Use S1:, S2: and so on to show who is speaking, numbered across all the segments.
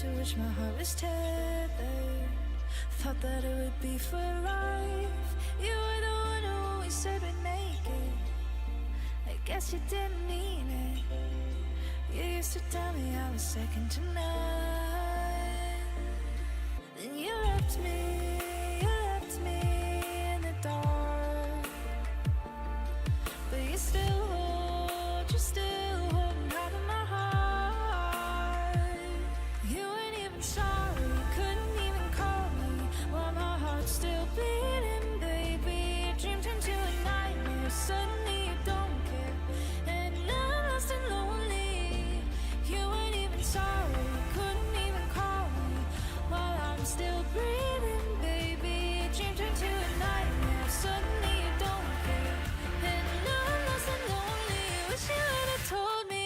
S1: to which my heart was tethered. Thought that it would be for life. You were the one who always said we'd make it. I guess you didn't mean it. You used to tell me I was second to none. Then you left me in the dark. But you're still holding half of my heart. You weren't even sorry, couldn't even call me while my heart's still beating, baby. Your dream turned to a nightmare, suddenly you don't care. And now I'm lost and lonely. You weren't even sorry, couldn't even call me while I'm still breathing, baby. Your dream turned to a nightmare, suddenly you don't care. And now I'm lost and lonely. Wish you would have told me.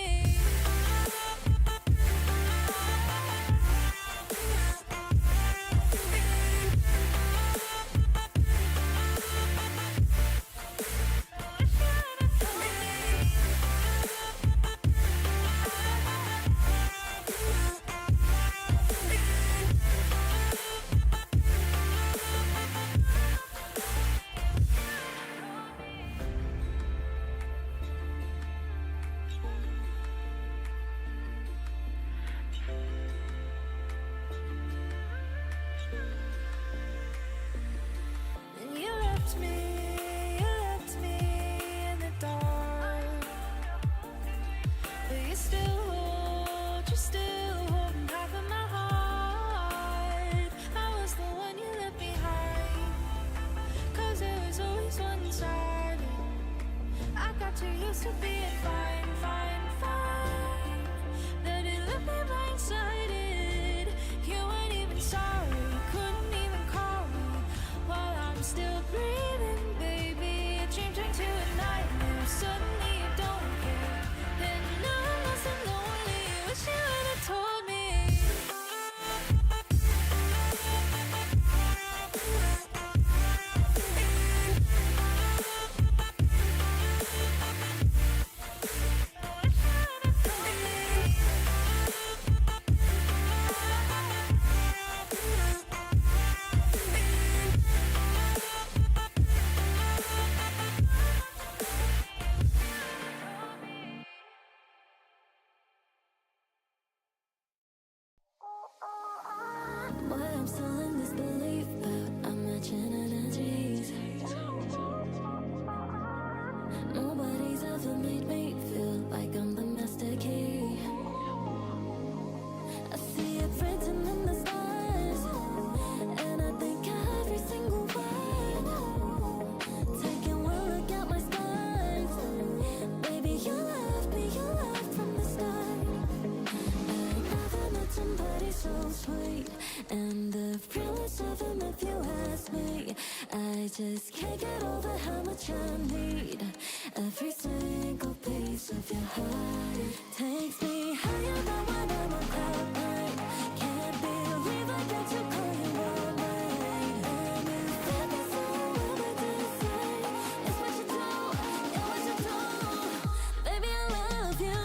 S1: To being fine, fine, fine. That it left me blindsided. You weren't even sorry, couldn't even call me while I'm still breathing, baby. A dream turned to a nightmare, suddenly you don't care. And now I'm lost and lonely. Wish you would have told me.
S2: Why I'm still in disbelief about our matching energies. Nobody's ever made me feel like I'm the master key. I see it written in the stars, and I think every single word. Taking one look at my scars, baby, you loved me, you loved from the start. I never met somebody so sweet. And the realest of them, if you ask me, I just can't get over how much I need every single piece of your heart. Takes me higher than when I'm on cloud nine. Can't believe I get to call you all mine. And you fit me so well, but decide it's what you do, yeah, what you do. Baby, I love you.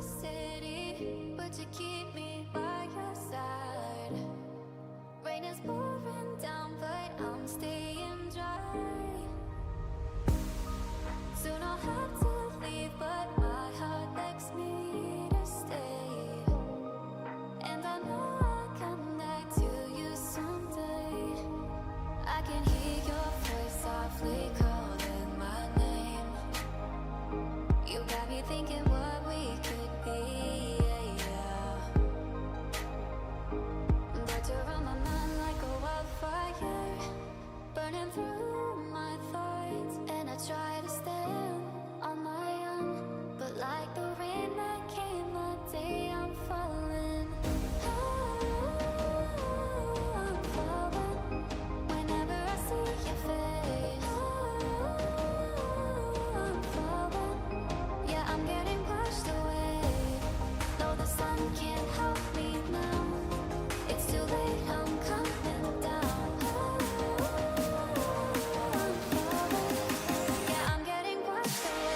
S2: city, but you keep me by your side. Rain is pouring down, but I'm staying dry. Soon I'll have to leave, but my heart begs me to stay. And I know I'll connect to you someday. I can hear your voice softly calling my name. You got me thinking what we could be, yeah. But you're on my mind like a wildfire, burning through my thoughts. And I try to stand on my own, but like the rain that came that day, I'm falling. I'm falling whenever I see your face. I'm falling, yeah, I'm getting washed away. No, the sun can't help me now. It's too late, I'm coming down. I'm falling, yeah, I'm getting washed away.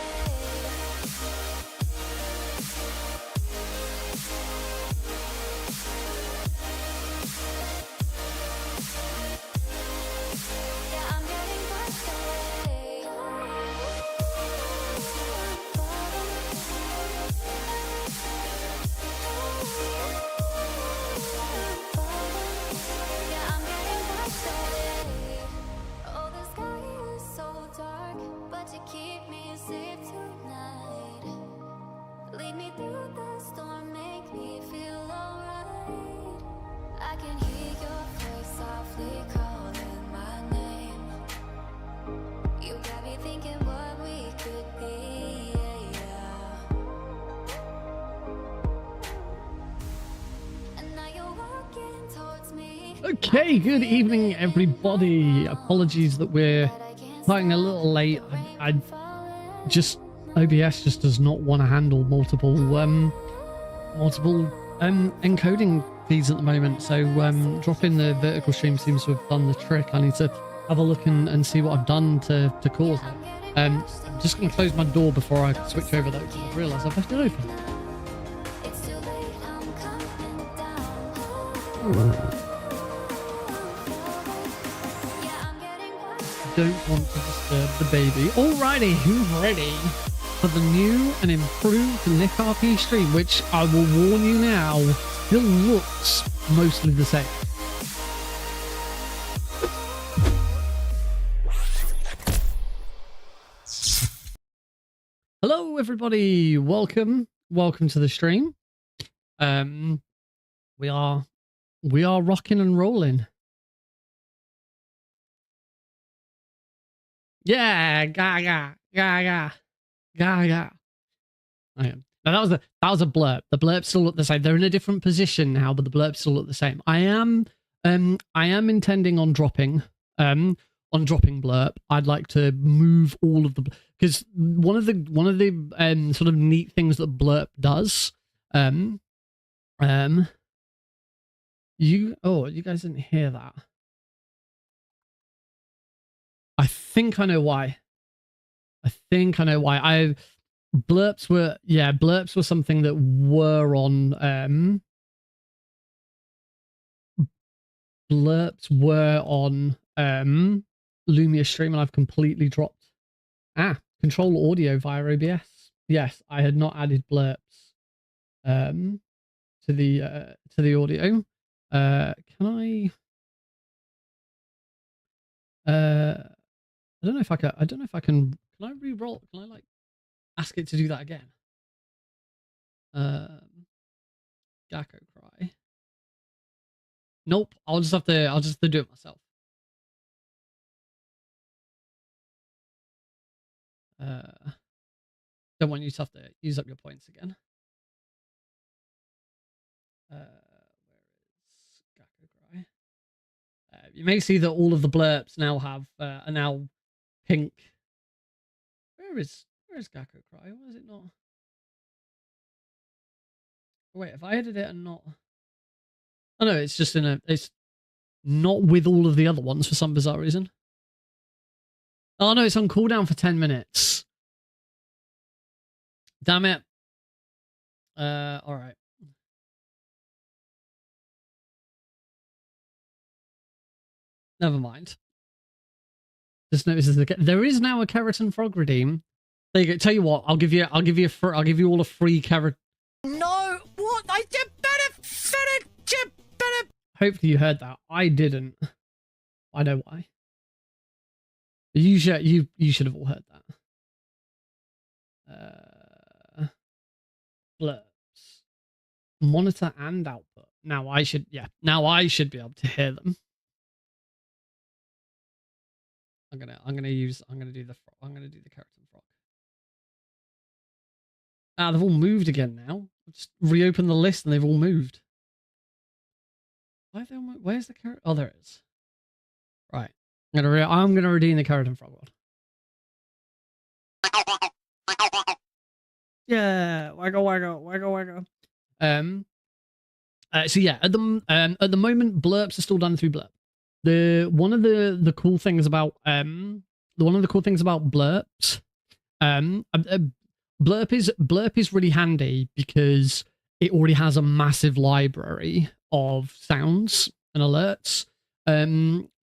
S2: Yeah, I'm getting washed away. Yeah, I'm getting washed away. Oh, the sky is so dark, but you keep me safe tonight. Lead me through the storm, make me feel alright. I can hear your voice softly calling my name. You got me thinking what we could be, yeah. And now you're walking towards me.
S3: Okay, good evening, everybody. Apologies that we're starting a little late. I just OBS just does not want to handle multiple encoding feeds at the moment. So dropping the vertical stream seems to have done the trick. I need to have a look and see what I've done to cause it. I'm just going to close my door before I switch over though, because I realise I've left it open.
S2: It's too late, I'm coming down. Yeah, I'm getting washed.
S3: Don't want to disturb the baby. Alrighty, who's ready for the new and improved Nick RP stream, which I will warn you now, still looks mostly the same. Hello everybody, welcome to the stream. We are rocking and rolling. Yeah, gaga, gaga, gaga. Okay. Now that was a blurb. The blurbs still look the same. They're in a different position now, but the blurbs still look the same. I am intending on dropping blurb. I'd like to move all of the, because one of the sort of neat things that blurb does, you guys didn't hear that. I think I know why. Blurps were something that were on Lumia stream, and I've completely dropped control audio via OBS. Yes, I had not added blurps to the audio. Can I I don't know if I can I re-roll? Can I like ask it to do that again? Gakko cry. Nope, I'll just have to do it myself. Don't want you to have to use up your points again. Where is Gakko cry? You may see that all of the blurps now have are now pink. Where is Gakko cry? Why is it not? Wait, if I edit it and not? Oh no, it's just it's not with all of the other ones for some bizarre reason. Oh no, it's on cooldown for 10 minutes. Damn it. All right. Never mind. Just notices there is now a keratin frog redeem. There you go. Tell you what, I'll give you all a free keratin. No, what? I did better. Hopefully you heard that. I didn't. I know why. You should have all heard that. Blurbs. Monitor and output. Now I should be able to hear them. I'm gonna do the keratin frog. Ah, they've all moved again now. I'll just reopen the list and they've all moved. Why have they all moved? Where's the keratin? Oh, there it is. Right. I'm gonna redeem the keratin frog one. Yeah, waggle. So yeah, at the moment, blurps are still done through blurp. One of the cool things about blurps, blurp is really handy because it already has a massive library of sounds and alerts.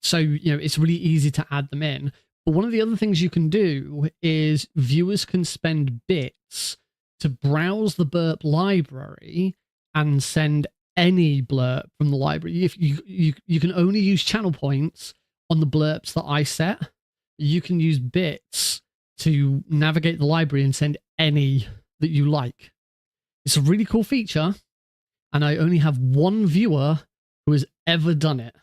S3: So it's really easy to add them in. But one of the other things you can do is viewers can spend bits to browse the burp library and send any blurb from the library. If you can only use channel points on the blurps that I set, you can use bits to navigate the library and send any that you like. It's a really cool feature, and I only have one viewer who has ever done it.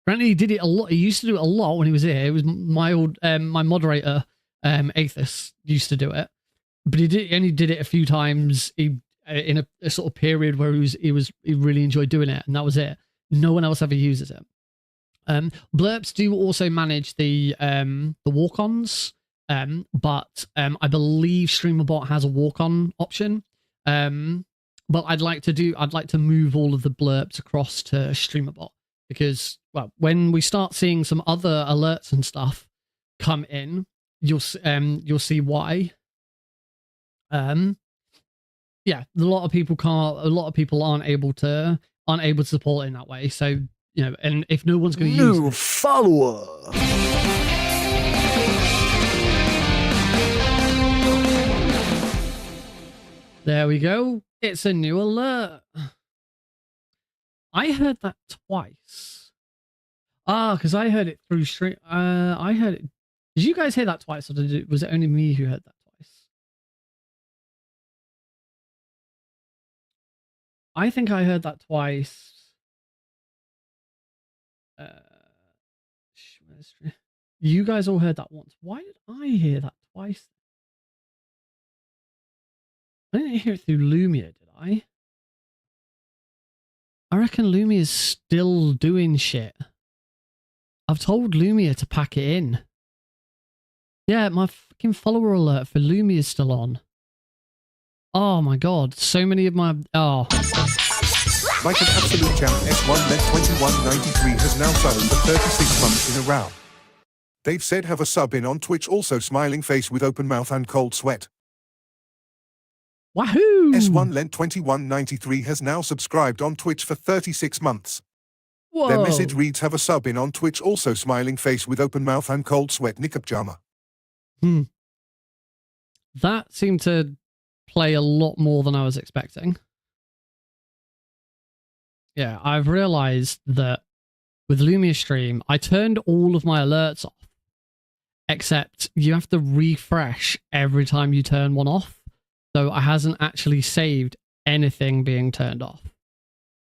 S3: Apparently he did it a lot. He used to do it a lot when he was here. It was my old my moderator, Aethys, used to do it, but he only did it a few times. In a sort of period where he really enjoyed doing it, and that was it. No one else ever uses it. Blurps do also manage the walk-ons, but I believe Streamer.Bot has a walk-on option. But I'd like to move all of the blurps across to Streamer.Bot because, well, when we start seeing some other alerts and stuff come in, you'll see why. Yeah, a lot of people aren't able to support it in that way. So, and if no one's going to use
S4: new follower.
S3: There we go. It's a new alert. I heard that twice. Because I heard it through stream. I heard it. Did you guys hear that twice, or was it only me who heard that twice? I think I heard that twice. You guys all heard that once. Why did I hear that twice? I didn't hear it through Lumia, did I? I reckon Lumia is still doing shit. I've told Lumia to pack it in. Yeah, my fucking follower alert for Lumia is still on. Oh my god, so many of my... Oh.
S4: Like an absolute champ, S1Met2193 has now subbed for 36 months in a row. They've said have a sub in on Twitch, also smiling face with open mouth and cold sweat.
S3: Wahoo!
S4: S1Lent2193 has now subscribed on Twitch for 36 months.
S3: Whoa.
S4: Their message reads have a sub in on Twitch, also smiling face with open mouth and cold sweat Nikab Jama.
S3: That seemed to play a lot more than I was expecting. Yeah, I've realized that with Lumia Stream, I turned all of my alerts off, except you have to refresh every time you turn one off. So I hasn't actually saved anything being turned off.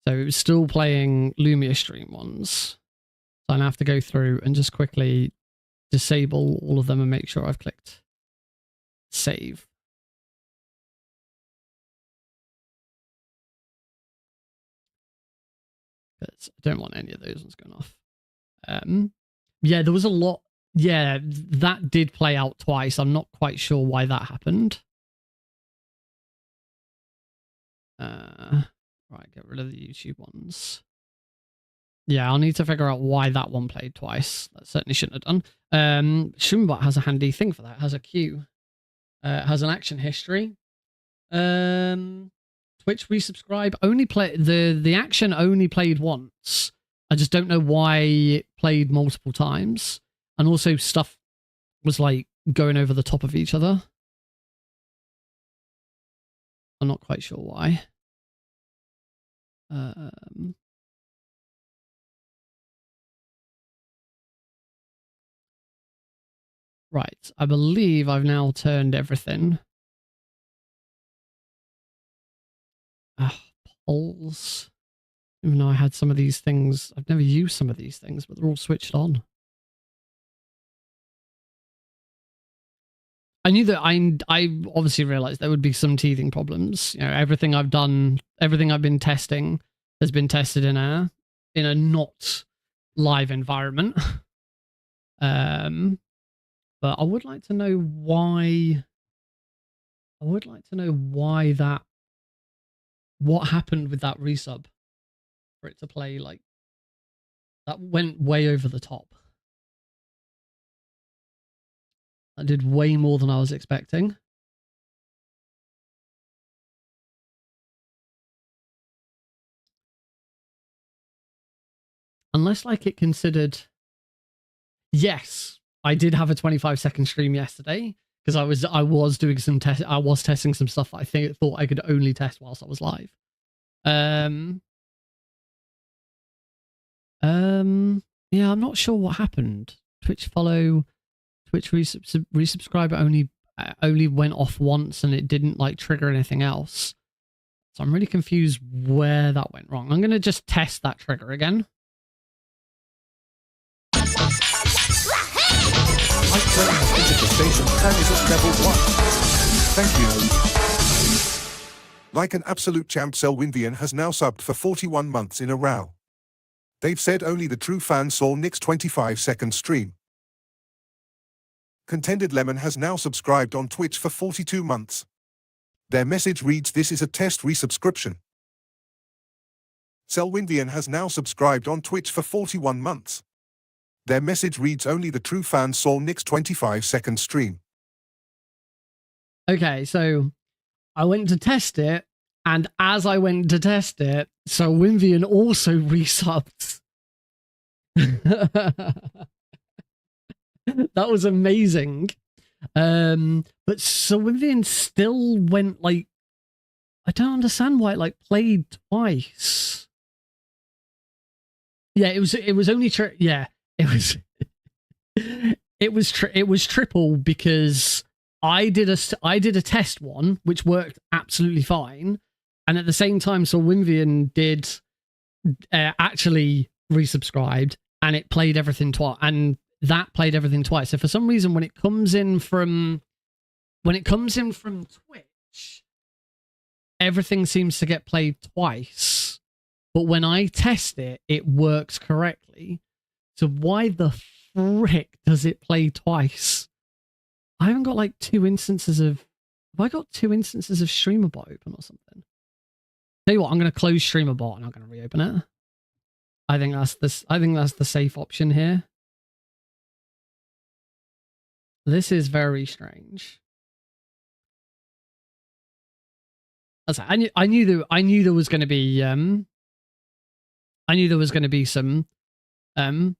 S3: So it was still playing Lumia Stream ones. So I have to go through and just quickly disable all of them and make sure I've clicked save. Because I don't want any of those ones going off. Yeah, there was a lot. Yeah, that did play out twice. I'm not quite sure why that happened. Right, get rid of the YouTube ones. Yeah, I'll need to figure out why that one played twice. That certainly shouldn't have done. Streamer.Bot has a handy thing for that. It has a queue. It has an action history. Twitch resubscribe only play the action only played once. I just don't know why it played multiple times, and also stuff was like going over the top of each other. I'm not quite sure why. Right, I believe I've now turned everything. Polls. Even though I had some of these things, I've never used some of these things, but they're all switched on. I knew that I obviously realized there would be some teething problems. You know, everything I've done, everything I've been testing has been tested in a not live environment. But I would like to know why. I would like to know why that. What happened with that resub for it to play like that went way over the top. That did way more than I was expecting. Unless like it considered. Yes, I did have a 25-second stream yesterday because I was doing some test. I was testing some stuff that I thought I could only test whilst I was live. Yeah, I'm not sure what happened. Twitch follow, Twitch resubscribe only went off once and it didn't like trigger anything else. So I'm really confused where that went wrong. I'm gonna just test that trigger again.
S4: Mike Train has entered the station and is at level 1. Thank you. Like an absolute champ, Selwynvian has now subbed for 41 months in a row. They've said only the true fans saw Nick's 25-second stream. Contended Lemon has now subscribed on Twitch for 42 months. Their message reads, "This is a test resubscription." Selwynvian has now subscribed on Twitch for 41 months. Their message reads, "Only the true fans saw Nick's 25-second stream."
S3: Okay, so I went to test it, and as I went to test it, so Wimvian also resubbed. That was amazing. But so Wimvian still went like, I don't understand why it like played twice. Yeah, it was only yeah, it was triple because I did a test one which worked absolutely fine, and at the same time, so Wimvian did actually resubscribed, and it played everything twice, and that played everything twice. So for some reason, when it comes in from Twitch, everything seems to get played twice, but when I test it, it works correctly. So why the frick does it play twice? I haven't got like two instances of... Have I got two instances of Streamer.Bot open or something? Tell you what, I'm going to close Streamer.Bot and I'm going to reopen it. I think that's the safe option here. This is very strange. I knew there was going to be some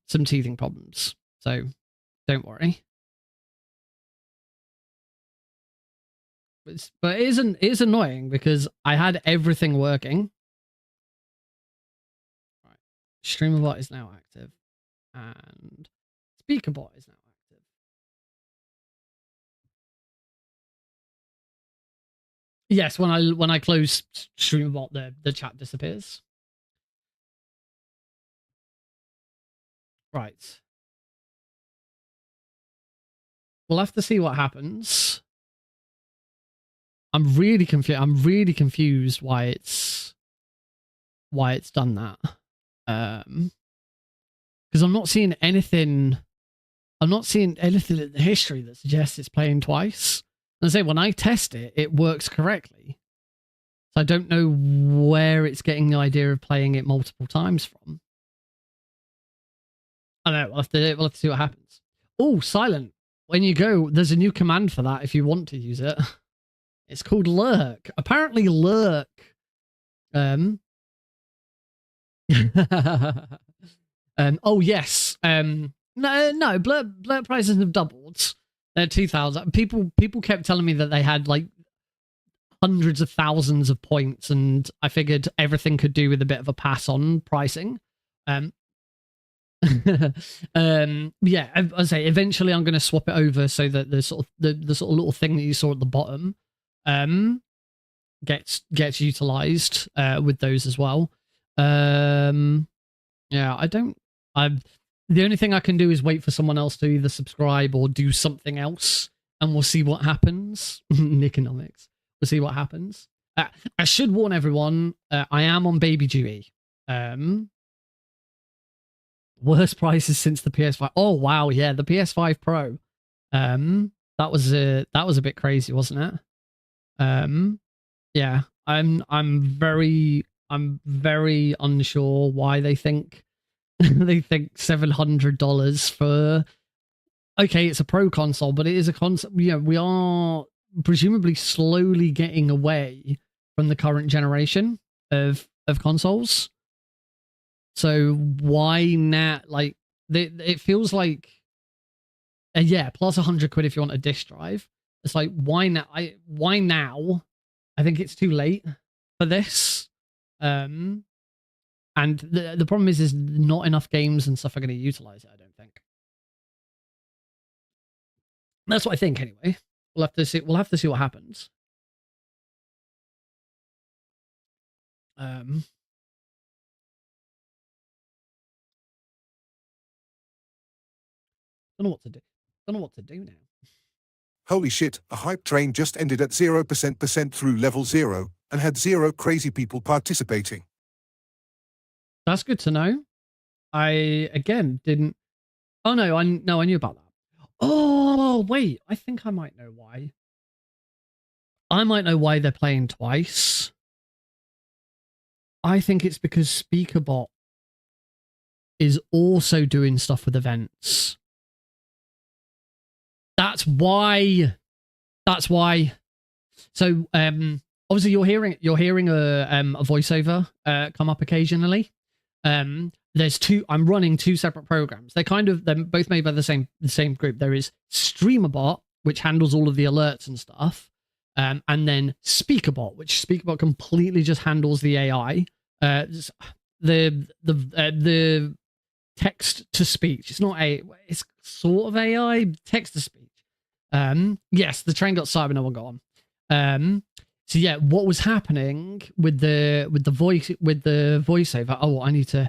S3: teething problems. So don't worry. But it is annoying because I had everything working. Right. Streamer.Bot is now active. And Speaker.Bot is now active. Yes, when I close Streamer.Bot, the chat disappears. Right. We'll have to see what happens. I'm really confused why it's done that. Because I'm not seeing anything in the history that suggests it's playing twice. And I say when I test it, it works correctly. So I don't know where it's getting the idea of playing it multiple times from. I don't know, we'll have to see what happens. Oh, silent. When you go, there's a new command for that if you want to use it. It's called lurk. Apparently lurk Oh yes. No, blur prices have doubled. They're 2,000. People kept telling me that they had like hundreds of thousands of points, and I figured everything could do with a bit of a pass on pricing. Yeah, I say eventually I'm going to swap it over so that the sort of the sort of little thing that you saw at the bottom gets utilized with those as well. Yeah, the only thing I can do is wait for someone else to either subscribe or do something else, and we'll see what happens. Nickonomics. We'll see what happens. I should warn everyone, I am on baby duty. Worst prices since the PS5. Oh wow, yeah, the PS5 Pro. That was a bit crazy, wasn't it? Yeah, I'm very unsure why they think they think $700 for. Okay, it's a Pro console, but it is a console. You know, we are presumably slowly getting away from the current generation of consoles. So why not? Like, it feels like, yeah, plus 100 quid if you want a disc drive. It's like, why now? Why now? I think it's too late for this. And the problem is not enough games and stuff are going to utilize it. I don't think. That's what I think. Anyway, we'll have to see. We'll have to see what happens. Don't know what to do. Don't know what to do now.
S4: Holy shit, a hype train just ended at 0% through level 0, and had 0 crazy people participating.
S3: That's good to know. I again didn't. Oh no, I knew about that. Oh wait, I think I might know why. I might know why they're playing twice. I think it's because speaker.Bot is also doing stuff with events. That's why. So obviously you're hearing a voiceover come up occasionally. There's two. I'm running two separate programs. They're both made by the same group. There is Streamer.Bot, which handles all of the alerts and stuff, and then speaker.Bot, which speaker.Bot completely just handles the AI, the text to speech. It's sort of AI text to speech. Yes, the train got started, no one got on. So yeah, what was happening with the voiceover? Oh, I need to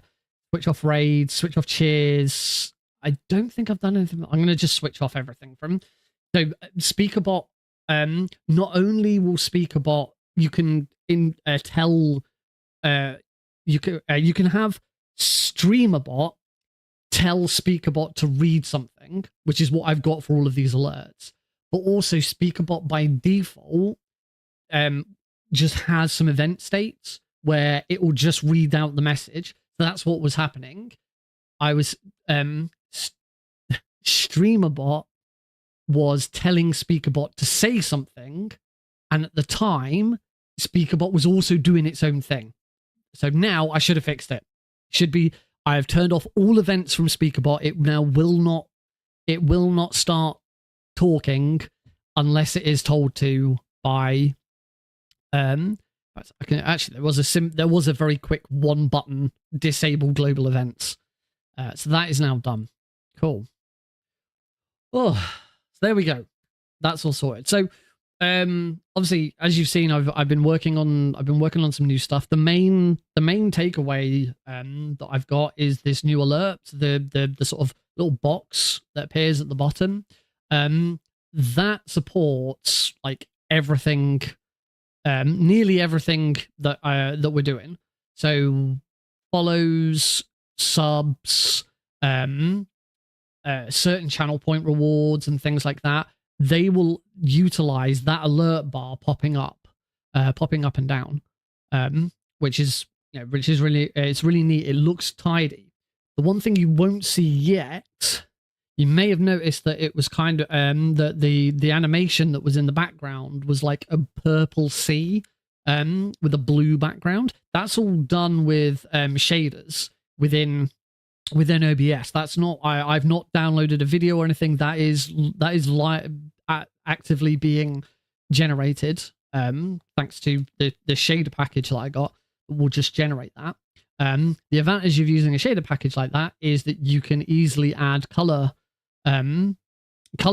S3: switch off raids, switch off cheers. I don't think I've done anything. I'm gonna just switch off everything from. So speaker.Bot. Not only will speaker.Bot, you can tell. You can have Streamer.Bot tell speaker.Bot to read something, which is what I've got for all of these alerts. But also speaker.Bot by default just has some event states where it will just read out the message. So that's what was happening. I was Streamer.Bot was telling speaker.Bot to say something, and at the time speaker.Bot was also doing its own thing. So now I should have fixed it. Should be, I have turned off all events from speaker.Bot. It now will not start talking unless it is told to by I can actually, there was a very quick one button disable global events. So that is now done. Cool. Oh, so there we go. That's all sorted. So obviously, as you've seen, I've been working on some new stuff. The main takeaway that I've got is this new alert, the sort of little box that appears at the bottom. That supports like everything, nearly everything that we're doing. So follows, subs, certain channel point rewards and things like that. They will utilize that alert bar popping up and down, which is really, it's really neat. It looks tidy. The one thing you won't see yet, you may have noticed that it was kind of the animation that was in the background was like a purple sea with a blue background. That's all done with shaders within OBS. That's not I've not downloaded a video or anything. That is actively being generated thanks to the shader package that I got. Will just generate that. The advantage of using a shader package like that is that you can easily add color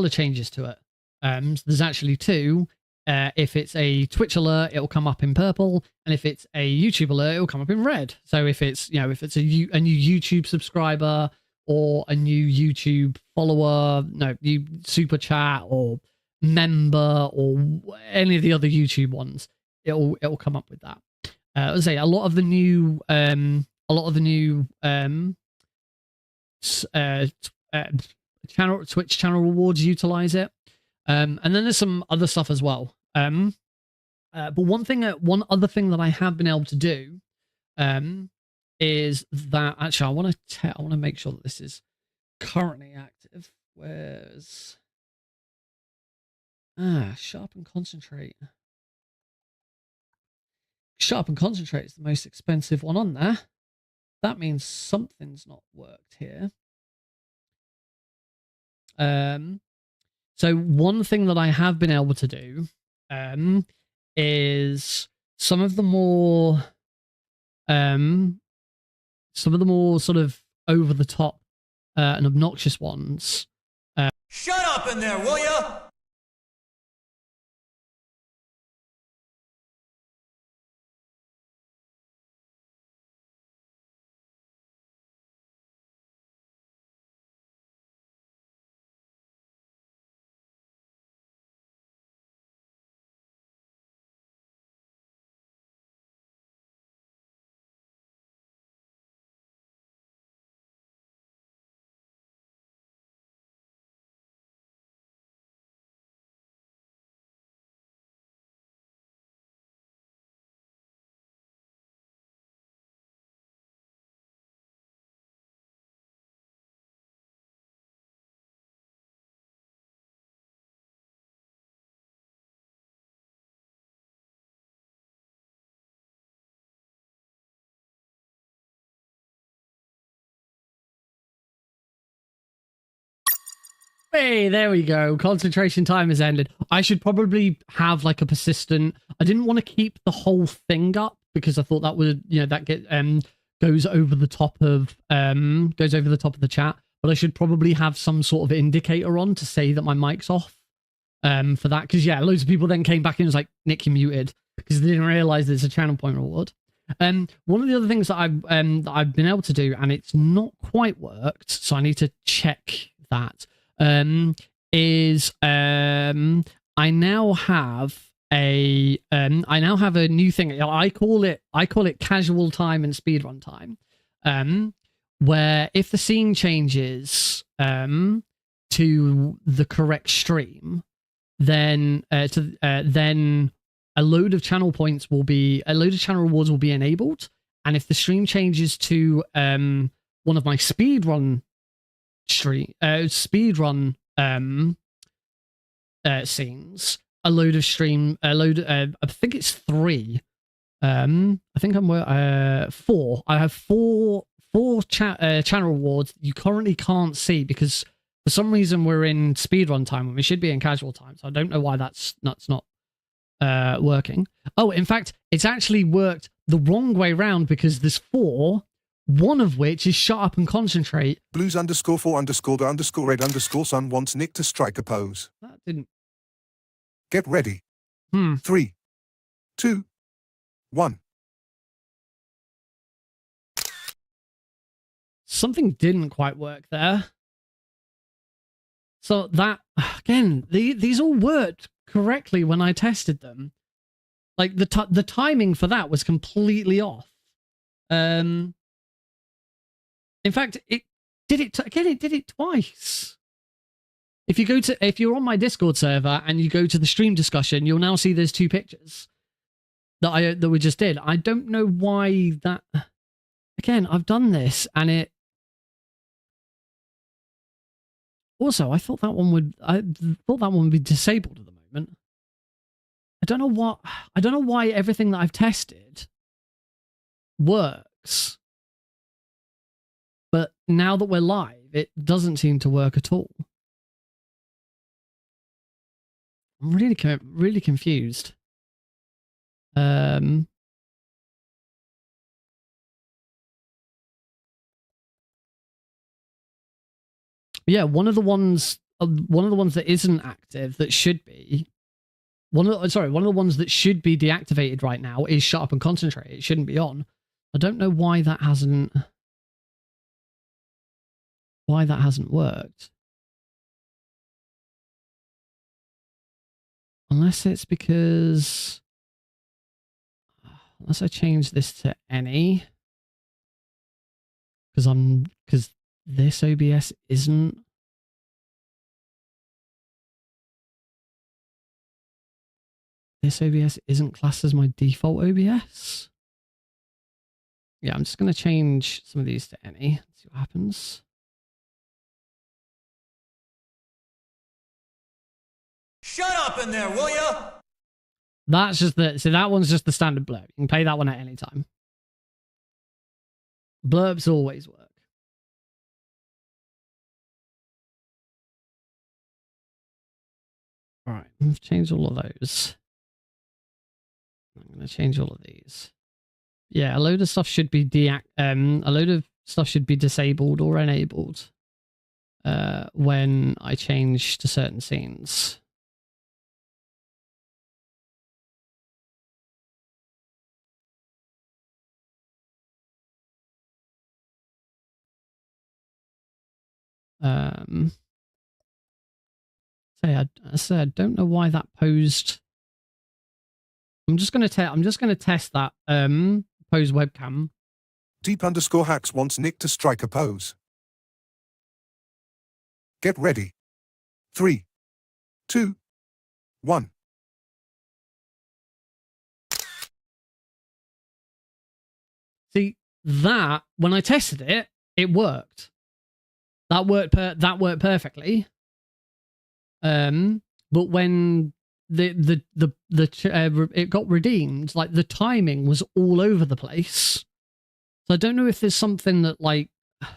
S3: changes to it. So there's actually two. If it's a Twitch alert, it'll come up in purple, and if it's a YouTube alert, it'll come up in red. So if it's a new YouTube subscriber or a new YouTube follower, new super chat or member or any of the other YouTube ones, it'll come up with that. I would say a lot of the new Twitch channel rewards utilize it, and then there's some other stuff as well. But one other thing that I have been able to do is that actually I want to make sure that this is currently active. Where's sharp and concentrate? Sharp and concentrate is the most expensive one on there. That means something's not worked here. So one thing that I have been able to do is some of the more sort of over the top and obnoxious ones.
S5: Shut up in there, will ya?
S3: Hey, there we go. Concentration time has ended. I should probably have like a persistent. I didn't want to keep the whole thing up because I thought that would, that goes over the top of the chat. But I should probably have some sort of indicator on to say that my mic's off for that. Because yeah, loads of people then came back and was like, Nick, you're muted, because they didn't realize there's a channel point reward. One of the other things that I've been able to do, and it's not quite worked, so I need to check that. Is I now have a new thing. I call it casual time and speedrun time. Where if the scene changes to the correct stream, then then a load of channel rewards will be enabled, and if the stream changes to one of my speedrun scenes, I think it's 3. I think I'm 4. I have four channel rewards you currently can't see because for some reason we're in speedrun time when we should be in casual time. So I don't know why that's not working. Oh, in fact, it's actually worked the wrong way round because there's 4. One of which is shut up and concentrate.
S4: Blues_4_the_red_sun wants Nick to strike a pose.
S3: That didn't.
S4: Get ready. 3, 2, 1.
S3: Something didn't quite work there. So that, again, these all worked correctly when I tested them. Like the timing for that was completely off. In fact, it did it twice. If you're on my Discord server and you go to the stream discussion, you'll now see there's 2 pictures that we just did. I don't know why that. Again, I've done this and it. Also, I thought that one would be disabled at the moment. I don't know why everything that I've tested works. But now that we're live, it doesn't seem to work at all. I'm really confused. Yeah, one of the ones that isn't active that should be one of the ones that should be deactivated right now is shut up and concentrate. It shouldn't be on. I don't know why that hasn't worked. Unless it's because unless I change this to any, because this OBS isn't. This OBS isn't classed as my default OBS. Yeah, I'm just going to change some of these to any. See what happens.
S5: Shut up in there, will ya?
S3: That's just so that one's just the standard blurb. You can play that one at any time. Blurbs always work. All right, I've changed all of those. I'm going to change all of these. Yeah, a load of stuff should be disabled or enabled when I change to certain scenes. I don't know why that posed. I'm just gonna test that pose webcam.
S4: Deep_hacks wants Nick to strike a pose. Get ready. 3, 2, 1.
S3: See that when I tested it, it worked. That worked perfectly. But when it got redeemed, like the timing was all over the place. So I don't know if there's something that like I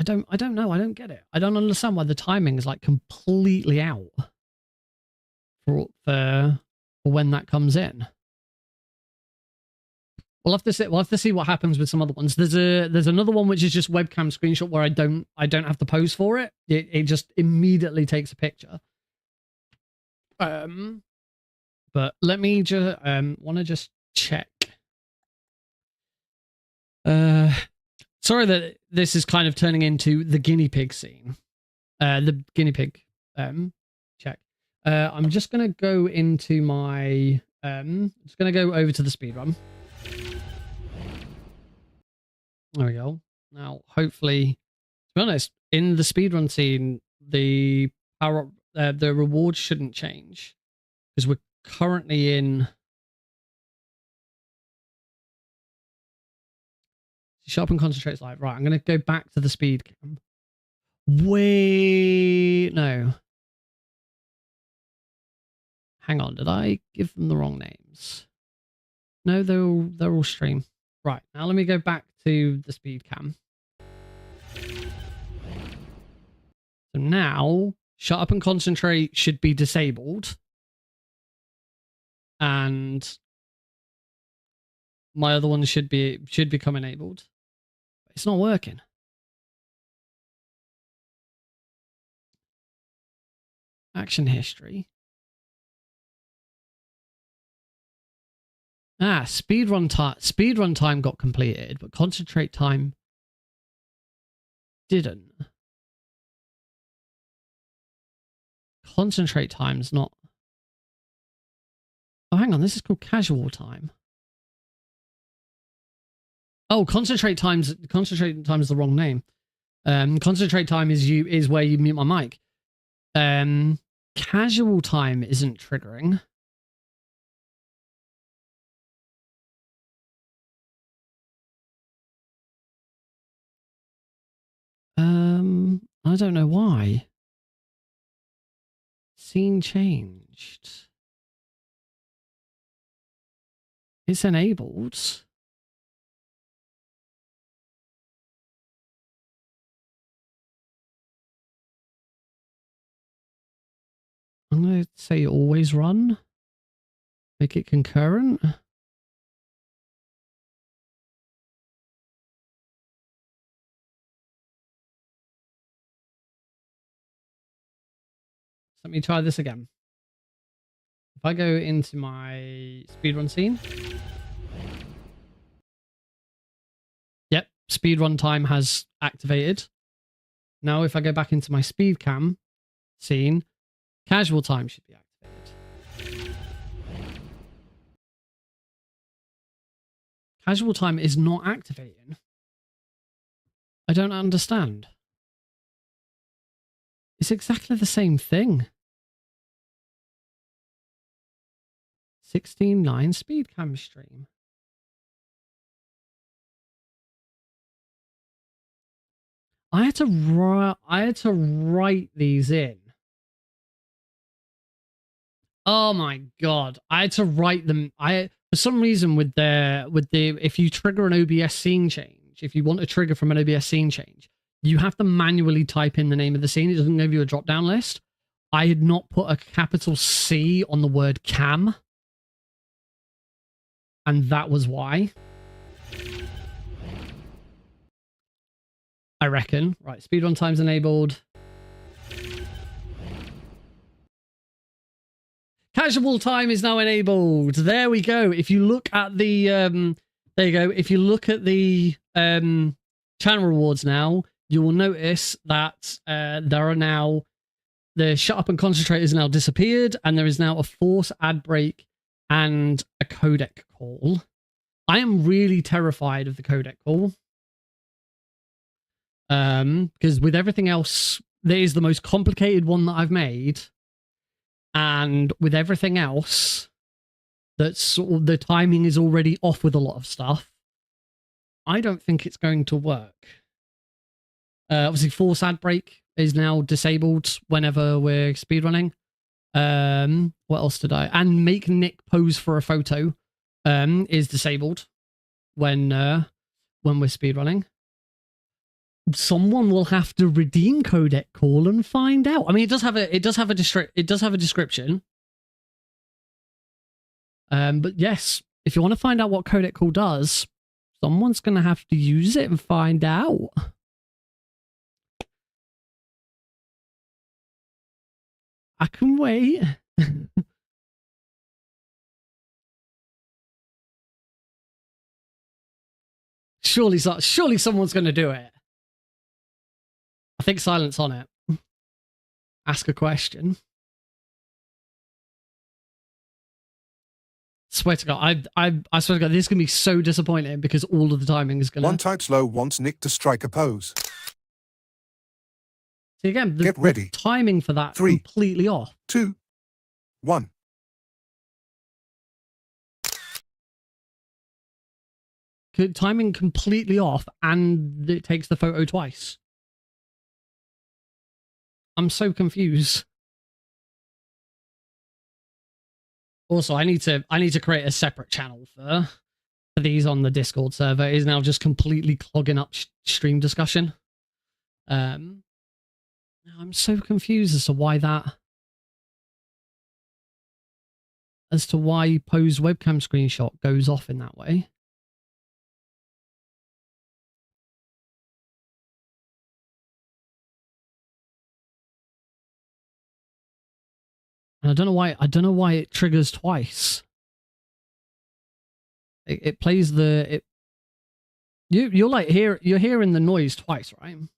S3: don't know. I don't get it. I don't understand why the timing is like completely out for when that comes in. We'll have to see what happens with some other ones. There's another one which is just webcam screenshot where I don't have to pose for it. It just immediately takes a picture. But let me just want to just check. Sorry that this is kind of turning into the guinea pig scene. The guinea pig check. I'm just gonna go into my just gonna go over to the speedrun. There we go. Now, hopefully, to be honest, in the speedrun scene, the the rewards shouldn't change because we're currently in. Shut up and concentrate live. Right, I'm going to go back to the speed cam. Wait, no. Hang on, did I give them the wrong names? No, they're all stream. Right, now let me go back to the speed cam. So now, shut up and concentrate should be disabled. And my other one should become enabled. It's not working. Action history. Speedrun time got completed, but concentrate time didn't. Concentrate time's not. Oh, hang on. This is called casual time. Oh, concentrate time's the wrong name. Concentrate time is where you mute my mic. Casual time isn't triggering. I don't know why. Scene changed. It's enabled. I'm going to say always run. Make it concurrent. Let me try this again. If I go into my speedrun scene. Yep, speedrun time has activated. Now if I go back into my speed cam scene, casual time should be activated. Casual time is not activating. I don't understand. It's exactly the same thing. 16:9 speed cam stream. I had to write these in. Oh my god. I had to write them. For some reason with the if you trigger an OBS scene change, if you want a trigger from an OBS scene change, you have to manually type in the name of the scene. It doesn't give you a drop down list. I had not put a capital C on the word cam. And that was why. I reckon. Right, speedrun time's enabled. Casual time is now enabled. There we go. If you look at the there you go. If you look at the channel rewards now, you will notice that there are now the shut up and concentrate is now disappeared, and there is now a force ad break and a codec call. I am really terrified of the codec call. Because with everything else, that is the most complicated one that I've made. And with everything else, that's sort of, the timing is already off with a lot of stuff. I don't think it's going to work. Obviously, force ad break is now disabled whenever we're speedrunning. What else did I? And make Nick pose for a photo is disabled when we're speedrunning. Someone will have to redeem codec call and find out. I mean, it does have a description. But yes, if you want to find out what codec call does, someone's going to have to use it and find out. I can wait. Surely someone's going to do it. I think silence on it. Ask a question. Swear to God, I swear to God, this is going to be so disappointing because all of the timing is going to...
S4: One type slow wants Nick to strike a pose.
S3: See, again,
S4: Get ready.
S3: The timing for that
S4: 3,
S3: completely off.
S4: 2, 1.
S3: Timing completely off, and it takes the photo twice. I'm so confused. Also, I need to create a separate channel for these on the Discord server. It is now just completely clogging up stream discussion. I'm so confused as to why pose webcam screenshot goes off in that way. And I don't know why it triggers twice. It plays you're hearing the noise twice, right? And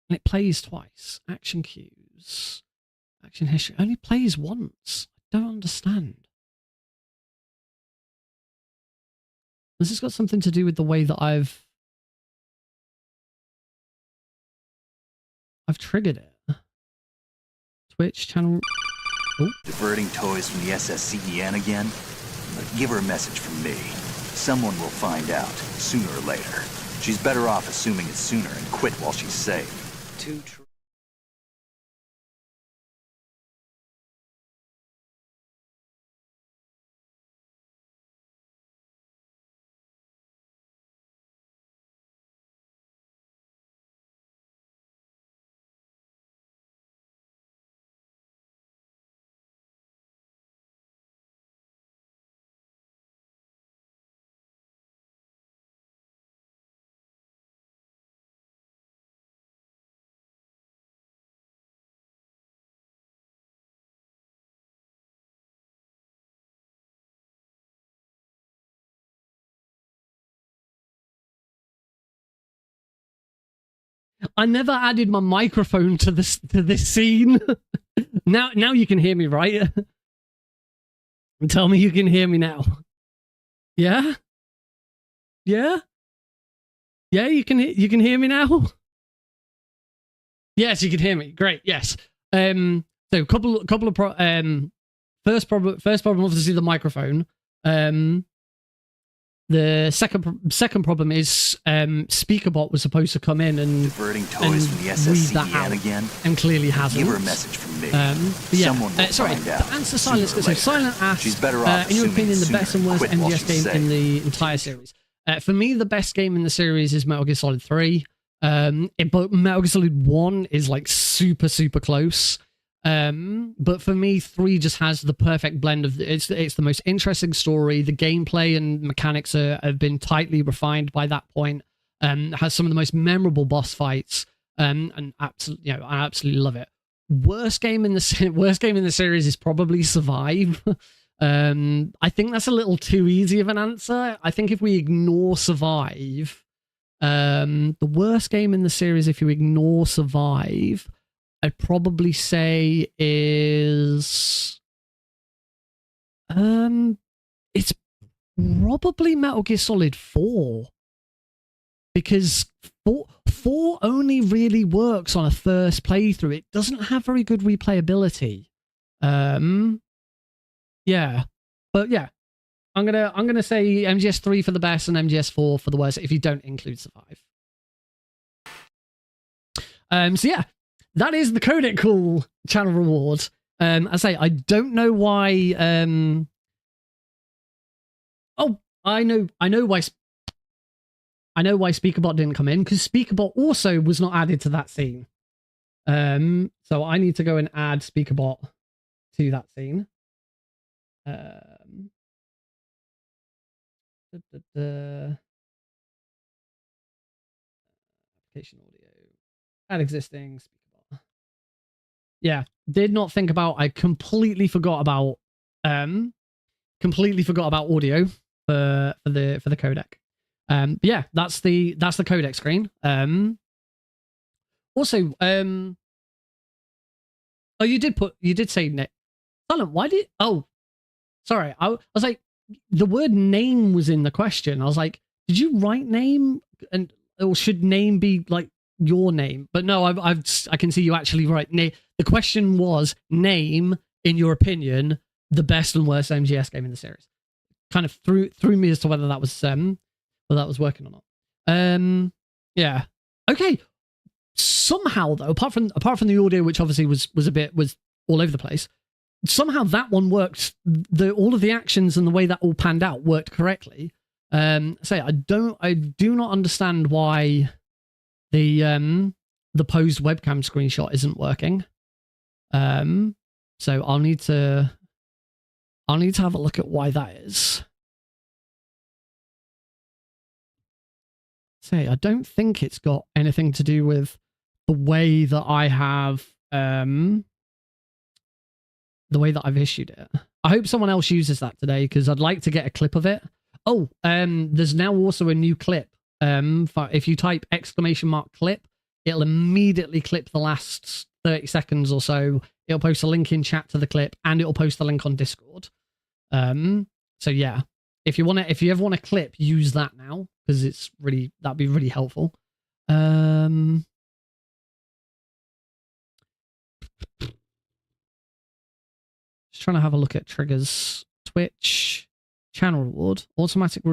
S3: it plays twice. Action cues. Action history only plays once. I don't understand. Has this got something to do with the way that I've triggered it? Twitch channel. Oh.
S6: Diverting toys from the SSCEN again? Give her a message from me. Someone will find out, sooner or later. She's better off assuming it's sooner and quit while she's safe.
S3: I never added my microphone to this scene. Now you can hear me, right? Tell me you can hear me now. Yeah? Yeah? Yeah, you can hear me now? Yes, you can hear me. Couple of first problem obviously the microphone. The second problem is Speaker.Bot was supposed to come in and
S6: Diverting toys from the
S3: read that
S6: SSCDN
S3: out
S6: again.
S3: and clearly hasn't.
S6: Give her a message from me.
S3: Yeah.
S6: Someone will
S3: Sorry,
S6: find out.
S3: to answer
S6: sooner
S3: Silence.
S6: or
S3: So
S6: later.
S3: Silent asked,
S6: She's better off
S3: in your
S6: assuming
S3: opinion, the
S6: sooner
S3: best and
S6: and
S3: worst
S6: quit while
S3: MGS
S6: she's
S3: game
S6: safe.
S3: in the entire series. For me, the best game in the series is Metal Gear Solid 3. But Metal Gear Solid 1 is like super close. But for me, 3 just has the perfect blend of it's the most interesting story. The gameplay and mechanics have been tightly refined by that point. Has some of the most memorable boss fights. And absolutely, I absolutely love it. Worst game in the series is probably Survive. I think that's a little too easy of an answer. I think if we ignore Survive, the worst game in the series, if you ignore Survive, I'd probably say is it's probably Metal Gear Solid 4, because 4 only really works on a first playthrough. It doesn't have very good replayability. Yeah, but yeah, I'm gonna say MGS3 for the best and MGS4 for the worst if you don't include Survive. So yeah, that is the Codec Cool channel reward. I say I don't know why. Oh, I know why. I know why Speaker.Bot didn't come in, because Speaker.Bot also was not added to that scene. So I need to go and add Speaker.Bot to that scene. Application audio. Add existing Speaker.Bot. Yeah, did not think about. I completely forgot about audio for the codec. But yeah, that's the codec screen. Also, oh, you did say Nick. Silent, why did? Oh, sorry. I was like, the word name was in the question. I was like, did you write name, or should name be like your name? But no, I can see you actually write name. The question was name, in your opinion, the best and worst MGS game in the series. Kind of threw me as to whether that was working or not. Yeah. Okay. Somehow though, apart from the audio, which obviously was all over the place, somehow that one worked. All of the actions and the way that all panned out worked correctly. I do not understand why the posed webcam screenshot isn't working. So I'll need to have a look at why that is. Say, I don't think it's got anything to do with the way that I have the way that I've issued it. I hope someone else uses that today, because I'd like to get a clip of it. Oh, there's now also a new clip. If you type !clip, it'll immediately clip the last 30 seconds or so. It'll post a link in chat to the clip, and it'll post the link on Discord. So yeah, if you ever want a clip, use that now, because that'd be really helpful. Just trying to have a look at triggers. Twitch channel reward, automatic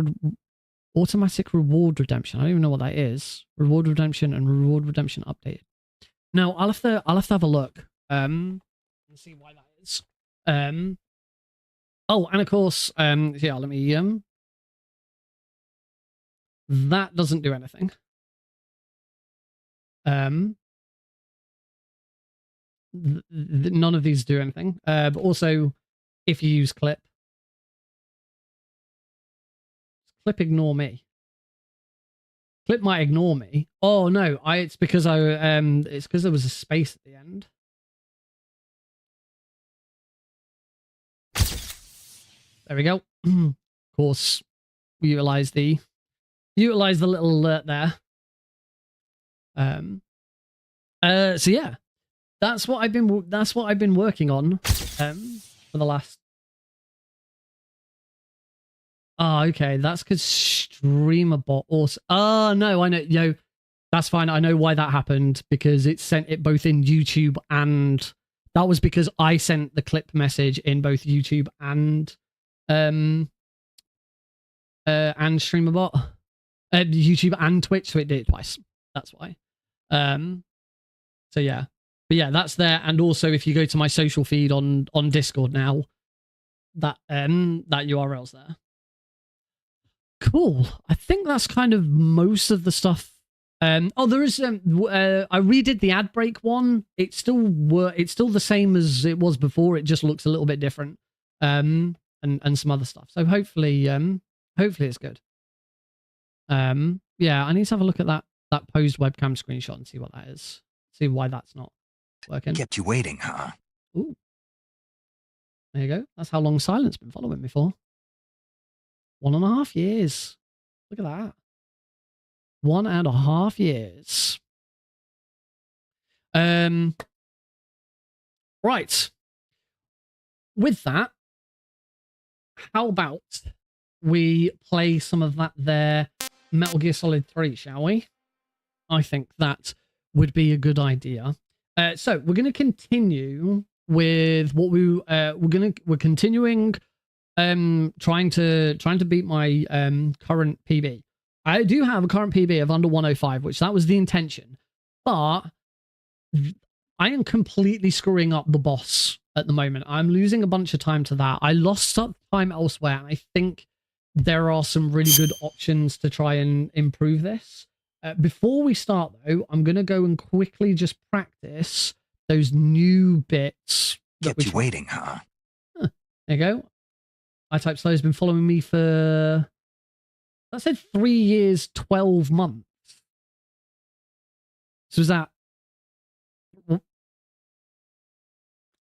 S3: reward redemption. I don't even know what that is. Reward redemption and reward redemption updated. No, I'll have to have a look. And see why that is. Oh, and of course, yeah, let me that doesn't do anything. None of these do anything. But also, if you use clip ignore me. Clip might ignore me. Oh no, it's because there was a space at the end. There we go. Of course, we utilize the little alert there. So yeah, that's what I've been working on for the last. Oh, okay, that's because Streamer.Bot also. Oh no, I know. Yo, that's fine. I know why that happened, because it sent it both in YouTube, and that was because I sent the clip message in both YouTube and Streamer.Bot, YouTube and Twitch, so it did it twice. That's why. So yeah, but yeah, that's there. And also, if you go to my social feed on Discord now, that URL's there. Cool. I think that's kind of most of the stuff. Oh, there is. I redid the ad break one. It's still the same as it was before. It just looks a little bit different. And some other stuff. So hopefully it's good. Yeah, I need to have a look at that posed webcam screenshot and see what that is. See why that's not working.
S6: Kept you waiting, huh?
S3: Ooh. There you go. That's how long Silent's been following me for. 1.5 years. Look at that. 1.5 years. Right. With that, how about we play some of that there Metal Gear Solid 3, shall we? I think that would be a good idea. So we're going to continue with what we're continuing trying to beat my current PB. I do have a current PB of under 105, which that was the intention, but I am completely screwing up the boss at the moment. I'm losing a bunch of time to that. I lost some time elsewhere, and I think there are some really good options to try and improve this. Before we start, though, I'm going to go and quickly just practice those new bits.
S6: Kept you waiting, huh?
S3: There you go. I Type Slow has been following me for, that said 3 years, 12 months. So is that,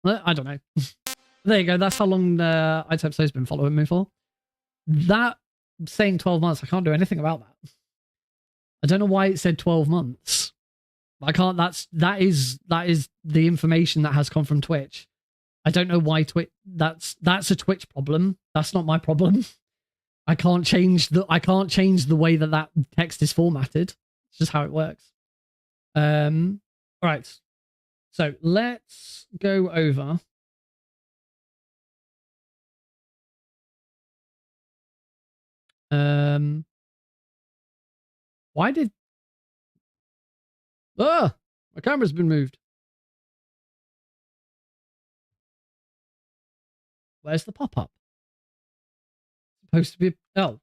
S3: I don't know. There you go. That's how long I Type Slow has been following me for. That saying 12 months, I can't do anything about that. I don't know why it said 12 months. I can't, that is the information that has come from Twitch. I don't know why Twitch, that's a Twitch problem. That's not my problem. I can't change the way that text is formatted. It's just how it works. All right. So let's go over. Why did... my camera's been moved. Where's the pop-up? Supposed to be... Oh.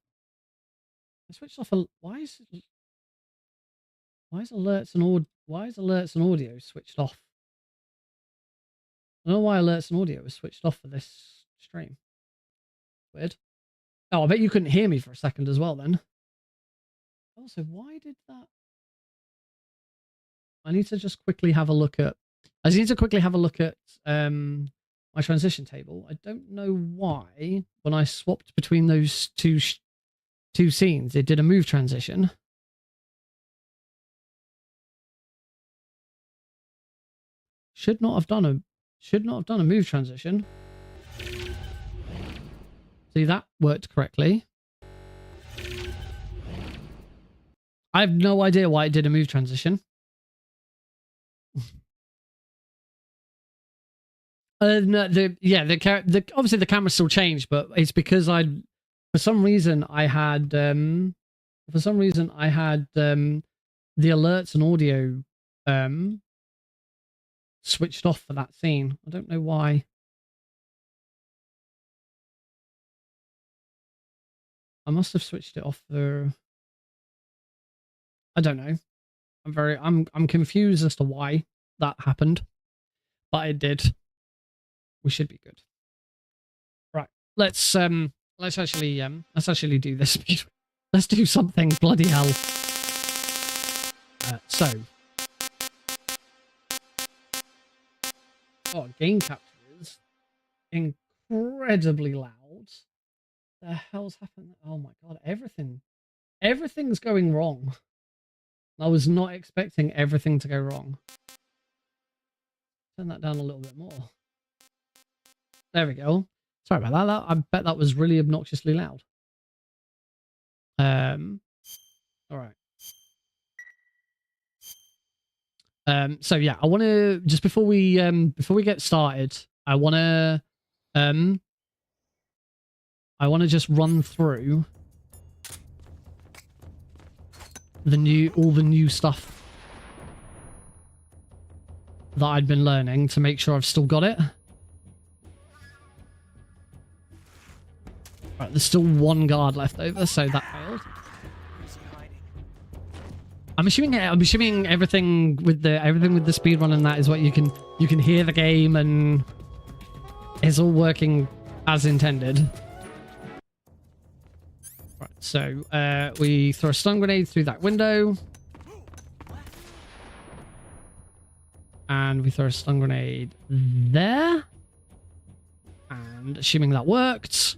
S3: I switched off... Why is alerts and audio switched off? I don't know why alerts and audio was switched off for this stream. Weird. Oh, I bet you couldn't hear me for a second as well then. Also, why did that... I need to just quickly have a look at... my transition table. I don't know why when I swapped between those two scenes, it did a move transition. Should not have done a move transition. See, that worked correctly. I have no idea why it did a move transition. No, obviously the camera still changed, but it's because for some reason I had the alerts and audio switched off for that scene. I don't know why. I must have switched it off for... I don't know. I'm confused as to why that happened, but it did. We should be good. Right. Let's actually do this. Let's do something, bloody hell. So. Oh, game capture is incredibly loud. The hell's happened? Oh my god, everything's going wrong. I was not expecting everything to go wrong. Turn that down a little bit more. There we go. Sorry about that. I bet that was really obnoxiously loud. All right. So yeah, I want to just before we get started, I want to just run through all the new stuff that I'd been learning to make sure I've still got it. Right, there's still one guard left over, so that failed. I'm assuming everything with the speedrun and that is what you can hear the game and it's all working as intended. Right, so we throw a stun grenade through that window. And we throw a stun grenade there. And assuming that worked,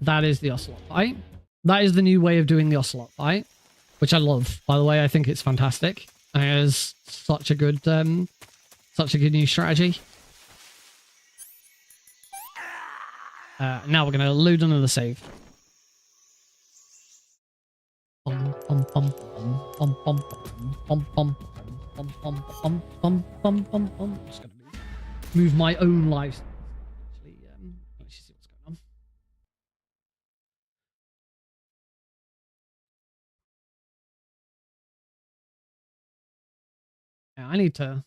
S3: that is the Ocelot fight. That is the new way of doing the Ocelot fight, which I love, by the way. I think it's fantastic. It is such a good new strategy. Now we're going to load another save. Bum, bum, bum, bum, bum, bum, bum, bum, bum, bum, bum, bum, bum, bum. I'm just going to move my own life. Actually, let's see what's going on. Yeah, I need to.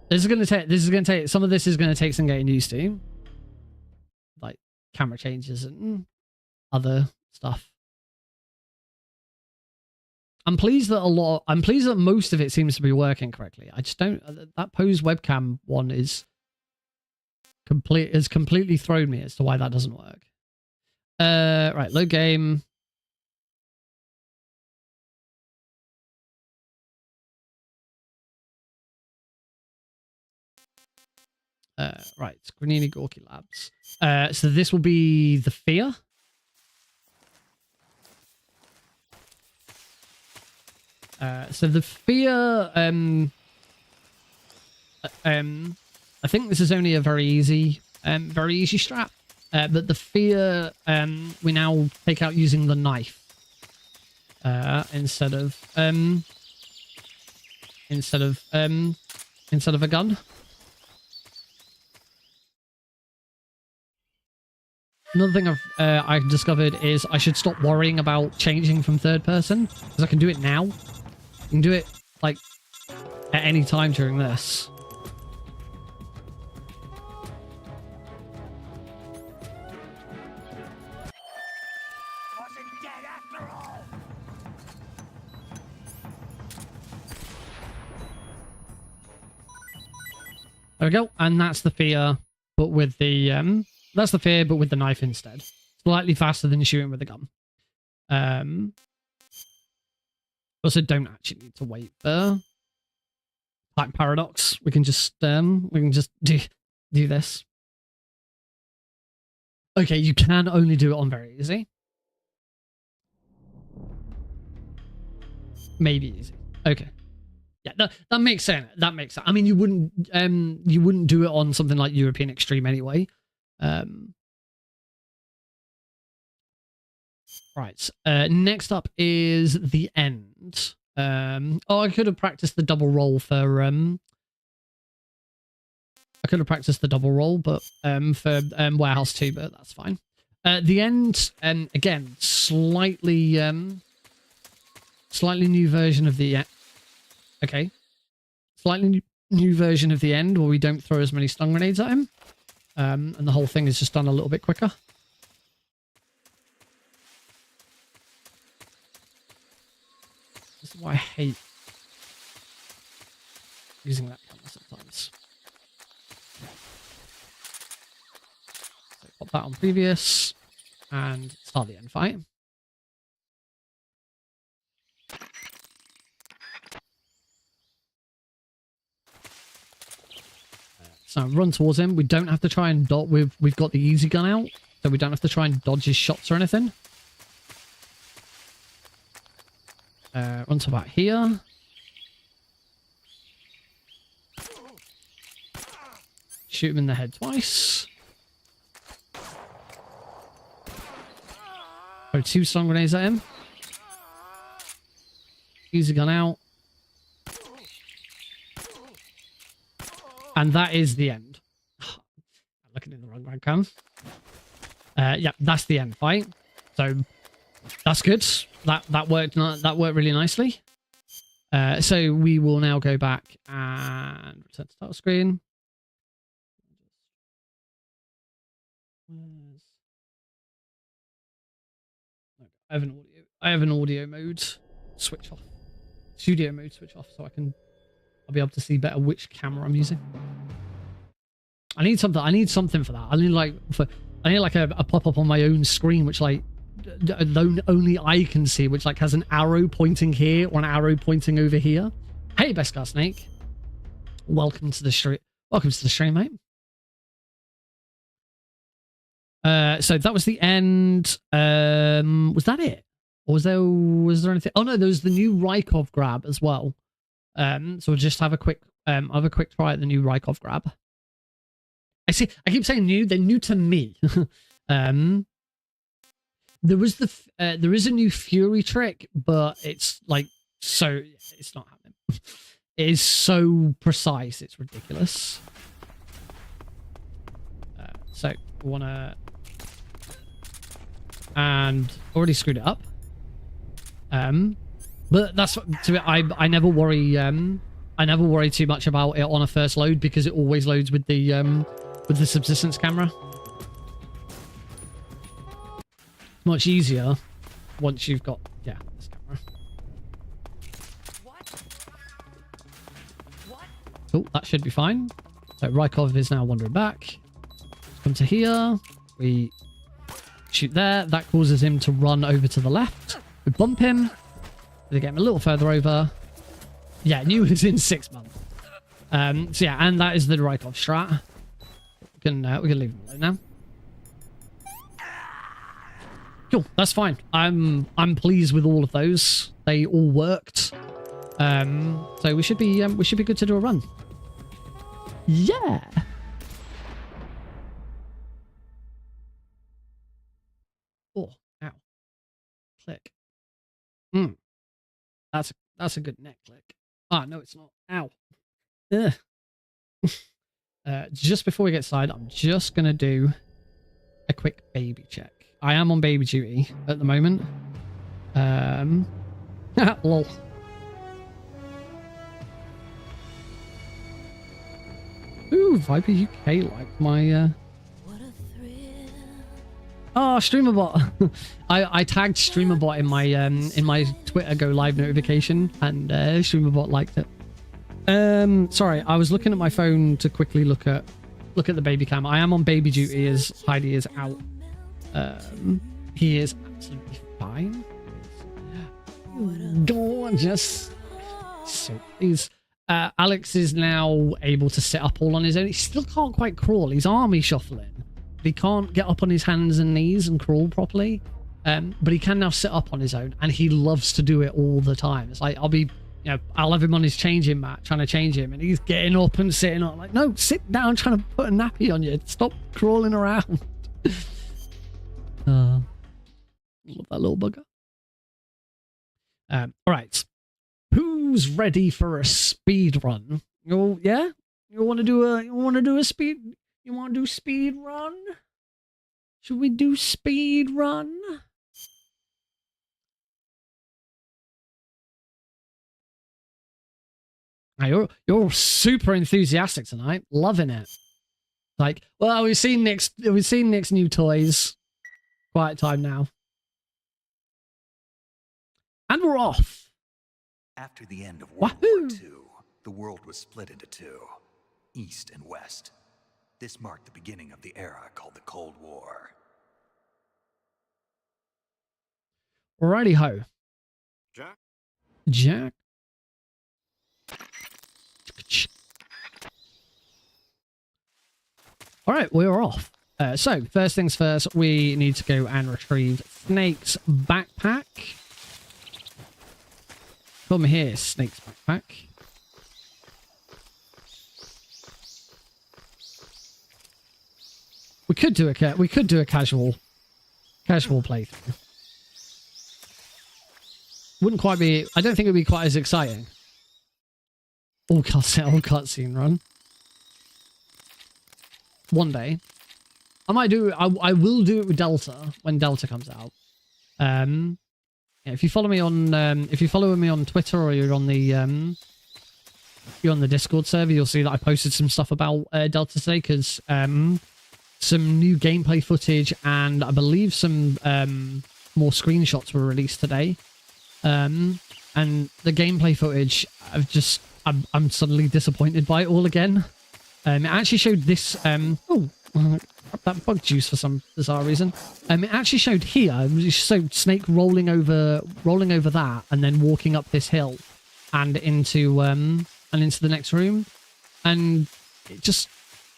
S3: This is going to take some of this is going to take some getting used to, like camera changes and other stuff. I'm pleased that most of it seems to be working correctly. I just don't. That pose webcam one has completely thrown me as to why that doesn't work. Right, load game. Right, Granini Gorky Labs. So this will be the fear. So the fear, I think this is only a very easy strat. But the fear, we now take out using the knife instead of a gun. Another thing I've discovered is I should stop worrying about changing from third person, because I can do it now. I can do it like at any time during this. There we go, and that's the fear, but with the knife instead. Slightly faster than shooting with a gun. Also, don't actually need to wait for time paradox. We can just do this. Okay, you can only do it on very easy. Maybe easy. Okay. Yeah, that makes sense. That makes sense. I mean, you wouldn't do it on something like European Extreme anyway. Right. Next up is the end. Oh, I could have practiced the double roll for Warehouse 2, but that's fine. The end, again, slightly new version of the okay. Slightly new version of the end where we don't throw as many stun grenades at him. And the whole thing is just done a little bit quicker. This is why I hate using that camera sometimes. So pop that on previous and start the end fight. So run towards him. We don't have to try and dodge. We've got the easy gun out, so we don't have to try and dodge his shots or anything. Run to about here. Shoot him in the head twice. Throw 2 stun grenades at him. Use the gun out. And that is the end. I'm looking in the wrong webcam. Yeah, that's the end fight. So that's good. That worked. That worked really nicely. So we will now go back and return to start screen. I have an audio mode switch off. Studio mode switch off, so I'll be able to see better which camera I'm using. I need something for that. I need like a pop-up on my own screen, which like only I can see, which like has an arrow pointing here or an arrow pointing over here. Hey, Beskar Snake. Welcome to the stream. Welcome to the stream, mate. So that was the end. Was that it? Or was there anything? Oh no, there was the new Rykov grab as well. So we'll just have a quick try at the new Rykov grab. I keep saying new, they're new to me. There is a new Fury trick, but it's like it's not happening. It is so precise, it's ridiculous. So we wanna, and already screwed it up. But that's I never worry. I never worry too much about it on a first load because it always loads with the subsistence camera. Much easier once you've got this camera. Cool, that should be fine. So Rykov is now wandering back. Come to here. We shoot there. That causes him to run over to the left. We bump him. They get him a little further over. Yeah, new is in 6 months. So yeah, and that is the Rykov strat. We can leave him alone now. Cool, that's fine. I'm pleased with all of those. They all worked. So we should be good to do a run. Yeah. Oh, ow. Click. That's a good neck click. Ah, no, it's not. Ow. Just before we get started, I'm just gonna do a quick baby check. I am on baby duty at the moment. Lol. Ooh, Viper UK liked my Oh, Streamer.Bot. I tagged Streamer.Bot in my Twitter go live notification, and Streamer.Bot liked it. Sorry, I was looking at my phone to quickly look at the baby cam. I am on baby duty as Heidi is out. He is absolutely fine. Gorgeous. So he's Alex is now able to sit up all on his own. He still can't quite crawl. He's army shuffling. He can't get up on his hands and knees and crawl properly, but he can now sit up on his own, and he loves to do it all the time. It's like I'll have him on his changing mat trying to change him, and he's getting up and sitting up. Like, no, sit down, trying to put a nappy on you. Stop crawling around. Love that little bugger. All right, who's ready for a speed run? Oh yeah, you want to do a speed? You want to do speed run? Should we do speed run? Now you're super enthusiastic tonight, loving it. Like, well, we've seen Nick's new toys. Quiet time now, and we're off.
S6: After the end of World War II, the world was split into two, East and West. This marked the beginning of the era called the Cold War.
S3: Righty ho. Jack. All right, we're off. So first things first, we need to go and retrieve Snake's backpack. Come here, Snake's backpack. We could do a casual playthrough. Wouldn't quite be. I don't think it'd be quite as exciting. All cutscene run. One day, I might do. I will do it with Delta when Delta comes out. Yeah, if you follow me on Twitter or you're on the Discord server, you'll see that I posted some stuff about Delta today because some new gameplay footage and I believe some more screenshots were released today. And the gameplay footage, I'm suddenly disappointed by it all again. It actually showed this. That bug juice for some bizarre reason. It actually showed here. It showed Snake rolling over that and then walking up this hill and into the next room. And it just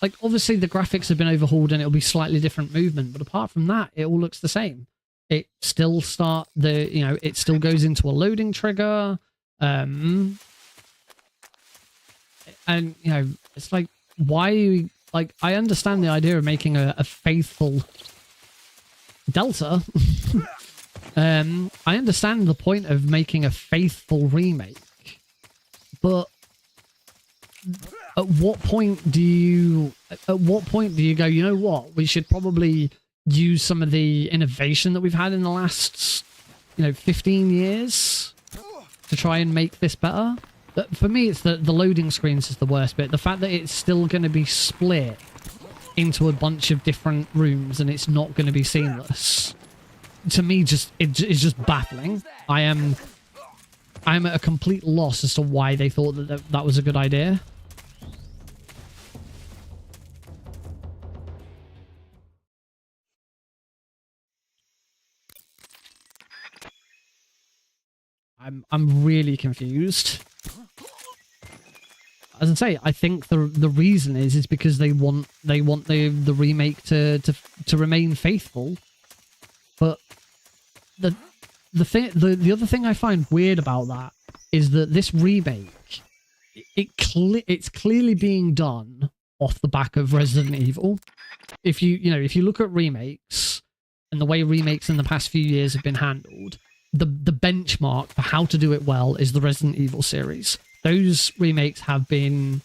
S3: like obviously the graphics have been overhauled and it'll be slightly different movement, but apart from that, it all looks the same. It still it still goes into a loading trigger. And it's like, why? Like, I understand the idea of making a faithful Delta. I understand the point of making a faithful remake, but at what point do you go, you know what, we should probably use some of the innovation that we've had in the last 15 years to try and make this better? But for me, it's the loading screens is the worst bit. The fact that it's still going to be split into a bunch of different rooms and it's not going to be seamless, to me, it's just baffling. I'm at a complete loss as to why they thought that was a good idea. I'm really confused. As I say, I think the reason is because they want the remake to remain faithful. But the other thing I find weird about that is that this remake, it's clearly being done off the back of Resident Evil. If you look at remakes and the way remakes in the past few years have been handled, the benchmark for how to do it well is the Resident Evil series. Those remakes have been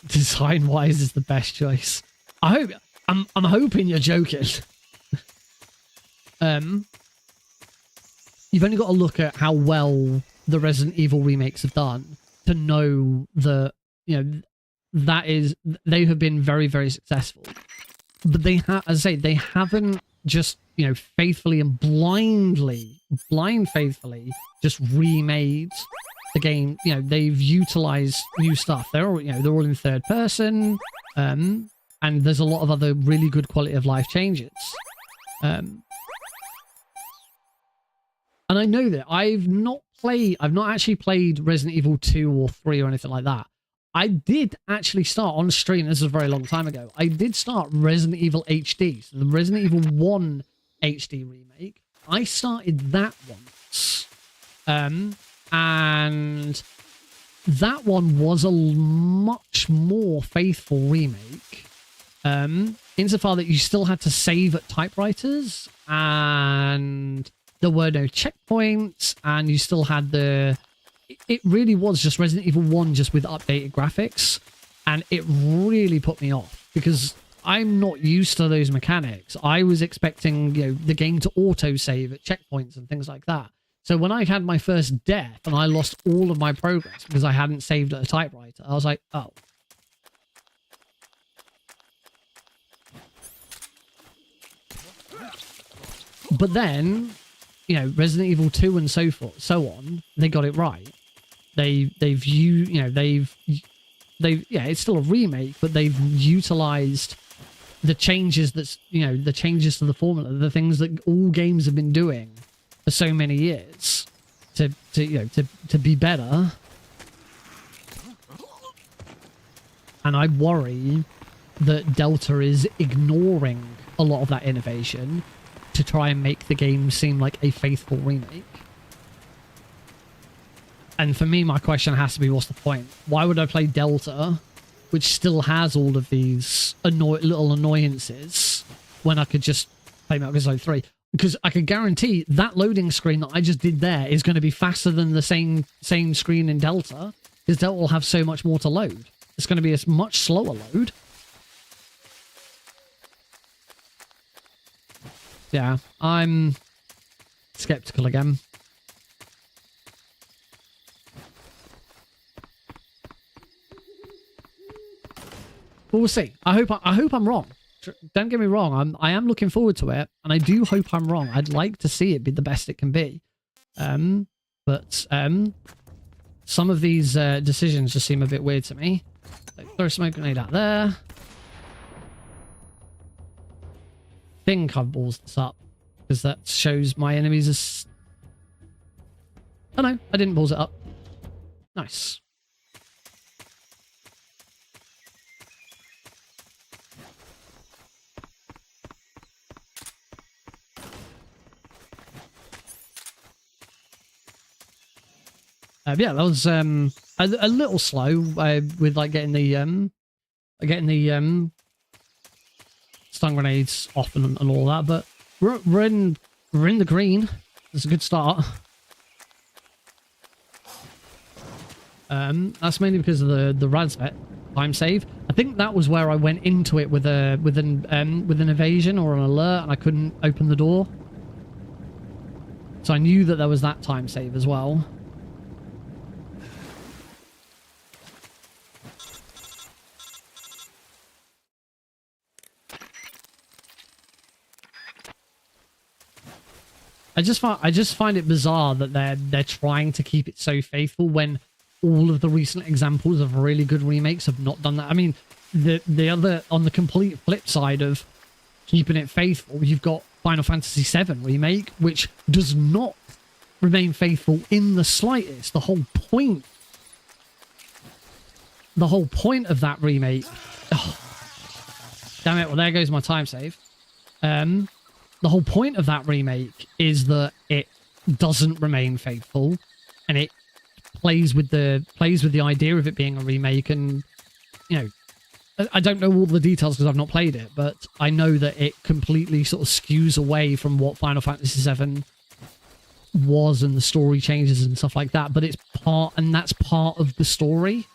S3: design-wise is the best choice. I'm hoping you're joking. You've only got to look at how well the Resident Evil remakes have done to know that they have been very, very successful. But they as I say, they haven't just faithfully and blind faithfully just remade the game. They've utilized new stuff. They're all in third person, and there's a lot of other really good quality of life changes. And I know that I've not actually played Resident Evil 2 or 3 or anything like that. I did actually start on stream. This was a very long time ago. I did start Resident Evil HD, so the Resident Evil 1 HD remake. I started that once. And that one was a much more faithful remake. Insofar that you still had to save at typewriters and there were no checkpoints and you still had it really was just Resident Evil 1 just with updated graphics, and it really put me off because I'm not used to those mechanics. I was expecting the game to auto-save at checkpoints and things like that. So when I had my first death and I lost all of my progress because I hadn't saved at a typewriter, I was like, oh. But then, Resident Evil 2 and so on, they got it right. It's still a remake, but they've utilized the changes the changes to the formula, the things that all games have been doing for so many years to be better. And I worry that Delta is ignoring a lot of that innovation to try and make the game seem like a faithful remake. And for me, my question has to be, what's the point? Why would I play Delta which still has all of these little annoyances when I could just play Metal Gear Solid 3. Because I could guarantee that loading screen that I just did there is going to be faster than the same screen in Delta, because Delta will have so much more to load. It's going to be a much slower load. Yeah, I'm skeptical again. But we'll see. I hope I'm wrong. Don't get me wrong. I am looking forward to it, and I do hope I'm wrong. I'd like to see it be the best it can be. But some of these decisions just seem a bit weird to me. Like, throw a smoke grenade out there. I think I've balls this up because that shows my enemies as. Oh no, I didn't balls it up. Nice. Yeah, that was a little slow with like getting the stun grenades off and all that, but we're in the green. It's a good start. That's mainly because of the Razvet time save. I think that was where I went into it with an evasion or an alert, and I couldn't open the door. So I knew that there was that time save as well. I just find it bizarre that they're trying to keep it so faithful when all of the recent examples of really good remakes have not done that. I mean, the other, on the complete flip side of keeping it faithful, you've got Final Fantasy VII Remake, which does not remain faithful in the slightest. The whole point of that remake. Oh, damn it! Well, there goes my time save. The whole point of that remake is that it doesn't remain faithful, and it plays with the idea of it being a remake. And you know, I don't know all the details because I've not played it, but I know that it completely sort of skews away from what Final Fantasy VII was, and the story changes and stuff like that. But that's part of the story.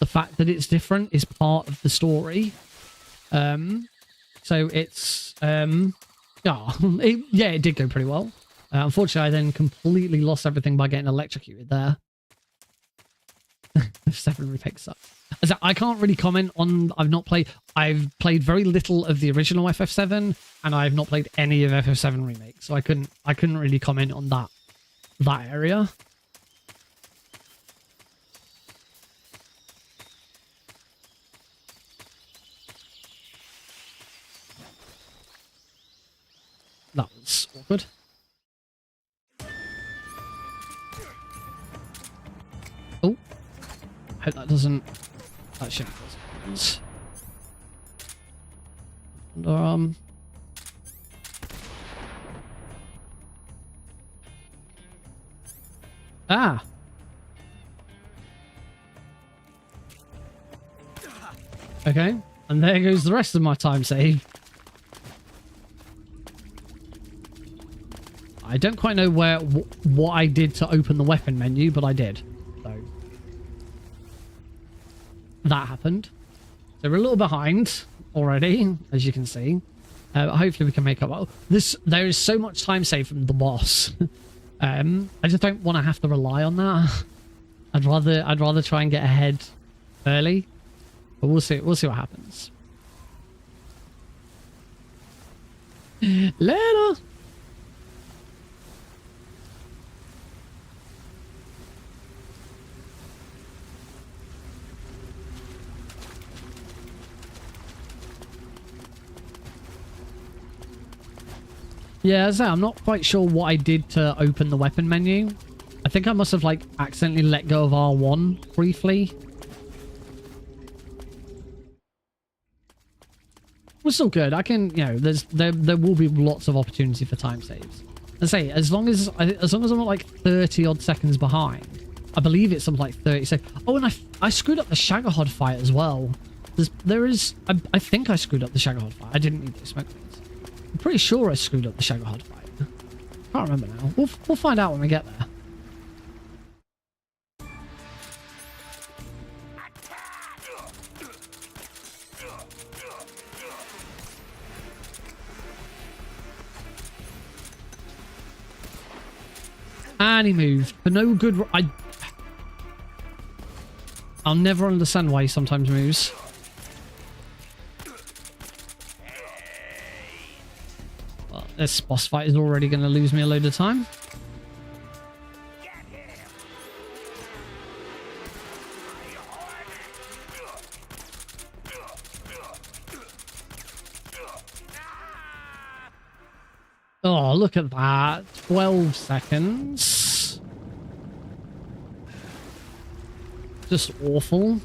S3: The fact that it's different is part of the story. So it's it did go pretty well. Unfortunately, I then completely lost everything by getting electrocuted there. 7 remake sucks. I can't really comment on. I've played very little of the original FF7, and I've not played any of FF7 remake, so I couldn't really comment on that area. That was awkward. Oh, I hope that doesn't. That shouldn't cause problems. Ah. Okay, and there goes the rest of my time save. I don't quite know what I did to open the weapon menu, but I did. So that happened. So we're a little behind already, as you can see. Hopefully we can make up. Well, there is so much time saved from the boss. I just don't want to have to rely on that. I'd rather try and get ahead early. But we'll see what happens. Later. Yeah, as I say, I'm not quite sure what I did to open the weapon menu. I think I must have like accidentally let go of R1 briefly. We're still good. I can, you know, there will be lots of opportunity for time saves. As I say, as long as I'm not like 30 odd seconds behind, I believe it's something like 30 seconds. Oh, and I screwed up the Shagahod fight as well. I think I screwed up the Shagahod fight. I didn't need to smoke things. I'm pretty sure I screwed up the Shagahod fight. Can't remember now. We'll find out when we get there. And he moved for no good. I'll never understand why he sometimes moves. Well, this boss fight is already going to lose me a load of time. Oh, look at that. 12 seconds. Just awful.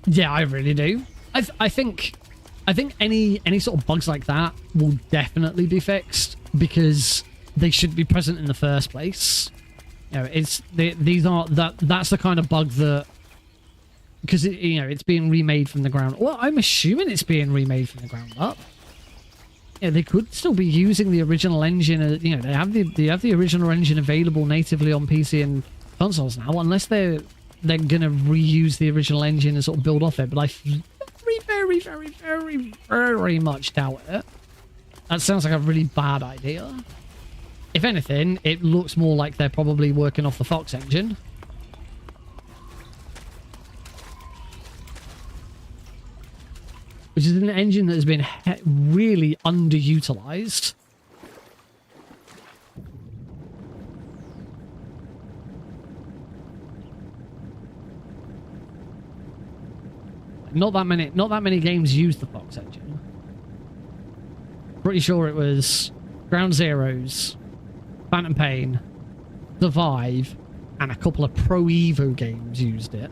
S3: Yeah, I really do. I think any sort of bugs like that will definitely be fixed because they should be present in the first place. You know, that's the kind of bug that, because it's being remade from the ground. Well, I'm assuming it's being remade from the ground up. Yeah, they could still be using the original engine. They have the original engine available natively on PC and consoles now, unless they're gonna reuse the original engine and sort of build off it. But I very, very, very, very much doubt it. That sounds like a really bad idea. If anything, it looks more like they're probably working off the Fox engine. Which is an engine that has been really underutilized. Not that many games use the Fox engine. Pretty sure it was Ground Zeroes, Phantom Pain, Survive, and a couple of Pro Evo games used it.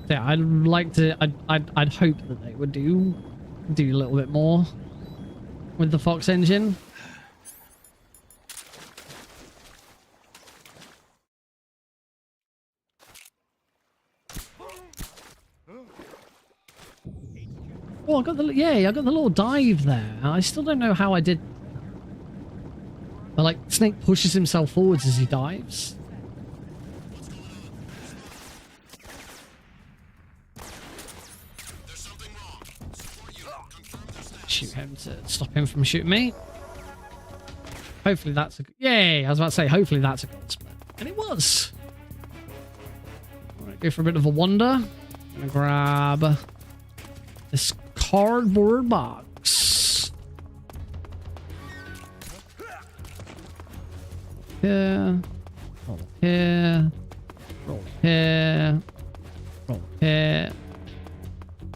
S3: Yeah, I'd like to. I'd hope that they would do a little bit more with the Fox engine. Oh, I got the little dive there. I still don't know how I did. But like, Snake pushes himself forwards as he dives. Shoot him to stop him from shooting me. Hopefully that's a good... Yay! I was about to say, hopefully that's a good split. And it was! Alright, go for a bit of a wander. I'm gonna grab this cardboard box. Here. Roll here. Roll here. Roll here.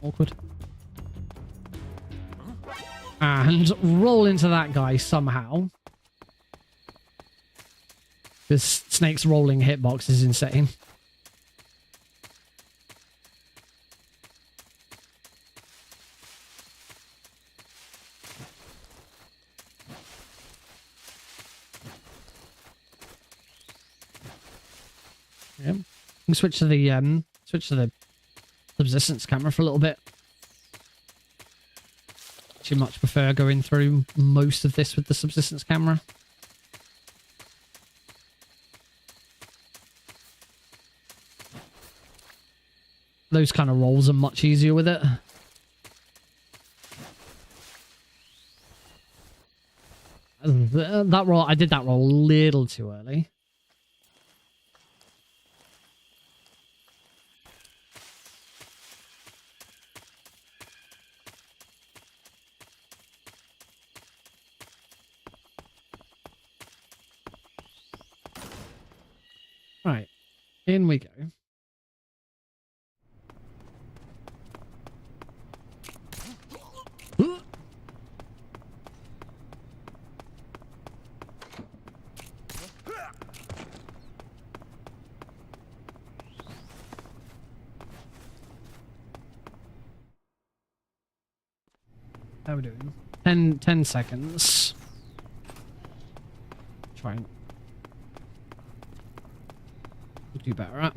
S3: Awkward. And roll into that guy somehow. This Snake's rolling hitbox is insane. Yeah. We'll switch to the subsistence camera for a little bit. Much prefer going through most of this with the subsistence camera. Those kind of rolls are much easier with it. That roll, I did that roll a little too early. Right, in we go. How are we doing? 10 seconds. Try and do better at.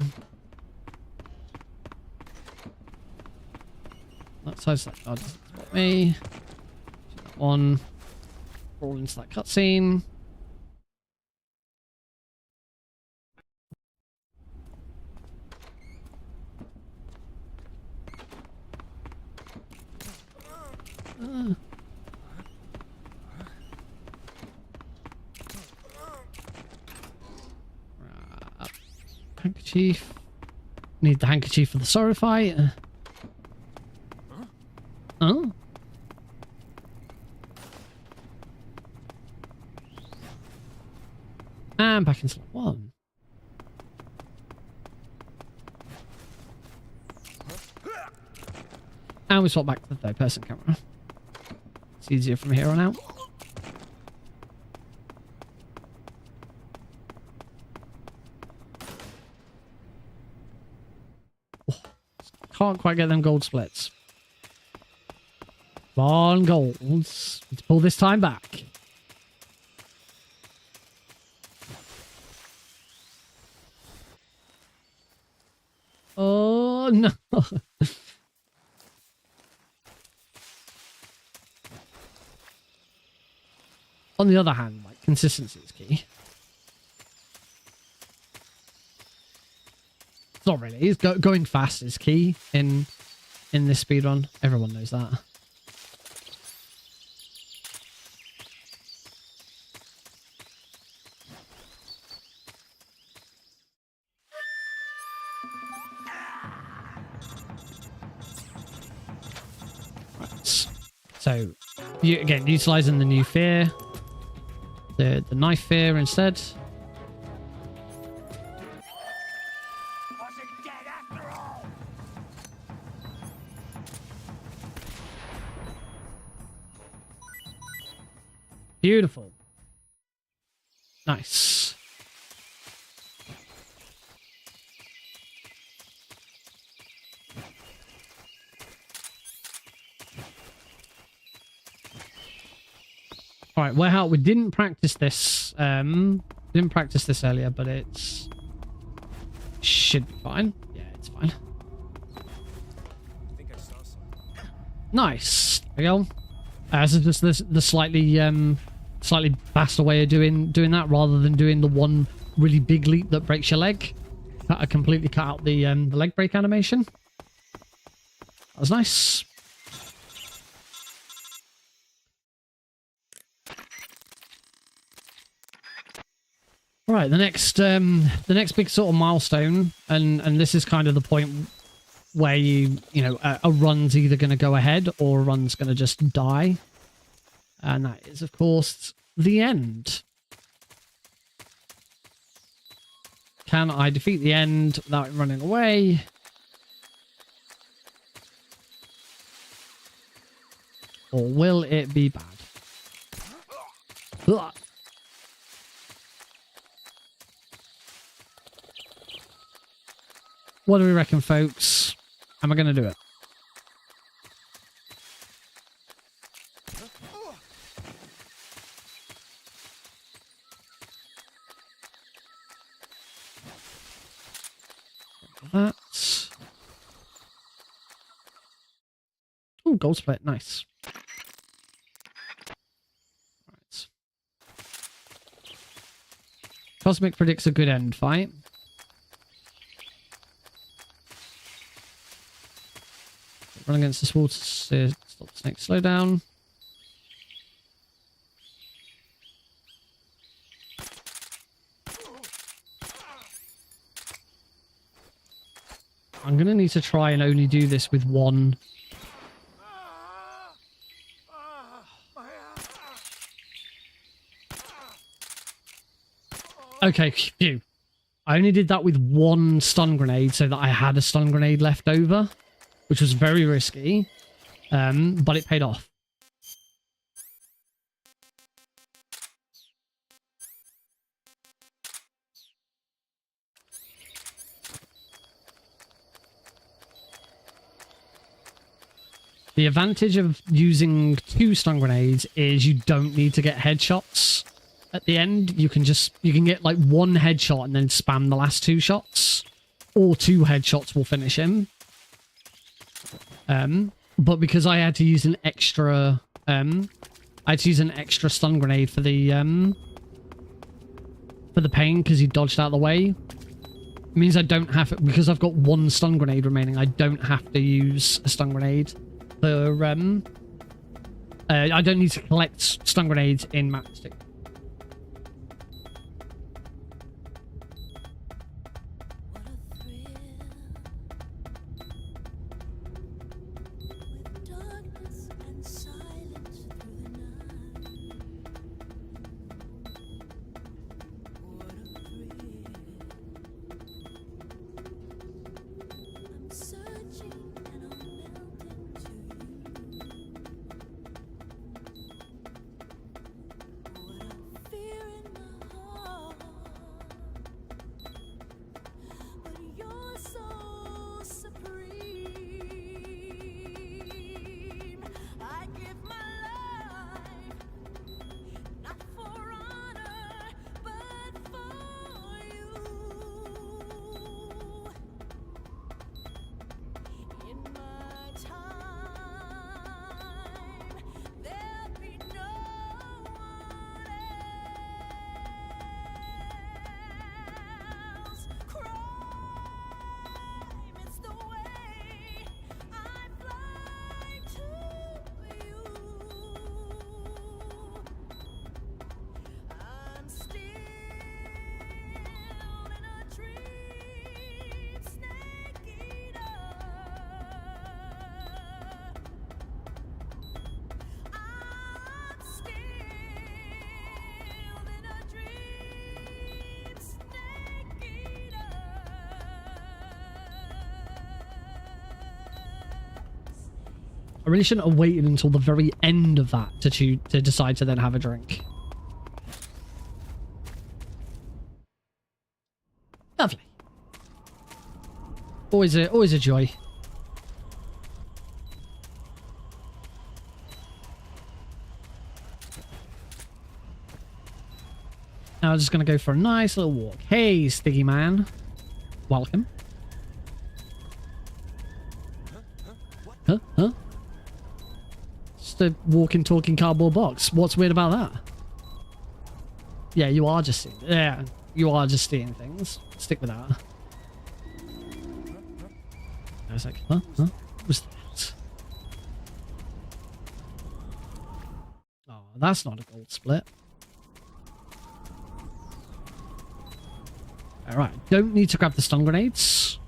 S3: That side's that guard doesn't spot me. That one. Roll into that cutscene. Handkerchief. Need the handkerchief for the sorrow fight. Oh. And back in slot 1. And we swap back to the third person camera. It's easier from here on out. Oh, can't quite get them gold splits. Come on, golds. Let's pull this time back. Oh, no. On the other hand, like, consistency is key. It's not really. It's going fast is key in this speedrun. Everyone knows that. Right. So, again, utilizing the new fear. The knife fear instead. Beautiful. Nice. All right, well, we didn't practice this. Didn't practice this earlier, but it's should be fine. Yeah, it's fine.
S7: I think I saw something.
S3: Nice. There we go. This is just the slightly faster way of doing that, rather than doing the one really big leap that breaks your leg. I completely cut out the leg break animation. That was nice. All right, the next big sort of milestone, and this is kind of the point where you know a run's either going to go ahead or a run's going to just die, and that is of course the end. Can I defeat the end without it running away? Or will it be bad? Ugh. What do we reckon, folks? Am I going to do it? That. Oh, gold split. Nice. Right. Cosmic predicts a good end fight. Run against this wall to stop the snake slow down. I'm going to need to try and only do this with one. Okay, phew. I only did that with one stun grenade so that I had a stun grenade left over, which was very risky, but it paid off. The advantage of using 2 stun grenades is you don't need to get headshots at the end. You can get like 1 headshot and then spam the last 2 shots, or 2 headshots will finish him. But because I had to use an extra stun grenade for the pain because he dodged out of the way, it means I don't have it, because I've got 1 stun grenade remaining. I don't have to use a stun grenade for I don't need to collect stun grenades in matchstick.
S2: What a thrill with darkness and silence through the night. What a thrill. I'm searching and I'm melting to you. What a fear in my heart. But you're so supreme. I give my life, not for honor, but for you. In my time, there'll be no one else. Crime is the way I fly to you. I'm still in a dream, snake eater. I'm still in a dream, snake eater.
S3: I really shouldn't have waited until the very end of that to decide to then have a drink. Lovely. Always a joy. Now I'm just gonna go for a nice little walk. Hey, Stiggy Man. Welcome. Huh? Huh? Just a walking, talking cardboard box. What's weird about that? Yeah, you are just seeing. Yeah, you are just seeing things. Stick with that. I was like, huh? Huh? What was that? Oh, that's not a gold split. Alright, don't need to grab the stun grenades,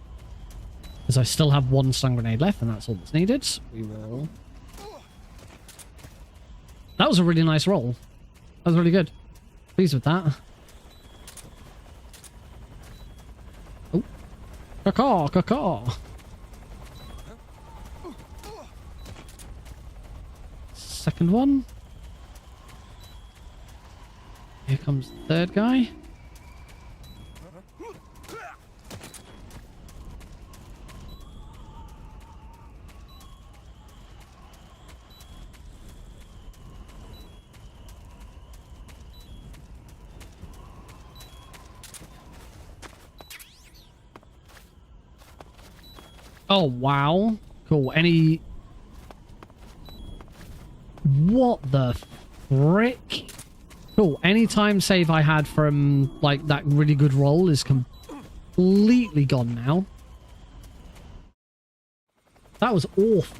S3: because I still have 1 stun grenade left, and that's all that's needed. We will... That was a really nice roll. That was really good. Pleased with that. Oh. Caw-caw, caw-caw. Second one. Here comes the 3rd guy. Oh, wow. Cool. Any... What the frick? Cool. Any time save I had from, like, that really good roll is completely gone now. That was awful.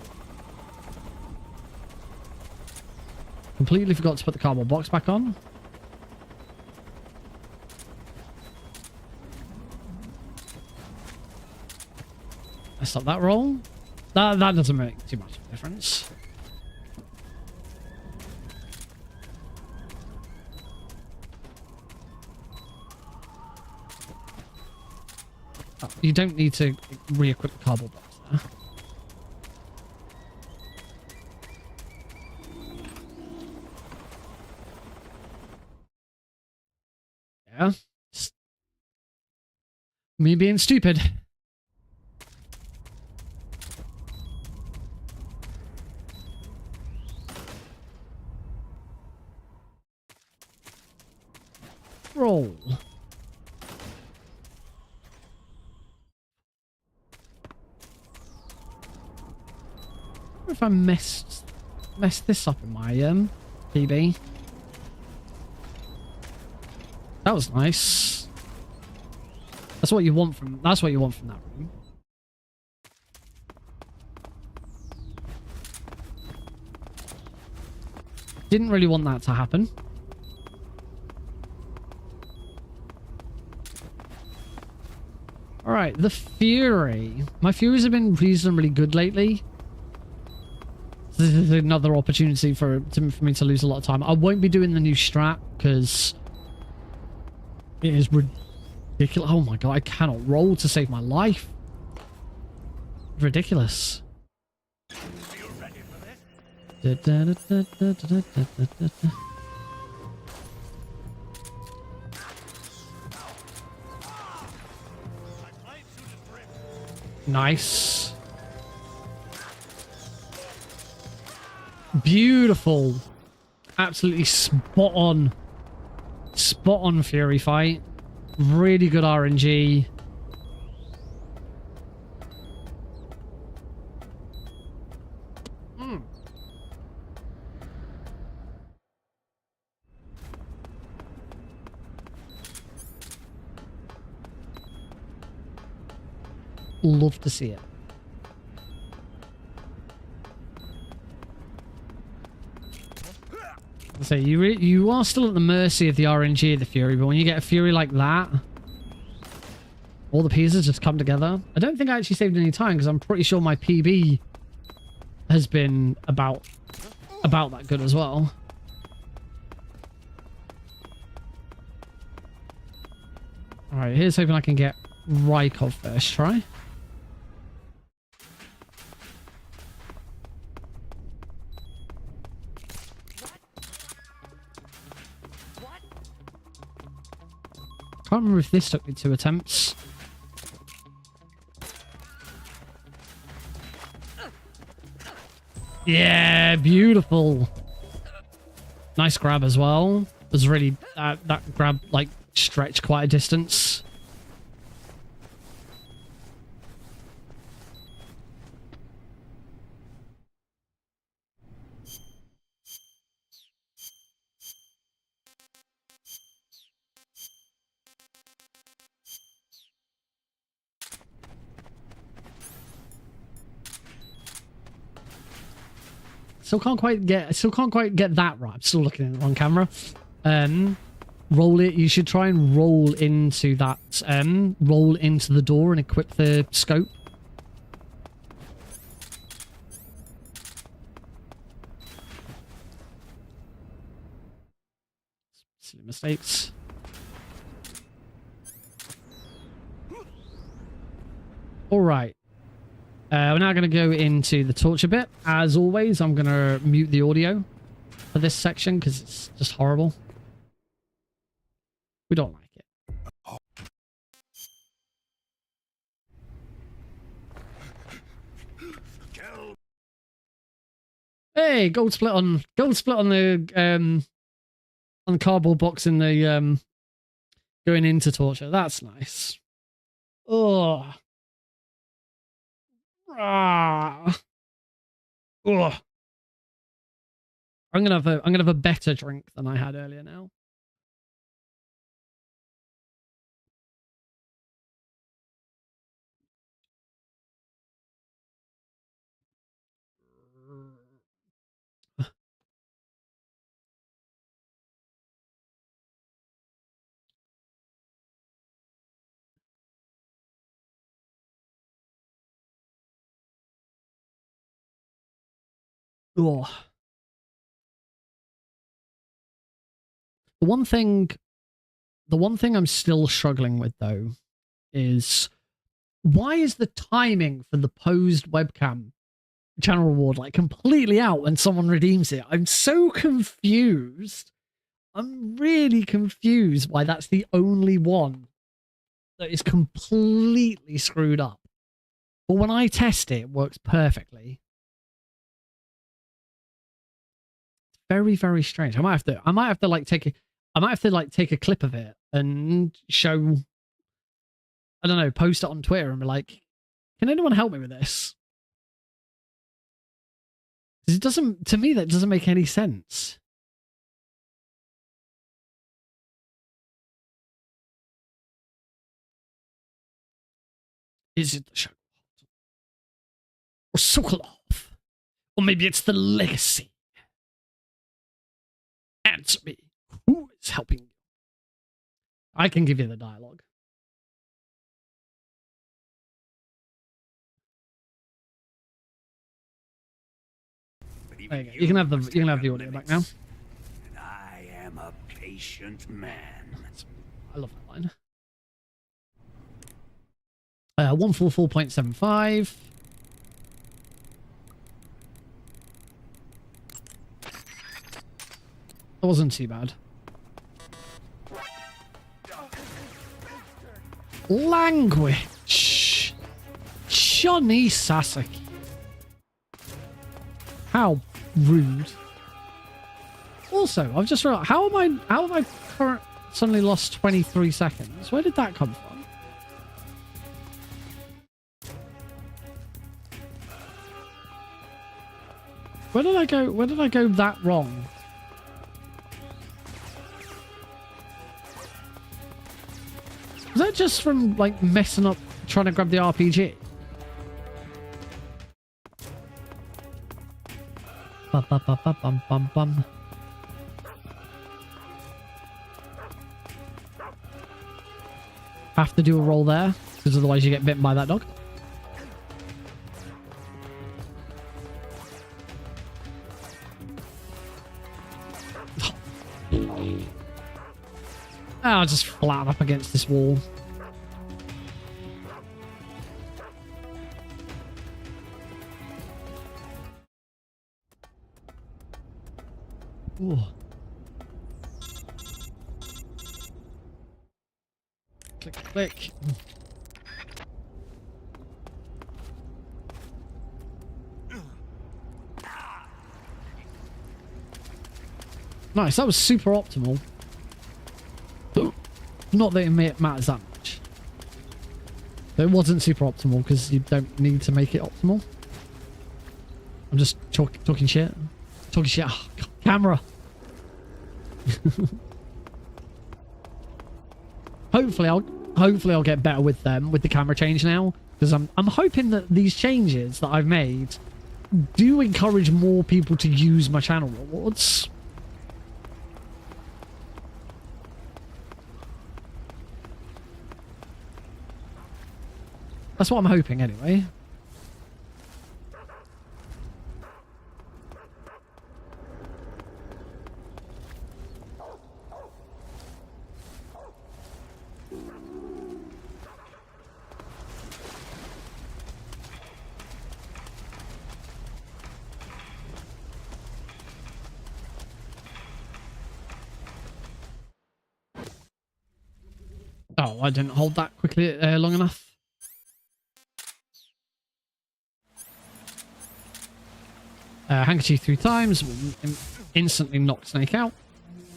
S3: Completely forgot to put the cardboard box back on. I stopped that roll. That doesn't make too much of a difference. Oh, you don't need to re-equip the cardboard box there. Yeah. Just me being stupid. Roll. I wonder if I messed this up in my PB. That was nice. That's what you want from that room. Didn't really want that to happen. Alright, the Fury. My Furies have been reasonably good lately. This is another opportunity for me to lose a lot of time. I won't be doing the new strat because it is ridiculous. Oh my god, I cannot roll to save my life. Ridiculous. Nice. Beautiful. Absolutely spot on. Spot on Fury fight. Really good RNG. Love to see it. So you are still at the mercy of the RNG of the Fury, but when you get a Fury like that, all the pieces just come together. I don't think I actually saved any time because I'm pretty sure my PB has been about that good as well. All right, here's hoping I can get Rykov first try. Can't remember if this took me 2 attempts. Yeah, beautiful. Nice grab as well. It was really that grab like stretched quite a distance. Still can't quite get that right. I'm still looking at it on camera. Roll it. You should try and roll into that. Roll into the door and equip the scope. Silly mistakes. All right. We're now going to go into the torture bit. As always, I'm going to mute the audio for this section because it's just horrible. We don't like it. Hey, gold split on the cardboard box in the going into torture. That's nice. Oh. Ah. Ugh. I'm gonna have a better drink than I had earlier now. Ugh. The one thing I'm still struggling with though is why is the timing for the posed webcam channel reward like completely out when someone redeems it? I'm so confused. I'm really confused why that's the only one that is completely screwed up. But when I test it, it works perfectly. Very, very strange. I might have to like take a clip of it and show, I don't know, post it on Twitter and be like, can anyone help me with this? 'Cause it doesn't, to me, that doesn't make any sense. Is it the show? Or Sokolov? Or maybe it's the legacy? Answer me. Who is helping you? I can give you the dialogue. There you go. You can have the audio back now.
S8: And I am a patient man.
S3: I love that line. 144.75. That wasn't too bad. Language. Johnny Sasaki. How rude. Also, I've just realized, how have I suddenly lost 23 seconds? Where did that come from? Where did I go that wrong? Was that just from like messing up trying to grab the RPG? Bum, bum, bum, bum, bum, bum, bum. Have to do a roll there, because otherwise you get bitten by that dog. I'll just flat up against this wall. Ooh. Click, click. Nice, that was super optimal. Not that it matters that much. But it wasn't super optimal because you don't need to make it optimal. I'm just talking shit. Talking shit. Oh, God, camera. Hopefully I'll get better with the camera change now, because I'm hoping that these changes that I've made do encourage more people to use my channel rewards. That's what I'm hoping anyway. Oh, I didn't hold that quickly long enough. Handkerchief 3 times will instantly knock Snake out.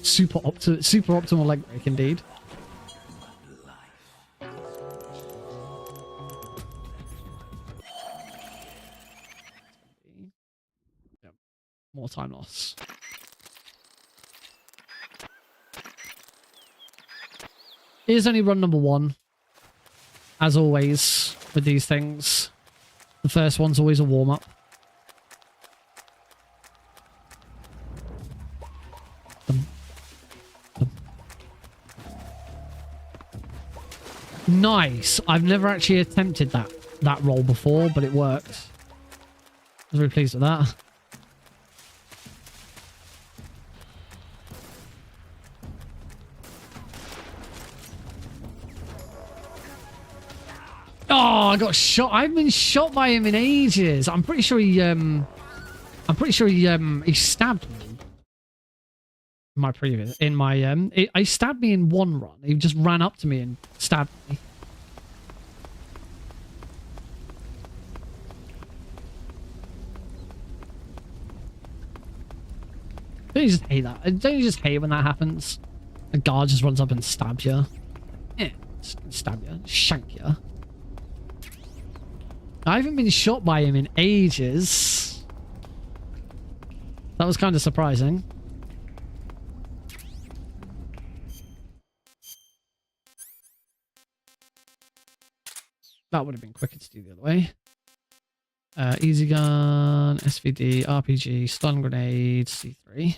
S3: Super optimal leg break indeed. Yep. More time loss. Here's only run number 1. As always with these things, the first one's always a warm-up. Nice. I've never actually attempted that roll before, but it worked. I was really pleased with that. Oh, I got shot. I haven't been shot by him in ages. I'm pretty sure he stabbed me. He stabbed me in one run. He just ran up to me and stabbed me. Don't you just hate that? Don't you just hate when that happens? A guard just runs up and stabs you. Yeah, stab you, shank you. I haven't been shot by him in ages. That was kind of surprising. That would have been quicker to do the other way. Easy gun, SVD, RPG, stun grenade, C3.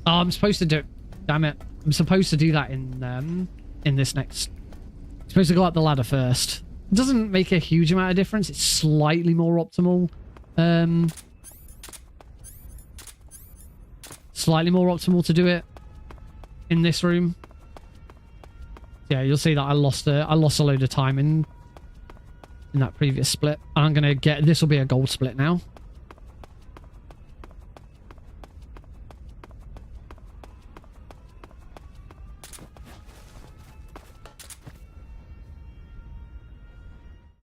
S3: Oh, I'm supposed to do it. Damn it. I'm supposed to do that in this next. I'm supposed to go up the ladder first. It doesn't make a huge amount of difference. It's slightly more optimal. Slightly more optimal to do it in this room. Yeah, you'll see that I lost a load of time in that previous split. I'm gonna get this will be a gold split now.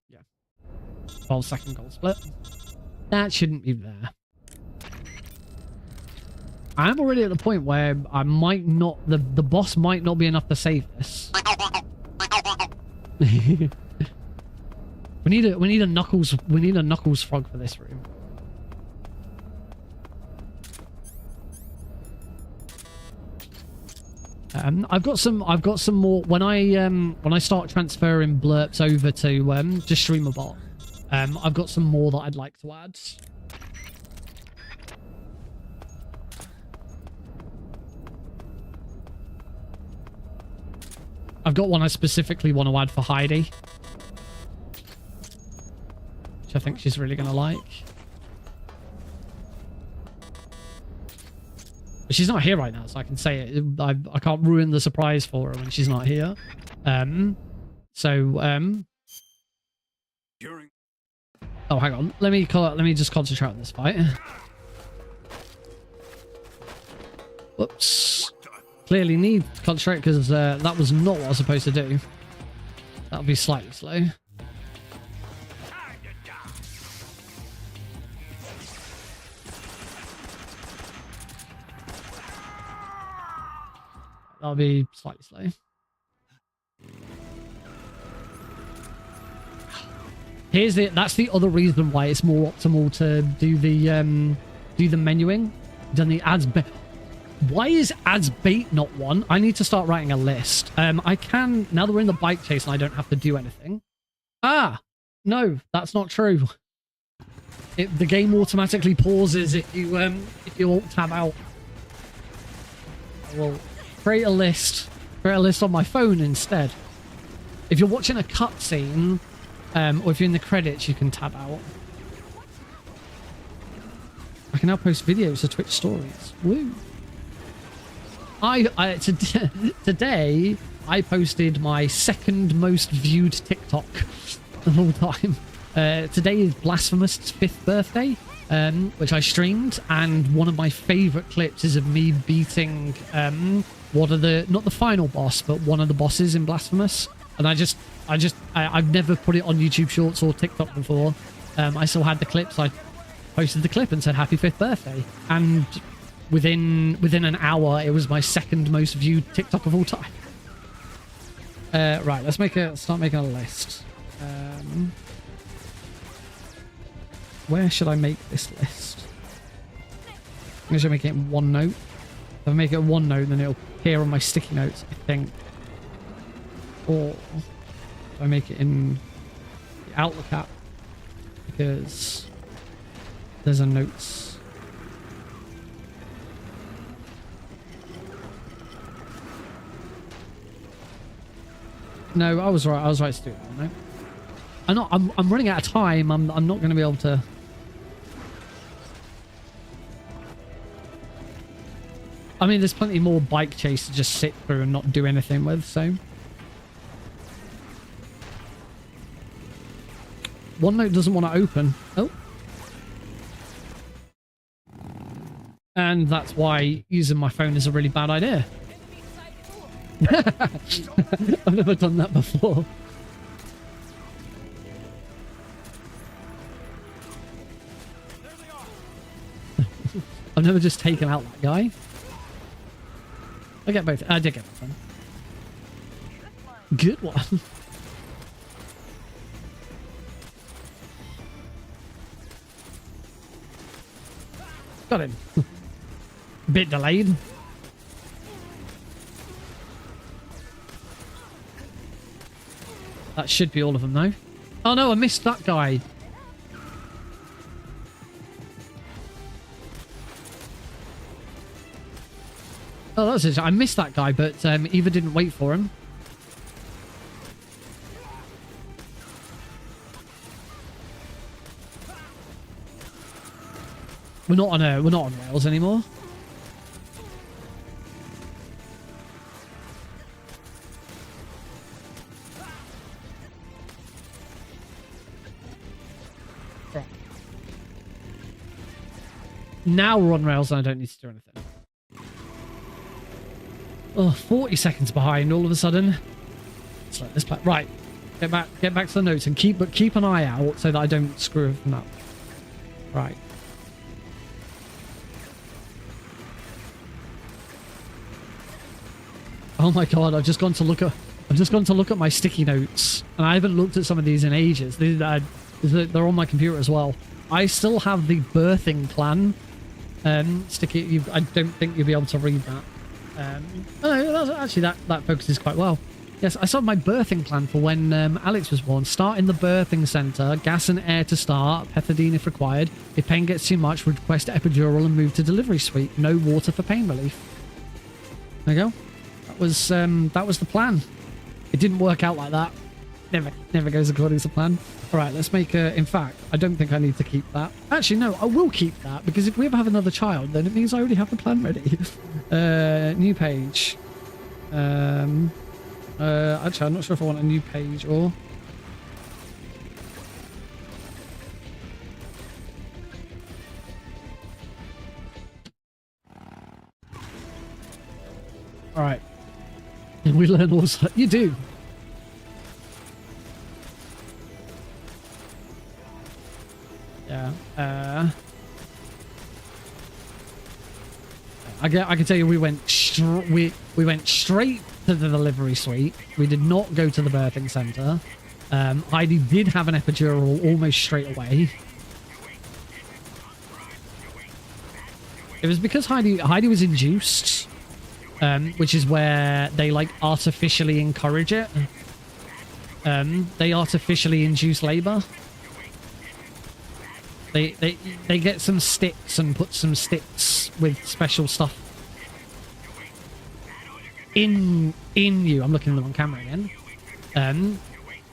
S3: Yeah, 12-second gold split. That shouldn't be there. I'm already at the point where I might not the boss might not be enough to save this. we need a knuckles frog for this room. I've got some more when I start transferring blurps over to Streamer.Bot. I've got some more that I'd like to add. I've got one I specifically want to add for Heidi, which I think she's really going to like. But she's not here right now, so I can say it. I can't ruin the surprise for her when she's not here. Oh, hang on. Let me just concentrate on this fight. Whoops. Clearly need to concentrate because that was not what I was supposed to do. That'll be slightly slow. That'll be slightly slow. That's the other reason why it's more optimal to do the menuing than the ads. Why is ads bait not one? I need to start writing a list. I can now that we're in the bike chase and I don't have to do anything. Ah, no, that's not true. The game automatically pauses if you alt tab out. I will create a list on my phone instead. If you're watching a cutscene, or if you're in the credits, you can tab out. I can now post videos to Twitch stories. Woo! Today I posted my second most viewed TikTok of all time. Today is Blasphemous' 5th birthday, which I streamed, and one of my favorite clips is of me beating not the final boss, but one of the bosses in Blasphemous. And I've never put it on YouTube Shorts or TikTok before. I still had the clips. I posted the clip and said happy 5th birthday, and within an hour it was my second most viewed TikTok of all time. Right, let's start making a list. Where should I make this list? I'm going to make it in OneNote. If I make it OneNote, then it'll appear on my sticky notes, I think. Or if I make it in the Outlook app, because there's a notes. No, I was right. I was right to do it. No, I'm running out of time. I'm not going to be able to. I mean, there's plenty more bike chase to just sit through and not do anything with. So, OneNote doesn't want to open. Oh, and that's why using my phone is a really bad idea. I've never done that before. I've never just taken out that guy. I get both. I did get both. Good one. Got him. Bit delayed. That should be all of them, though. Oh no, I missed that guy. Oh, that's it. I missed that guy, but Eva didn't wait for him. We're not on rails anymore. Right. Now we're on rails and I don't need to do anything. Oh, 40 seconds behind all of a sudden. Let's let this play. Right. Get back to the notes and keep an eye out so that I don't screw them up. Right. Oh my god, I've just gone to look at my sticky notes, and I haven't looked at some of these in ages. They're on my computer as well. I still have the birthing plan sticky. I don't think you'll be able to read that. Actually, that focuses quite well. Yes, I saw my birthing plan for when Alex was born. Start in the birthing center, gas and air to start, pethidine if required. If pain gets too much, request epidural and move to delivery suite. No water for pain relief. There you go. That was the plan. It didn't work out like that. Never goes according to plan. All right, let's make in fact, I don't think I need to keep that. Actually, no, I will keep that because if we ever have another child, then it means I already have the plan ready. New page. Actually, I'm not sure if I want a new page or... All right. We learn also. You do. Yeah. I can tell you, we went straight to the delivery suite. We did not go to the birthing center. Heidi did have an epidural almost straight away. It was because Heidi was induced. Which is where they like artificially encourage it. They artificially induce labor. They get some sticks and put some sticks with special stuff in you. I'm looking at them on camera again.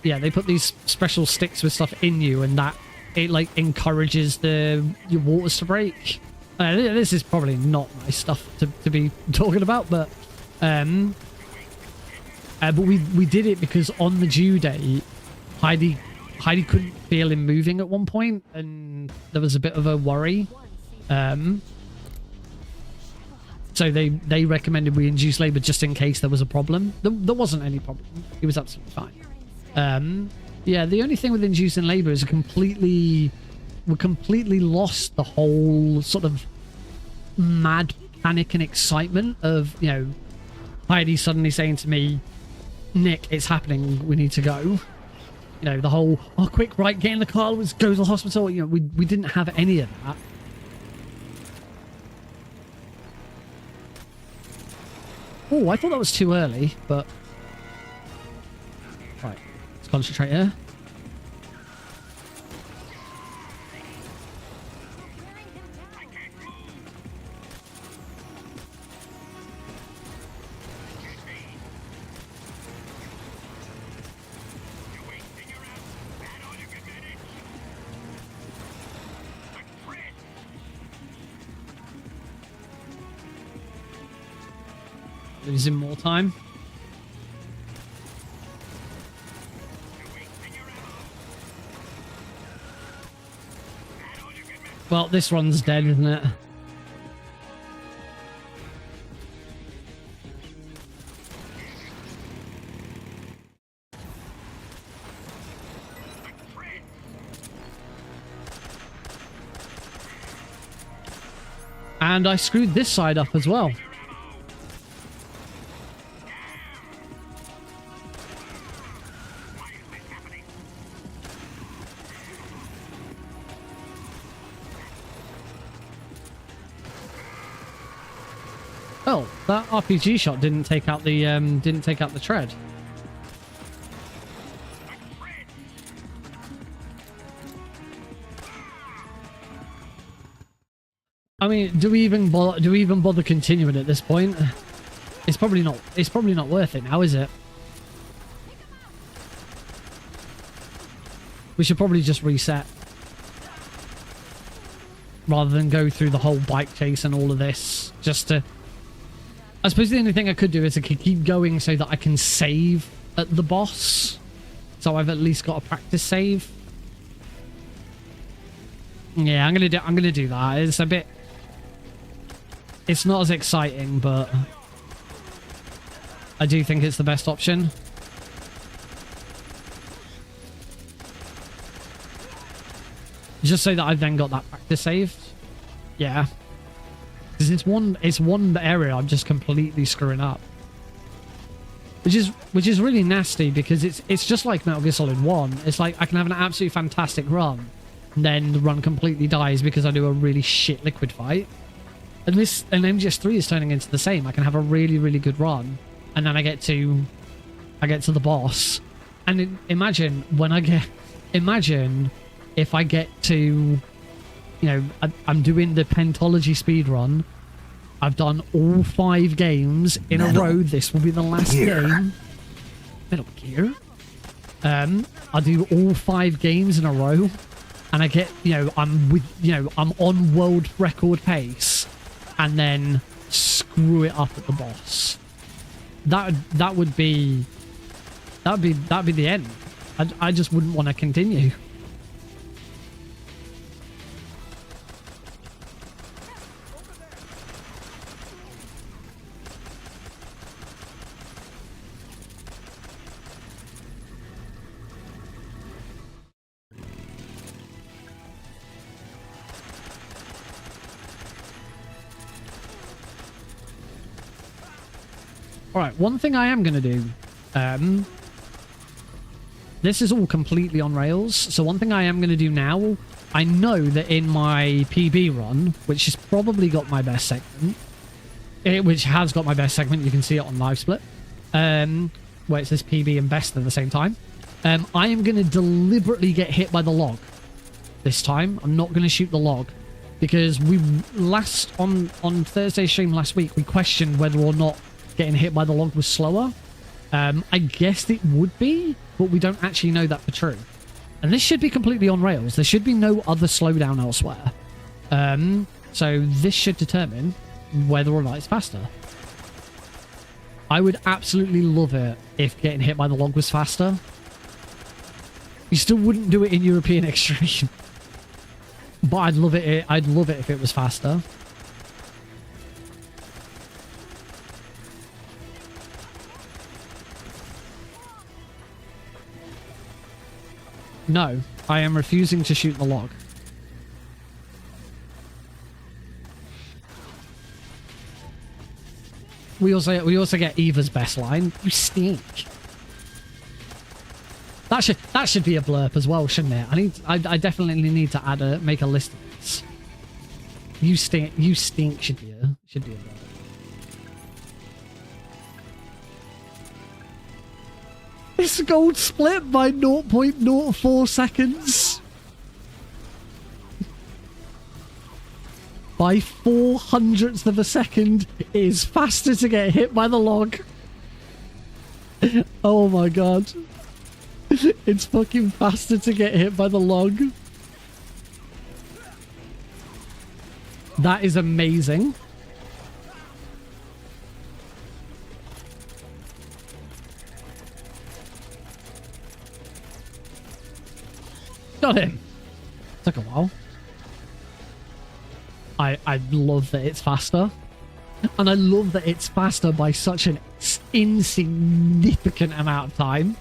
S3: Yeah, they put these special sticks with stuff in you, and that it like encourages your waters to break. This is probably not nice stuff to be talking about, but we did it because on the due date, Heidi couldn't feel him moving at one point, and there was a bit of a worry. So they recommended we induce labor just in case there was a problem. There wasn't any problem. He was absolutely fine. Yeah, the only thing with inducing labor is we completely lost the whole sort of mad panic and excitement of, you know, Heidi suddenly saying to me, Nick, it's happening, we need to go. You know, the whole, oh, quick, right, get in the car, let's go to the hospital. You know, we didn't have any of that. Oh, I thought that was too early, but... Right, let's concentrate here. Losing more time. Well, this one's dead, isn't it? And I screwed this side up as well. Oh, that RPG shot didn't take out the tread. I mean, do we even bother continuing at this point? It's probably not worth it now, is it? We should probably just reset. Rather than go through the whole bike chase and all of this. Just to... I suppose the only thing I could do is I could keep going so that I can save at the boss. So I've at least got a practice save. Yeah, I'm gonna do that. It's a bit... It's not as exciting, but... I do think it's the best option. Just so that I've then got that practice saved. Yeah. Because it's one area I'm just completely screwing up. Which is really nasty, because it's just like Metal Gear Solid 1. It's like I can have an absolutely fantastic run, and then the run completely dies because I do a really shit liquid fight. And MGS3 is turning into the same. I can have a really, really good run, and then I get to the boss. And imagine if I get to, you know, I'm doing the Pentalogy speedrun. I've done all 5 games in a row. This will be the last game. Metal Gear. I do all 5 games in a row, and I get, I'm on world record pace, and then screw it up at the boss. That would be the end. I just wouldn't want to continue. Alright, one thing I am going to do, this is all completely on rails, so one thing I am going to do now, I know that in my PB run, which has probably got my best segment, which has got my best segment, you can see it on LiveSplit, where it says PB and best at the same time, I am going to deliberately get hit by the log this time. I'm not going to shoot the log, because on Thursday's stream last week, we questioned whether or not getting hit by the log was slower. I guessed it would be, but we don't actually know that for true. And this should be completely on rails. There should be no other slowdown elsewhere. So this should determine whether or not it's faster. I would absolutely love it if getting hit by the log was faster. You still wouldn't do it in European Extreme. But I'd love it if it was faster. No, I am refusing to shoot the log. We also get Eva's best line. You stink. That should be a blurb as well, shouldn't it? I definitely need to make a list of this. You stink should be a blurb. This gold split by 0.04 seconds. By 0.04 of a second, it is faster to get hit by the log. Oh my god. It's fucking faster to get hit by the log. That is amazing. Got him. Took a while. I love that it's faster. And I love that it's faster by such an insignificant amount of time.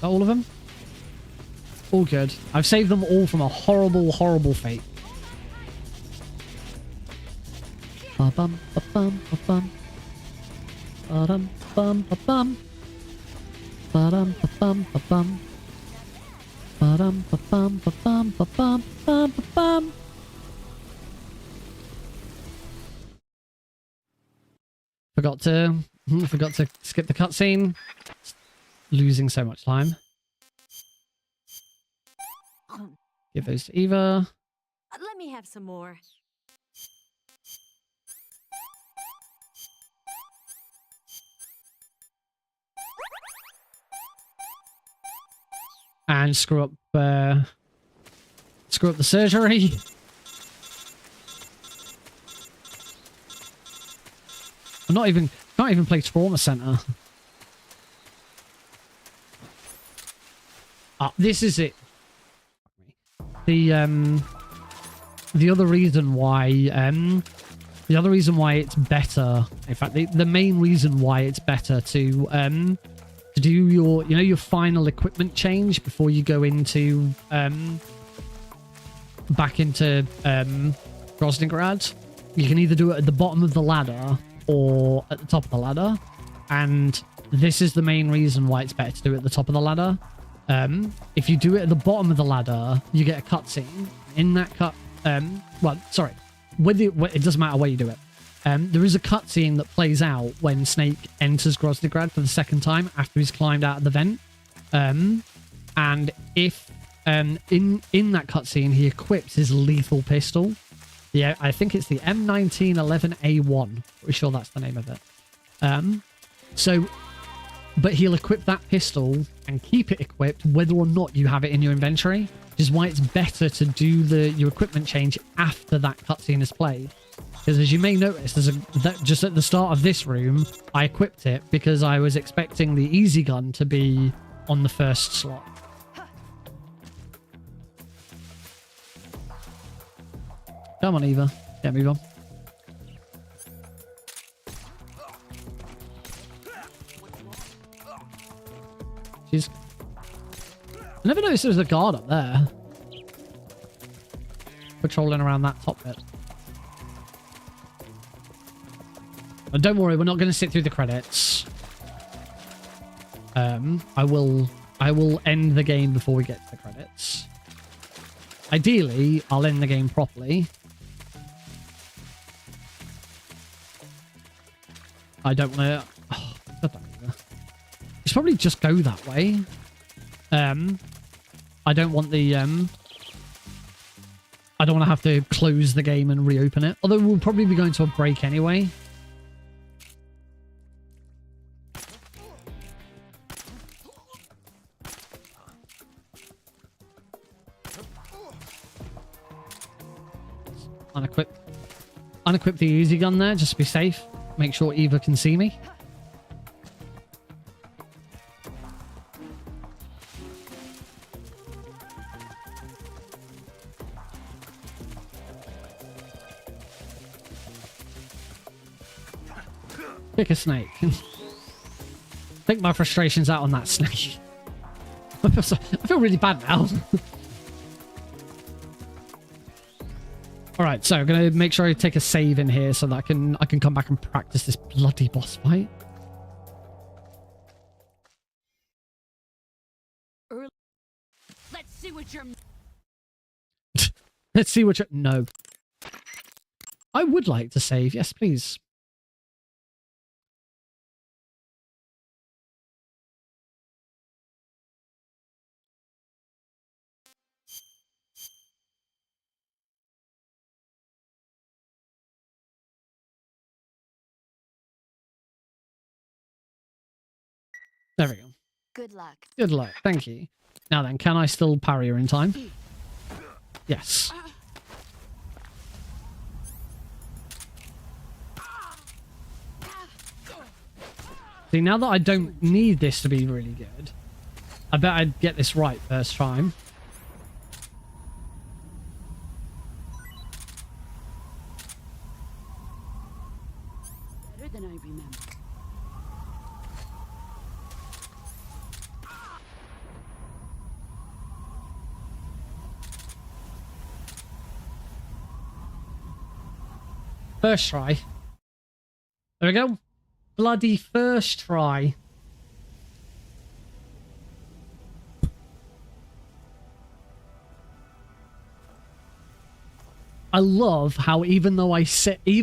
S3: All of them? All good. I've saved them all from a horrible, horrible fate. Ba-bum, ba-bum, ba-bum. Ba-dum, bum, ba-bum. Ba-dum, ba-bum, ba-bum. Ba-dum, ba-bum, ba-bum, ba-bum, ba-bum, ba-bum. Forgot to skip the cutscene. Losing so much time. Give those to Eva.
S9: Let me have some more.
S3: And screw up the surgery. I'm can't even play Trauma Center. This is it. The other reason why it's better, in fact the main reason why it's better to do your final equipment change before you go into back into Groznygrad. You can either do it at the bottom of the ladder or at the top of the ladder, and this is the main reason why it's better to do it at the top of the ladder. If you do it at the bottom of the ladder, you get a cutscene. In that it doesn't matter where you do it. There is a cutscene that plays out when Snake enters Groznygrad for the second time after he's climbed out of the vent. And if in that cutscene he equips his lethal pistol. Yeah, I think it's the M1911A1. Pretty sure that's the name of it. But he'll equip that pistol and keep it equipped whether or not you have it in your inventory, which is why it's better to do your equipment change after that cutscene is played. Because as you may notice, just at the start of this room, I equipped it because I was expecting the easy gun to be on the first slot. Come on, Eva. Yeah, move on. I never noticed there was a guard up there. Patrolling around that top bit. But don't worry, we're not going to sit through the credits. I will end the game before we get to the credits. Ideally, I'll end the game properly. I don't want to... Oh, you should probably just go that way. I don't want the... I don't want to have to close the game and reopen it. Although we'll probably be going to a break anyway. Unequip the easy gun there, just to be safe. Make sure Eva can see me. Pick a snake. Take my frustrations out on that snake. I feel really bad now. Alright, so I'm going to make sure I take a save in here so that I can come back and practice this bloody boss fight.
S9: Let's see what you're...
S3: Let's see what you're... No. I would like to save. Yes, please. There we go.
S9: Good luck.
S3: Good luck. Thank you. Now then, can I still parry her in time? Yes. See, now that I don't need this to be really good, I bet I'd get this right first time.
S9: Better than I remember.
S3: First try. There we go. Bloody first try. I love how even though I saved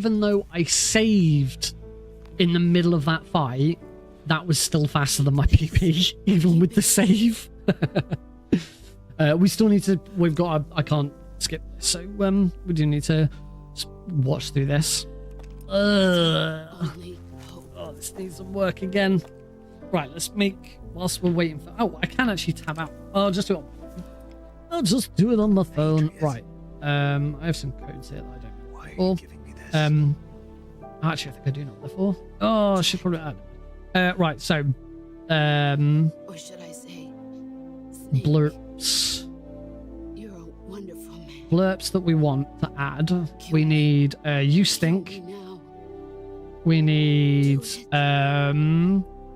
S3: in the middle of that fight, that was still faster than my PP, even with the save. We still need to. I can't skip this, so we do need to watch through this. Oh, this needs some work again. Right, let's make, whilst we're waiting for, oh, I can actually tab out. I'll just do it on my phone. I'll just do it on my phone. Right. I have some codes here that I don't know.
S6: Why are you giving me this?
S3: Actually, I think I do know what they're for. Oh, I should probably add. Right, so,
S9: Or should I say, Snake,
S3: blurps.
S9: you're a wonderful man.
S3: Blurps that we want to add. We need, you stink.
S9: Me now.
S3: We need,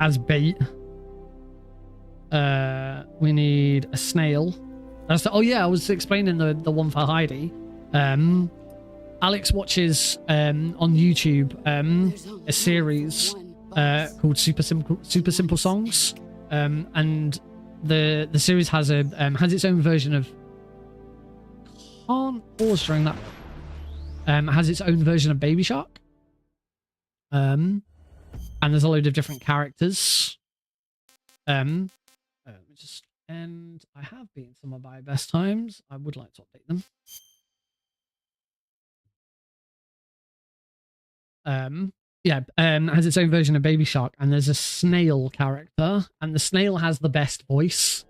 S3: as bait. We need a snail. That's the, oh yeah, I was explaining the one for Heidi. Alex watches on YouTube a series called Super Simple Songs, and the series has its own version of. Can't pause during that. Has its own version of Baby Shark. And there's a load of different characters. And I have been some of my best times. I would like to update them. Has its own version of Baby Shark, and there's a snail character, and the snail has the best voice.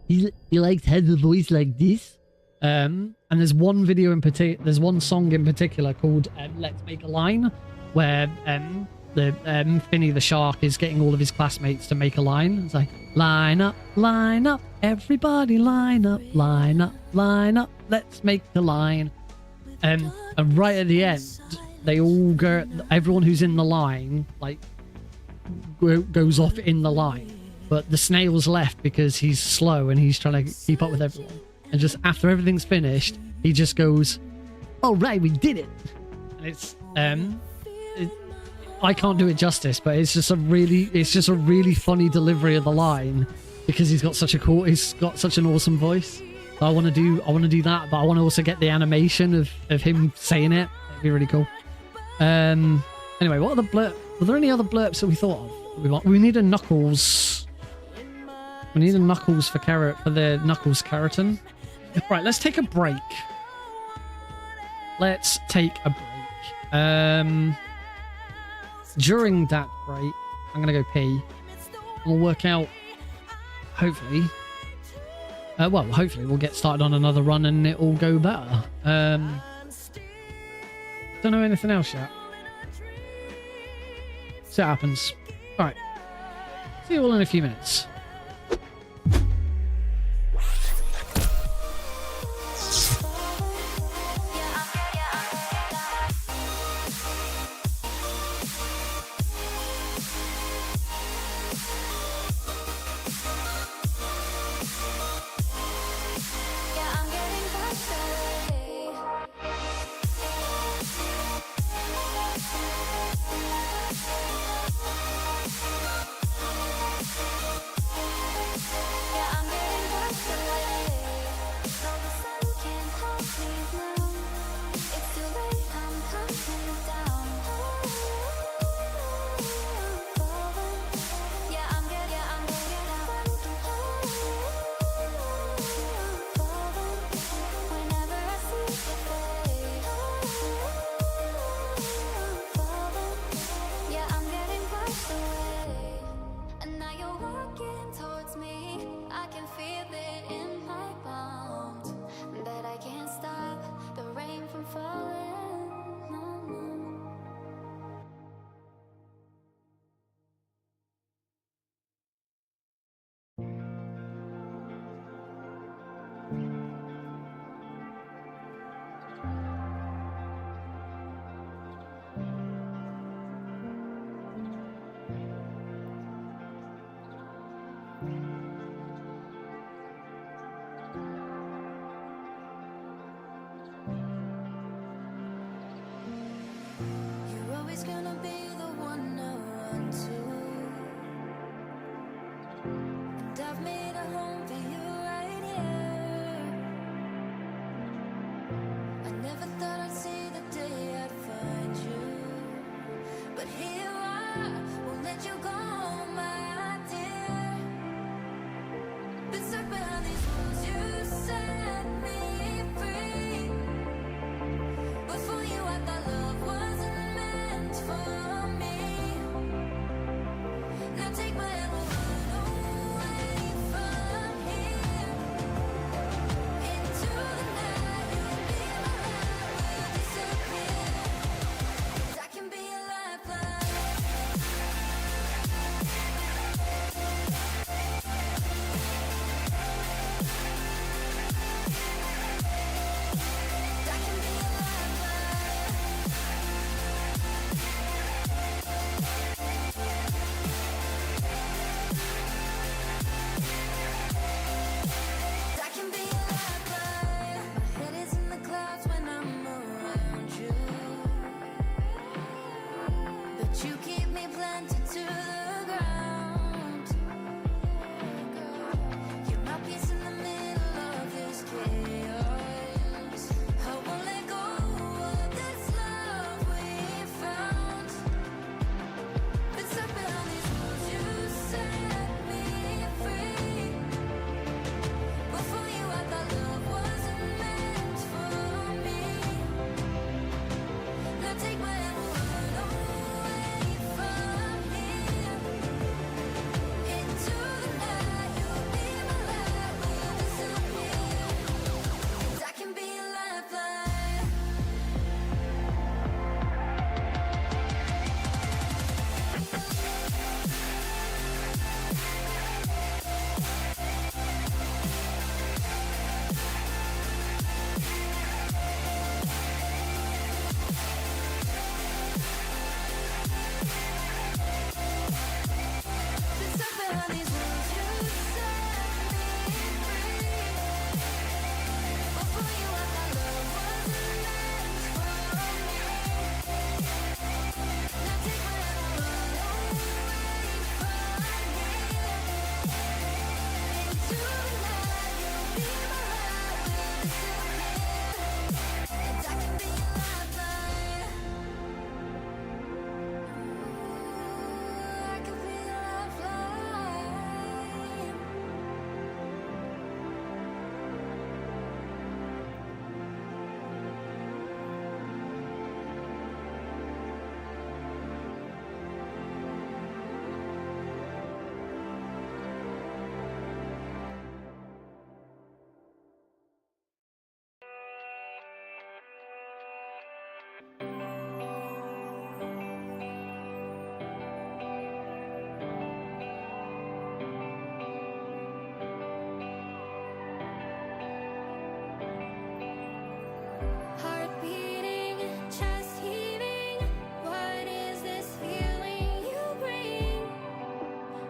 S3: He likes has a voice like this. And there's one video in particular, there's one song in particular called "Let's Make a Line," where Finny the shark is getting all of his classmates to make a line. It's like, line up, everybody line up, let's make the line. And right at the end, they all go, everyone who's in the line, like, goes off in the line. But the snail's left because he's slow and he's trying to keep up with everyone. And just after everything's finished, he just goes, "All right, we did it." And it's, I can't do it justice, but it's just a really funny delivery of the line because he's got such an awesome voice. So I want to do that, but I want to also get the animation of him saying it. It'd be really cool. Anyway, what are the blurps? Were there any other blurps that we thought of? We need a Knuckles. We need a Knuckles for the Knuckles keratin. Right, let's take a break. During that break, I'm going to go pee. We'll work out, hopefully. Hopefully we'll get started on another run and it'll go better. Don't know anything else yet. See what happens. Alright. See you all in a few minutes.
S2: Heart beating, chest heaving. What is this feeling you bring?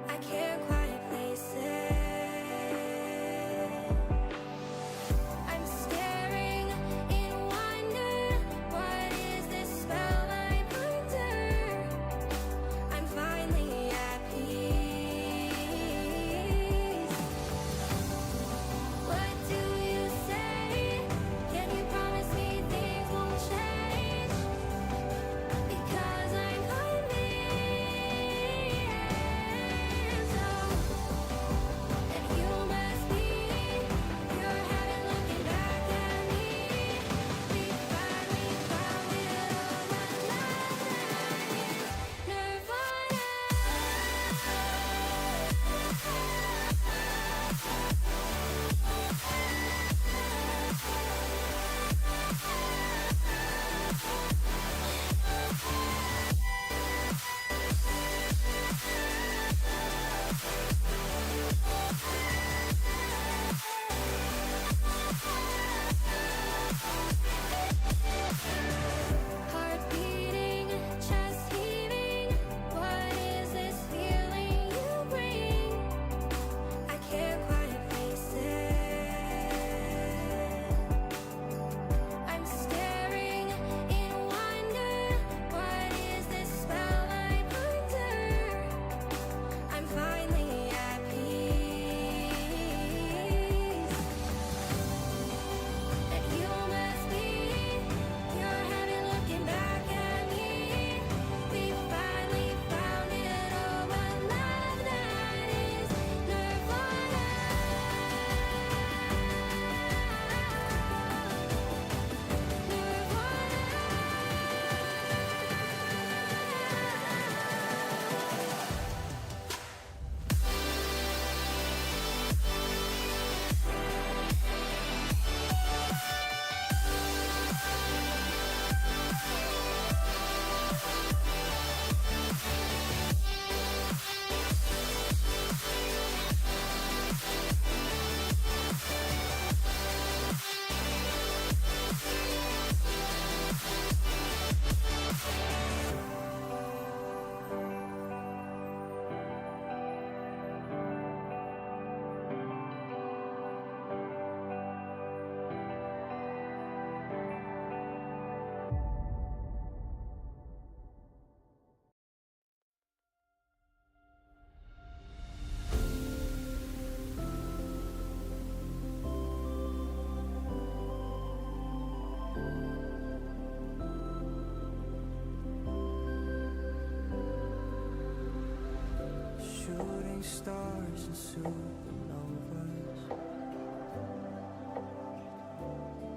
S2: I can't quite place it. I'm staring in wonder. What is this spell I'm under? I'm finally at peace. What do you say? Can you promise me things won't change? Because I'm convinced. And you must be. You haven't looking back at me. We finally found it all. But love that is Nirvana. Heart beating, chest heaving. What is this feeling you bring? I can't quite place it. I'm staring in wonder. What is this spell I'm under? I'm finally at peace. And you must be. You haven't looking back at me. We finally found it all. But love that is Nirvana.
S10: Shooting stars and supernovas,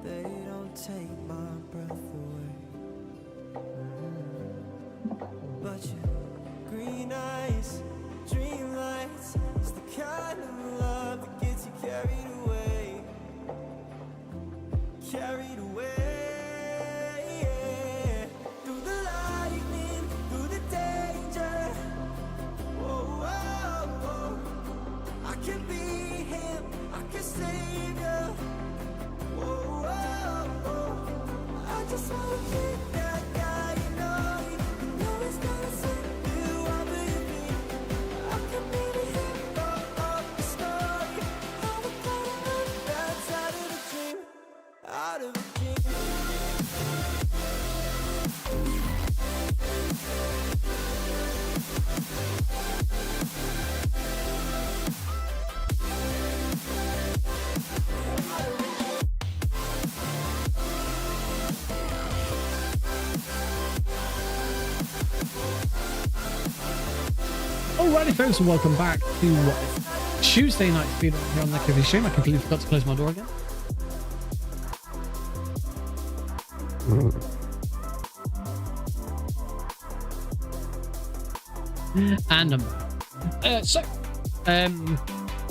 S10: they don't take my breath away. But your green eyes, dream lights, it's the kind of love that gets you carried away. Carried away. Through the lightning, through the danger. Oh, oh, oh. I can be him, I can save you. Oh, oh, oh. I just wanna be that guy, you know it's gonna set you up, baby. I can be the hero of the story. I'm a kind of love that's out of a dream, out of a dream.
S3: Alrighty folks, and welcome back to Tuesday night speedrun here on the TV stream. I completely forgot to close my door again. And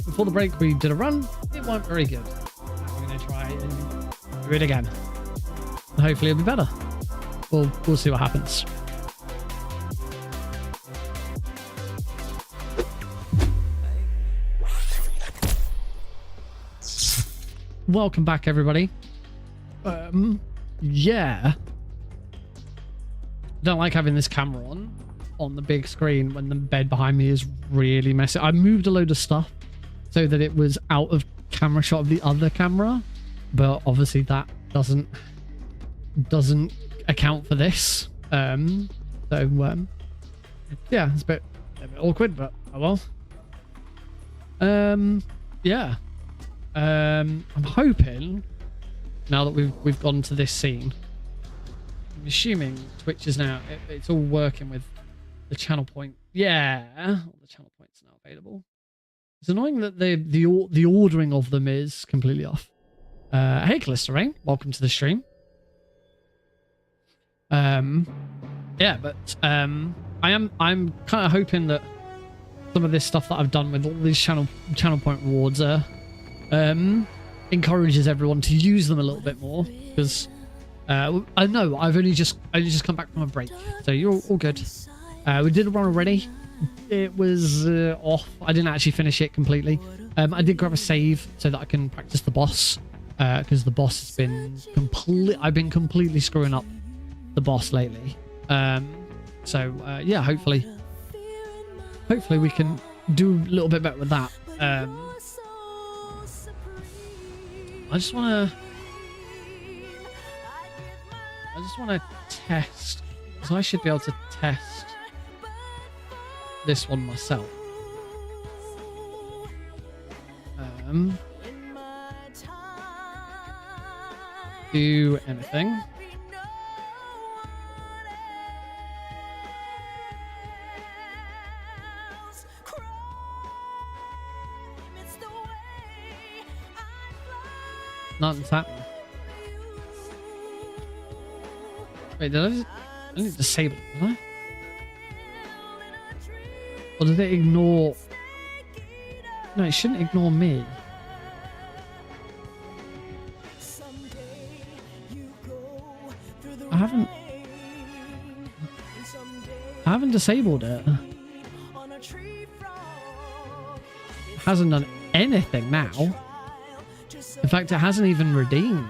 S3: before the break we did a run. It weren't very good. I'm going to try and do it again. Hopefully it'll be better. we'll see what happens. Welcome back, everybody. Yeah. Don't like having this camera on the big screen when the bed behind me is really messy. I moved a load of stuff so that it was out of camera shot of the other camera, but obviously that doesn't account for this. Yeah, it's a bit awkward, but oh well. Yeah. I'm hoping now that we've gone to this scene, I'm assuming Twitch is now it's all working with the channel point. Yeah, all the channel points are now available. It's annoying that the ordering of them is completely off. Hey Callisterine, welcome to the stream. Yeah, but I'm kind of hoping that some of this stuff that I've done with all these channel point rewards encourages everyone to use them a little bit more, because I know I've only just come back from a break, so you're all good. We did a run already. It was off. I didn't actually finish it completely. I did grab a save so that I can practice the boss, because the boss has been I've been completely screwing up the boss lately. So yeah, hopefully we can do a little bit better with that. I just want to test, so I should be able to test this one myself. Do anything. Nothing's happening. Wait, did I need to disable it, did I? Or did it ignore... No, it shouldn't ignore me. I haven't disabled it. It hasn't done anything now. In fact, it hasn't even redeemed.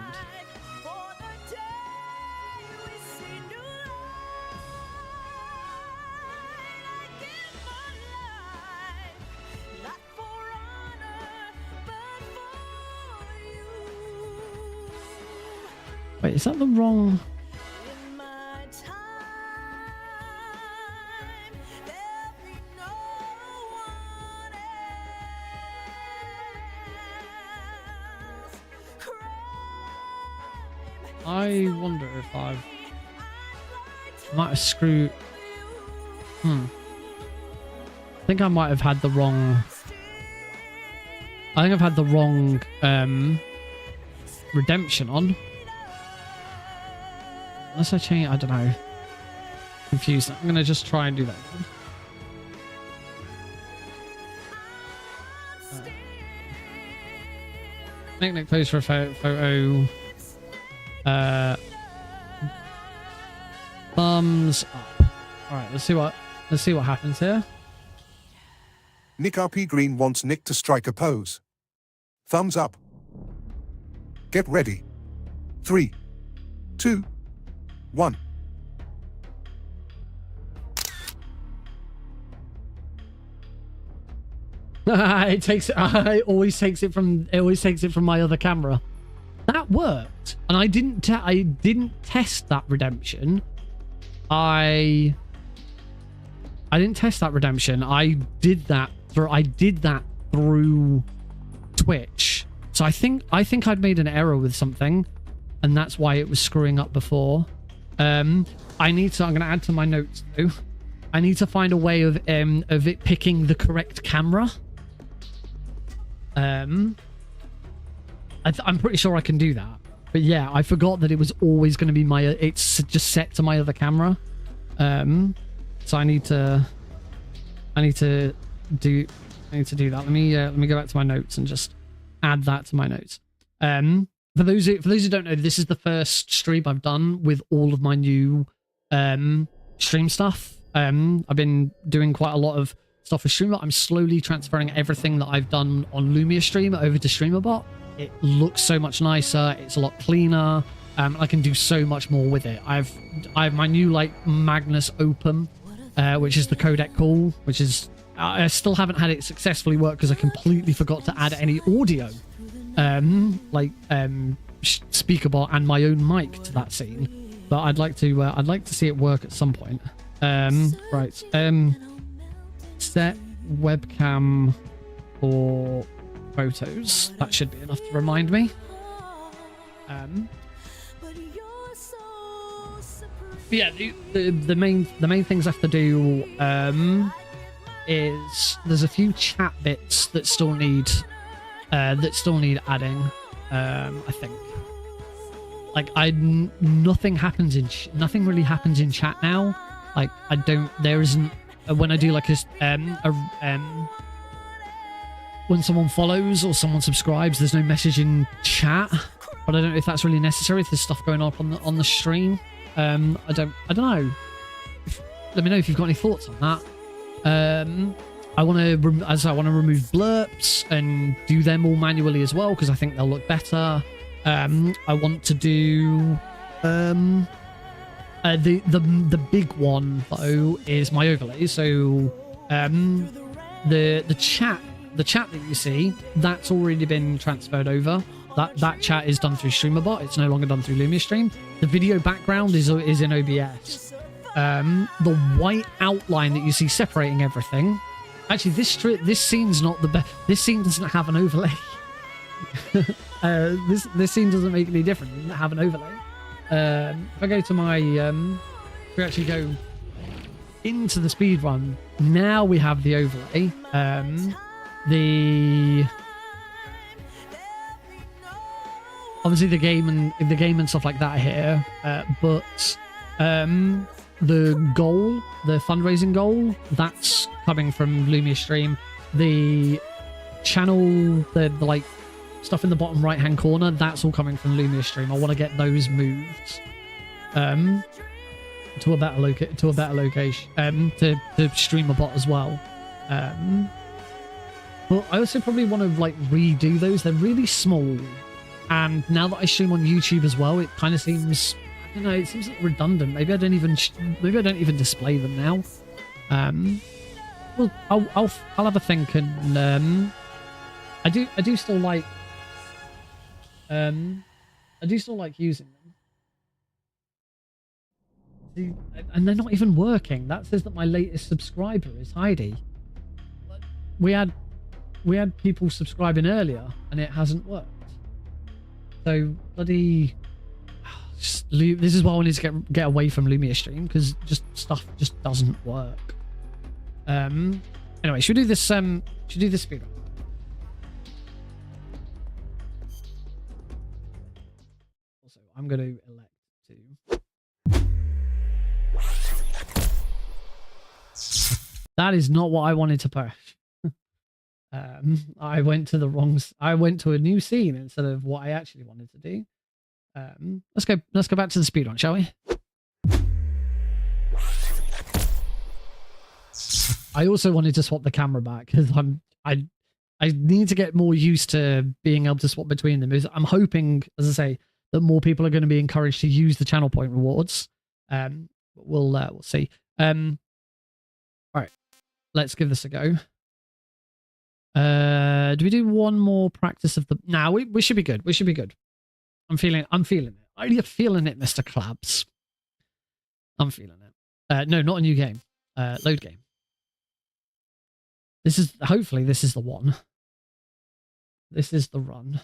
S3: Wait, is that the wrong... I wonder if I might have screwed... I think I might have had the wrong... I think I've had the wrong redemption on. Unless I change... I don't know. Confused. I'm going to just try and do that again. Nick pose for a photo. Thumbs up. All right, let's see what happens here.
S4: Nick RP Green wants Nick to strike a pose. Thumbs up. Get ready. 3, 2, 1.
S3: It always takes it from my other camera. That worked, and I didn't test that redemption. I didn't test that redemption. I did that through Twitch. So I think I'd made an error with something, and that's why it was screwing up before. I'm going to add to my notes though. I need to find a way of it picking the correct camera. I'm pretty sure I can do that, but yeah, I forgot that it was always going to be it's just set to my other camera. So I need to do that. Let me go back to my notes and just add that to my notes. for those who don't know, this is the first stream I've done with all of my new stream stuff. I've been doing quite a lot of stuff with Streamer. I'm slowly transferring everything that I've done on Lumia Stream over to Streamer.Bot. It looks so much nicer. It's a lot cleaner. I can do so much more with it. I have my new like Magnus Open, which is the codec call, which is I still haven't had it successfully work because I completely forgot to add any audio, speaker.Bot and my own mic to that scene. But I'd like to see it work at some point. Right. Set webcam for photos. That should be enough to remind me. But yeah, the main things I have to do is there's a few chat bits that still need adding. I think like nothing really happens in chat now. Like there isn't when I do like when someone follows or someone subscribes, there's no message in chat. But I don't know if that's really necessary. If there's stuff going on the stream. I don't know. Let me know if you've got any thoughts on that. I want to remove blurps and do them all manually as well because I think they'll look better. I want to do the big one though is my overlay. So the chat that you see, that's already been transferred over. That chat is done through Streamer.Bot. It's no longer done through Lumia Stream. The video background is in OBS. The white outline that you see separating everything. Actually, this scene's not the best. This scene doesn't have an overlay. This scene doesn't make any difference. It doesn't have an overlay. If I go to my, if we actually go into the speedrun, now we have the overlay. Obviously the game and stuff like that here, but the goal, the fundraising goal, that's coming from Lumia Stream. The channel, the like stuff in the bottom right hand corner, that's all coming from Lumia Stream. I want to get those moved to a better location, to Streamer.Bot as well. But I also probably want to like redo those. They're really small. And now that I stream on YouTube as well, it kind of seems, I don't know, it seems like redundant. Maybe I don't even display them now. Well, I'll have a think, and I do still like using them. See, and they're not even working. That says that my latest subscriber is Heidi. We had people subscribing earlier, and it hasn't worked. So bloody, this is why I wanted to get away from Lumia Stream, because stuff just doesn't work. Anyway, should we do this? Should we do this speedrun? Also, I'm going to elect to. That is not what I wanted to push. I went to a new scene instead of what I actually wanted to do. Let's go back to the speedrun, shall we? I also wanted to swap the camera back because I need to get more used to being able to swap between them. I'm hoping, as I say, that more people are going to be encouraged to use the channel point rewards. We'll see. All right, let's give this a go. Do we do one more practice of the? Nah, we should be good. We should be good. I'm feeling it. Are you feeling it, Mr. Clabs? I'm feeling it. No, not a new game. Load game. Hopefully this is the one. This is the run.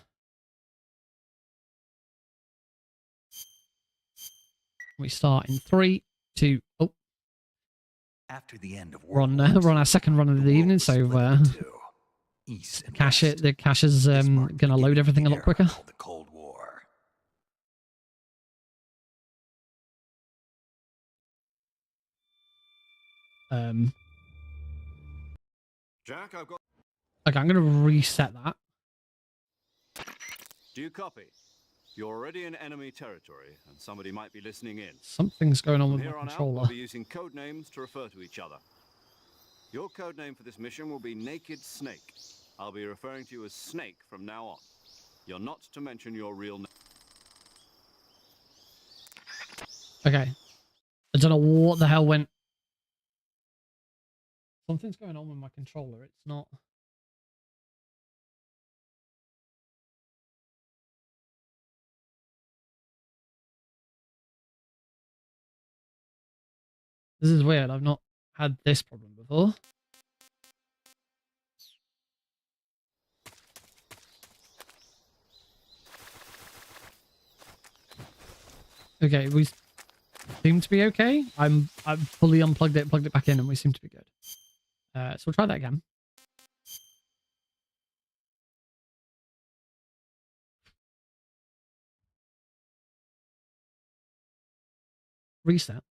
S3: We start in 3, 2. Oh.
S6: After the end of
S3: we're on our second run of the evening, so the cache is gonna load everything a lot quicker.
S6: The Cold War.
S7: Jack, I've got.
S3: Okay, I'm gonna reset that.
S7: Do you copy?
S11: You're already in enemy territory, and somebody might be listening in.
S3: Something's going on
S11: From
S3: with my
S11: here on out,
S3: controller.
S11: we'll be using code names to refer to each other. Your code name for this mission will be Naked Snake. I'll be referring to you as Snake from now on. You're not to mention your real name.
S3: Okay. I don't know what the hell went. Something's going on with my controller. It's not. This is weird. I've not had this problem before. Okay, we seem to be okay. I've fully unplugged it, plugged it back in, and we seem to be good. So we'll try that again. Reset.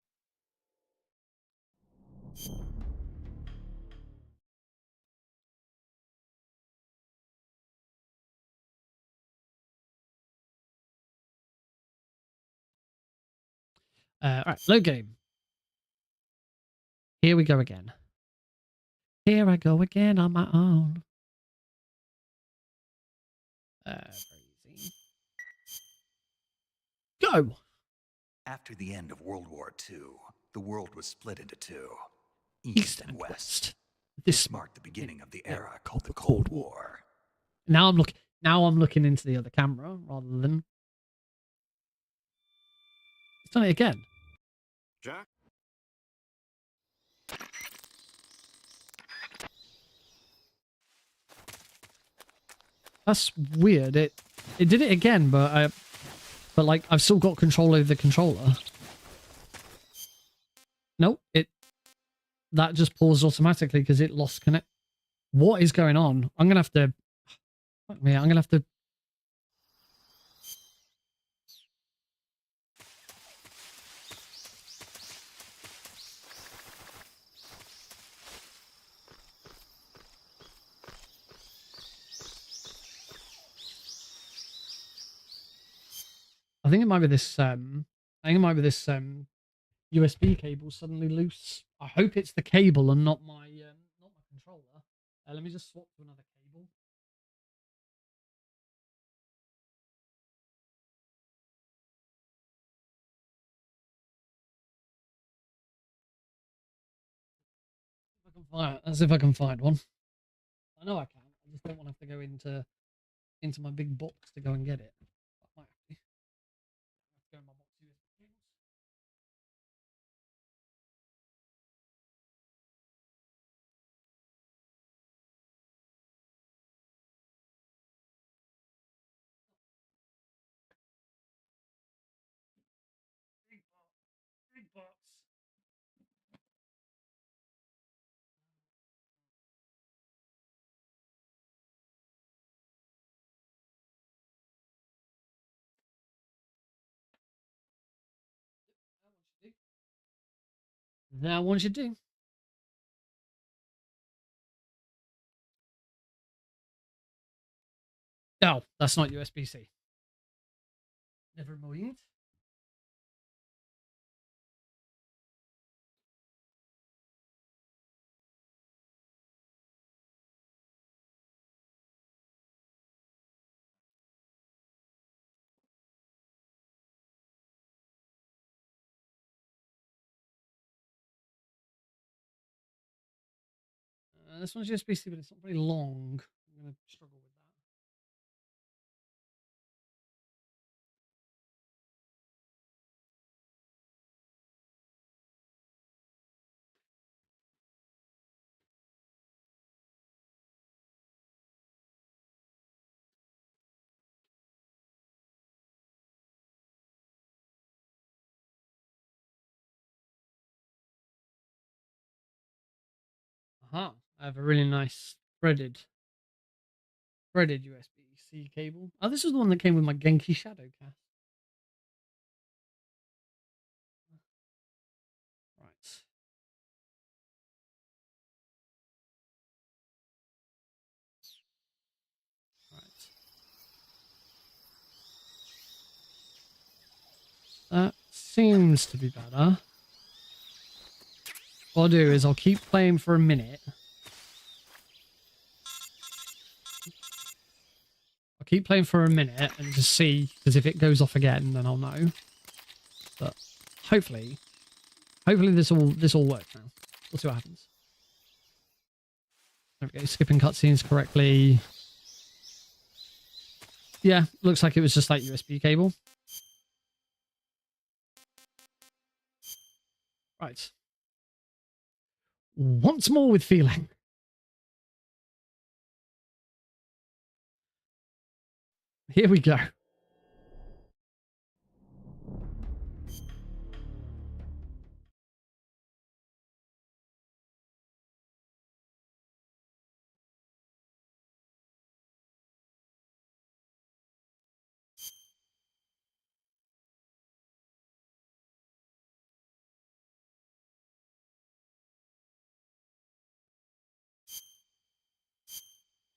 S3: All right, load game. Here we go again. Here I go again on my own. Very easy. Go!
S6: After the end of World War II, the world was split into two,
S3: East and West. This
S6: marked the beginning of the era called the Cold War.
S3: Now I'm looking into the other camera rather than. It's done it again.
S11: Jack?
S3: That's weird. It did it again, but like I've still got control over the controller. Nope, that just paused automatically because it lost connect. What is going on? I'm gonna have to. Fuck me, I'm gonna have to. I think it might be this. I think it might be this USB cable suddenly loose. I hope it's the cable and not my controller. Let me just swap to another cable. Let's see if I can find one. I know I can. I just don't want to have to go into my big box to go and get it. I might have to. Go in my box USB cables. Big box. That one should do. No, that's not USB-C. Never mind. This one's USB-C, but it's not very long. I'm going to struggle with that. Aha, I have a really nice threaded USB-C cable. Oh, this is the one that came with my Genki Shadow cast. Right. Right. That seems to be better. What I'll do is I'll keep playing for a minute. I'll keep playing for a minute and just see, because if it goes off again, then I'll know. But hopefully this all works now. We'll see what happens. There we go, skipping cutscenes correctly. Yeah, looks like it was just like USB cable. Right. Once more with feeling. Here we go.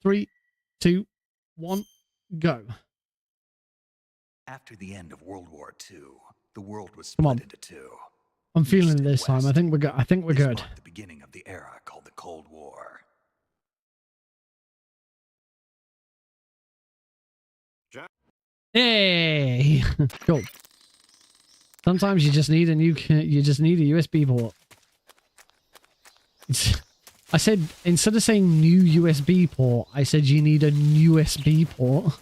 S3: Three, two, one, go.
S6: After the end of World War II, the world was
S3: Come on.
S6: split into two.
S3: I'm feeling
S6: East
S3: it
S6: and
S3: this time. I
S6: West.
S3: think we're good. I think we're
S6: This
S3: good.
S6: marked the beginning of the era called the Cold War.
S3: Hey, cool. Sometimes you just need a USB port. I said, instead of saying new USB port, I said you need a USB port.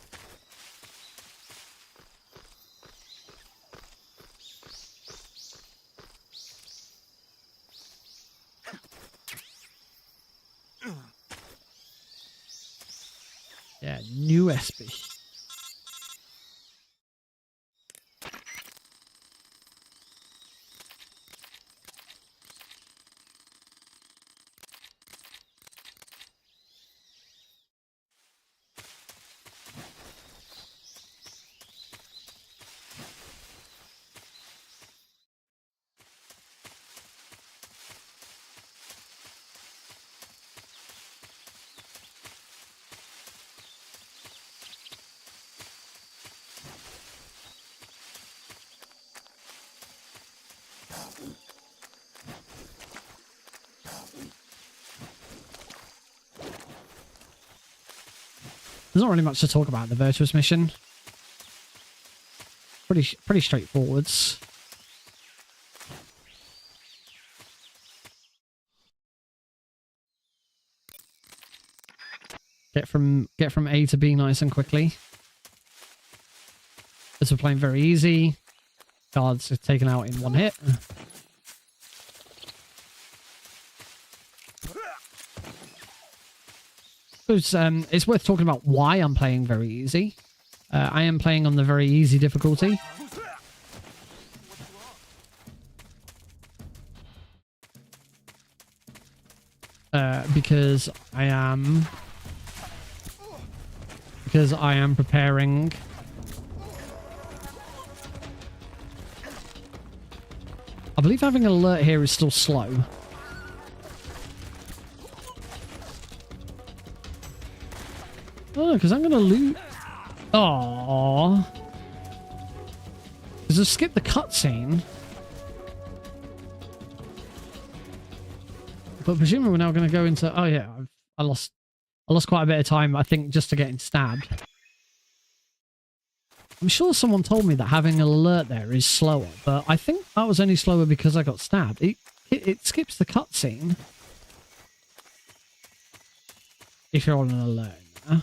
S3: Yeah, new USB. There's not really much to talk about the Virtuous mission. Pretty straightforwards. Get from A to B nice and quickly. This we're playing very easy. Guards are taken out in one hit. It's worth talking about why I'm playing very easy. I am playing on the very easy difficulty. Because I am preparing. I believe having an alert here is still slow. Oh, because I'm going to loot. Aww. Because I've skipped the cutscene. But presumably we're now going to go into... Oh, yeah. I lost quite a bit of time, I think, just to getting stabbed. I'm sure someone told me that having an alert there is slower, but I think that was only slower because I got stabbed. It skips the cutscene. If you're on an alert. Yeah?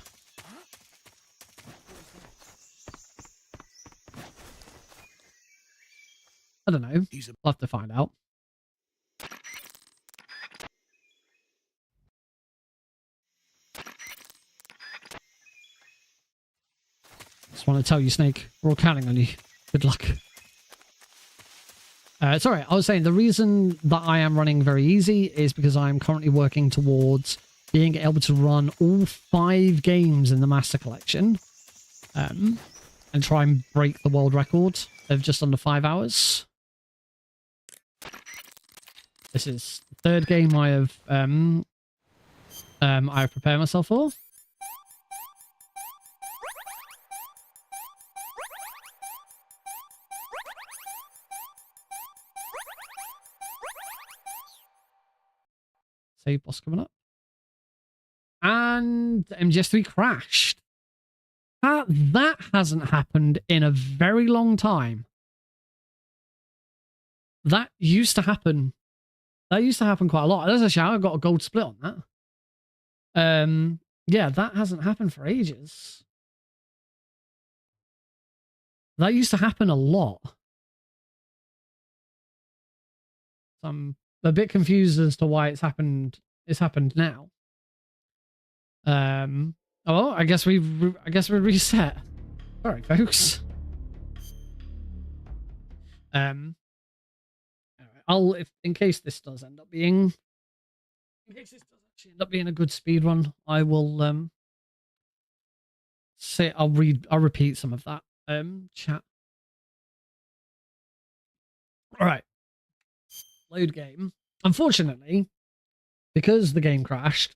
S3: I don't know. I'll have to find out. Just want to tell you, Snake, we're all counting on you. Good luck. Sorry, I was saying the reason that I am running very easy is because I'm currently working towards being able to run all 5 games in the Master Collection and try and break the world record of just under 5 hours. This is the 3rd game I have prepared myself for. Save boss coming up. And MGS3 crashed. That hasn't happened in a very long time. That used to happen. That used to happen quite a lot. As a shower, I got a gold split on that. Yeah, that hasn't happened for ages. That used to happen a lot. I'm a bit confused as to why it's happened. It's happened now. Oh, I guess we reset. All right, folks. In case this does end up being, in case this does actually end up being a good speed run, I will say I'll repeat some of that chat. All right, load game. Unfortunately, because the game crashed,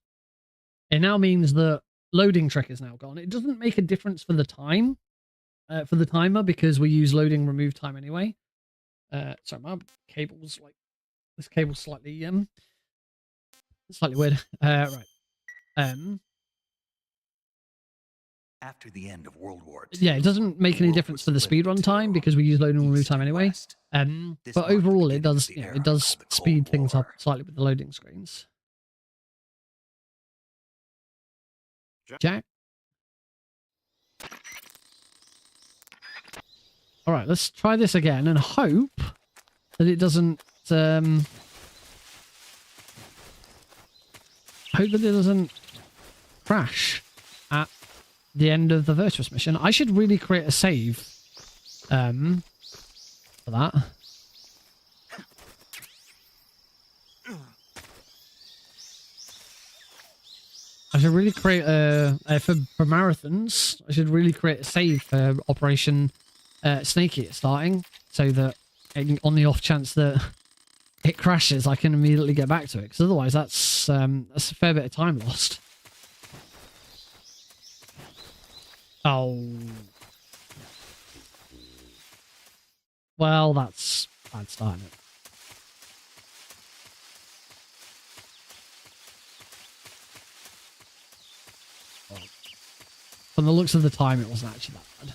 S3: it now means that loading trick is now gone. It doesn't make a difference for the time, for the timer, because we use loading remove time anyway. Sorry, my cable's like, this cable's slightly weird. Right.
S6: After the end of World War II,
S3: Yeah, it doesn't make any difference for the speedrun time because we use loading remove time anyway. But overall, it does, you know, it does speed things up slightly with the loading screens. Jack. All right, let's try this again and hope that it doesn't. Hope that it doesn't crash at the end of the Virtuous mission. I should really create a save for that. I should really create for marathons. I should really create a save for Operation Snakey at starting, so that on the off chance that it crashes, I can immediately get back to it. Because otherwise, that's a fair bit of time lost. Oh, well, that's bad starting it. From the looks of the time, it wasn't actually that bad.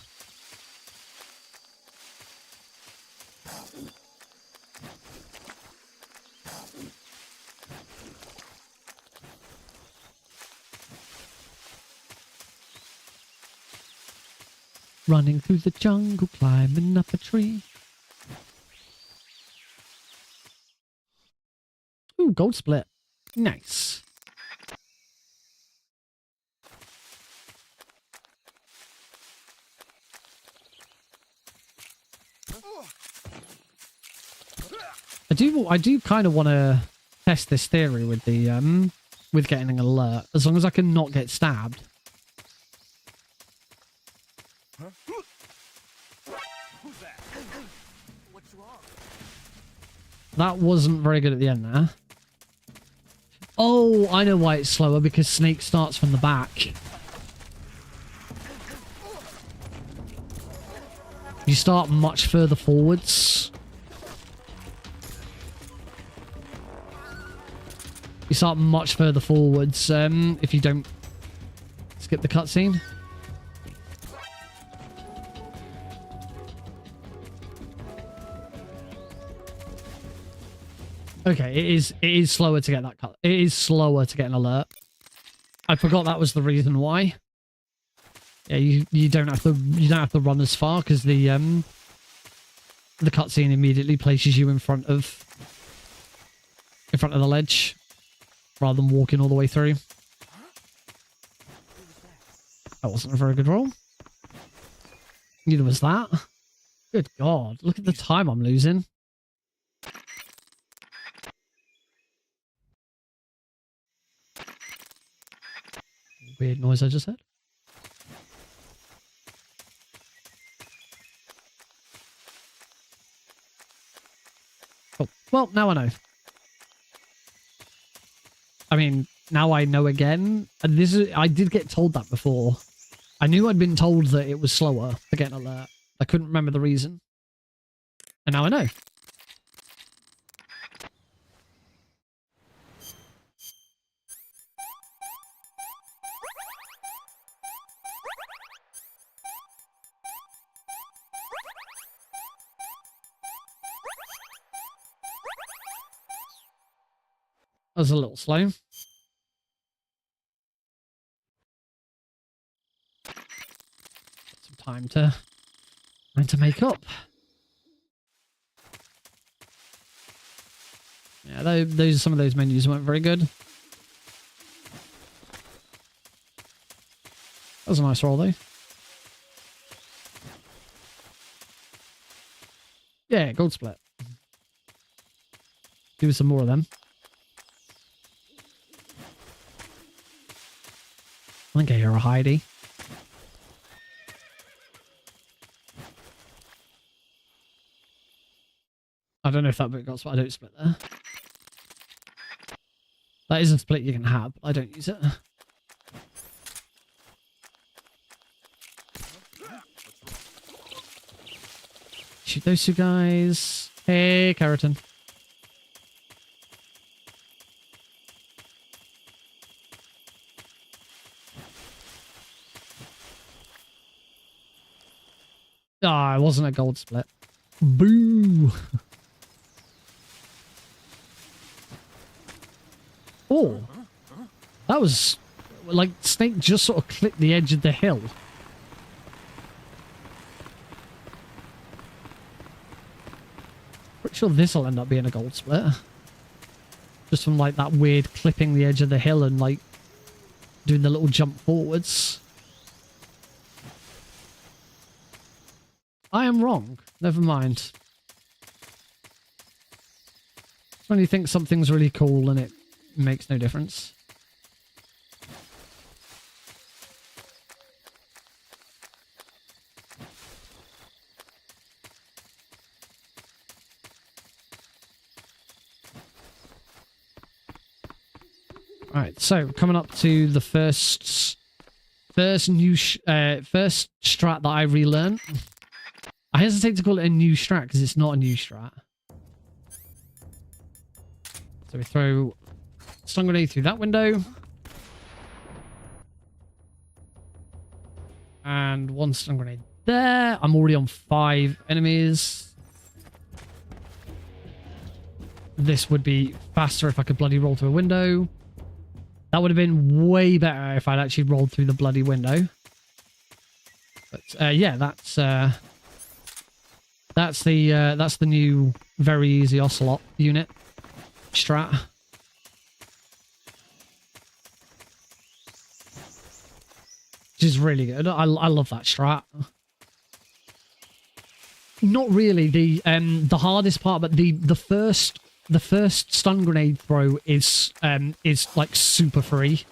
S3: Running through the jungle, climbing up a tree. Ooh, gold split. Nice. I do kind of want to test this theory with the with getting an alert, as long as I can not get stabbed. That wasn't very good at the end there. Oh, I know why it's slower, because Snake starts from the back. You start much further forwards. You start much further forwards if you don't skip the cutscene. Okay, it is slower to get that cut. It is slower to get an alert. I forgot that was the reason why. Yeah, you don't have to run as far, because the cutscene immediately places you in front of the ledge, rather than walking all the way through. That wasn't a very good roll. Neither was that. Good God, look at the time I'm losing. Weird noise I just heard. Oh, well, now I know. I mean, now I know again. And I did get told that before. I knew I'd been told that it was slower to get an alert. I couldn't remember the reason. And now I know. That was a little slow. Some time to make up. Yeah, those some of those menus weren't very good. That was a nice roll though. Yeah, gold split. Give us some more of them. I think I hear a Heidi. I don't know if that bit got split. I don't split there. That is a split you can have. I don't use it. Shoot those two guys. Hey, Keratin. Ah, it wasn't a gold split. Boo! Oh, that was like Snake just sort of clipped the edge of the hill. Pretty sure this will end up being a gold split. Just from like that weird clipping the edge of the hill and like doing the little jump forwards. I am wrong. Never mind. When you think something's really cool and it makes no difference. Alright, so coming up to the first strat that I relearned. I hesitate to call it a new strat because it's not a new strat. So we throw stun grenade through that window. And one stun grenade there. I'm already on 5 enemies. This would be faster if I could bloody roll through a window. That would have been way better if I'd actually rolled through the bloody window. But yeah, that's the new very easy Ocelot unit strat. Which is really good. I love that strat. Not really the hardest part, but the first stun grenade throw is like super free.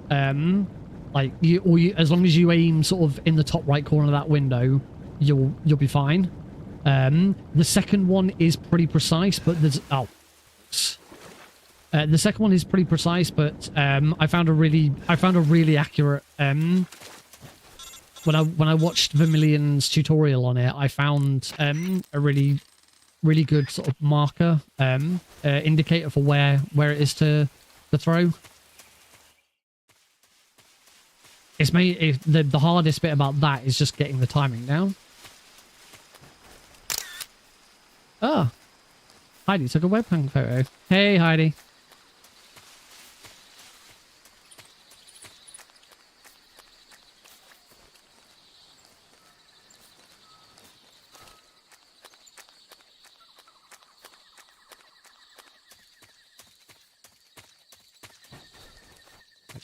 S3: Like as long as you aim sort of in the top right corner of that window, you'll be fine. The second one is pretty precise, but there's the second one is pretty precise, but I found a really accurate when I watched Vermilion's tutorial on it, I found a really good sort of marker indicator for where it is to throw. It's the hardest bit about that is just getting the timing down. Oh, Heidi took a webcam photo. Hey, Heidi.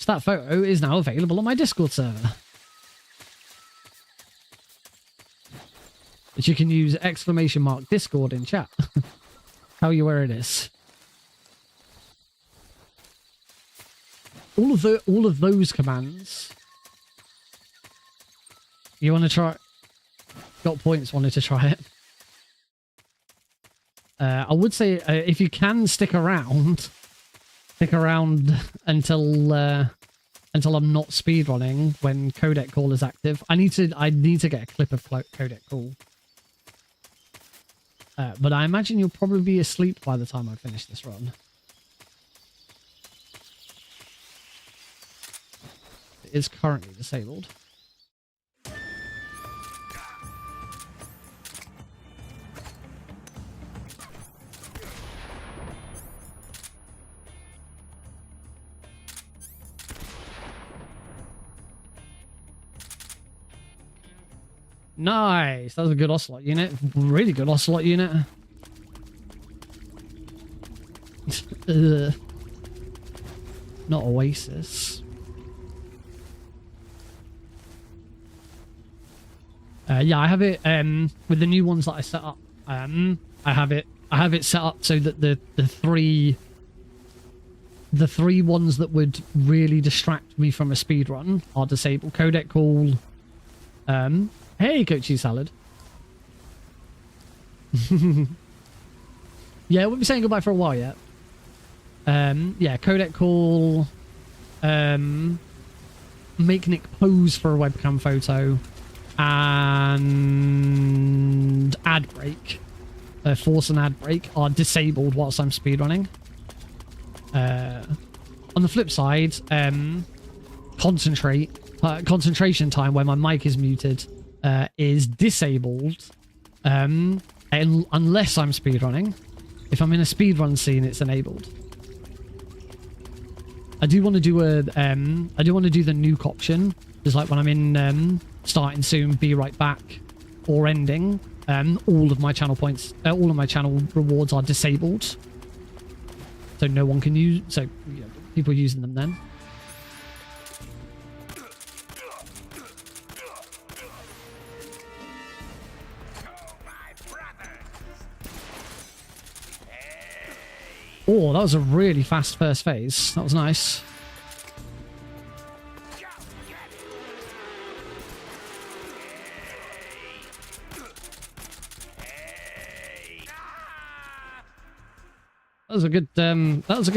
S3: That photo is now available on my Discord server. But you can use !Discord in chat. Tell you where it is. All of those commands. You want to try? Got points. Wanted to try it. I would say if you can stick around until I'm not speedrunning when codec call is active. I need to get a clip of codec call. But I imagine you'll probably be asleep by the time I finish this run. It is currently disabled. Nice. That was a good ocelot unit. Really good ocelot unit. Ugh. Not Oasis. Yeah, I have it with the new ones that I set up. I have it set up so that the three ones that would really distract me from a speed run are disabled. Codec call. Hey, Coachy Salad. Yeah, we'll be saying goodbye for a while yet. Yeah, codec call. Make Nick pose for a webcam photo. And ad break, force and ad break are disabled whilst I'm speedrunning. On the flip side, concentration time when my mic is muted is disabled unless I'm speedrunning. If I'm in a speedrun scene, it's enabled. I do want to do the nuke option. Just like when I'm in starting soon, be right back, or ending, all of my channel points, all of my channel rewards are disabled, so no one can use. So people using them then. Oh, that was a really fast first phase. That was nice. That was a good, that was a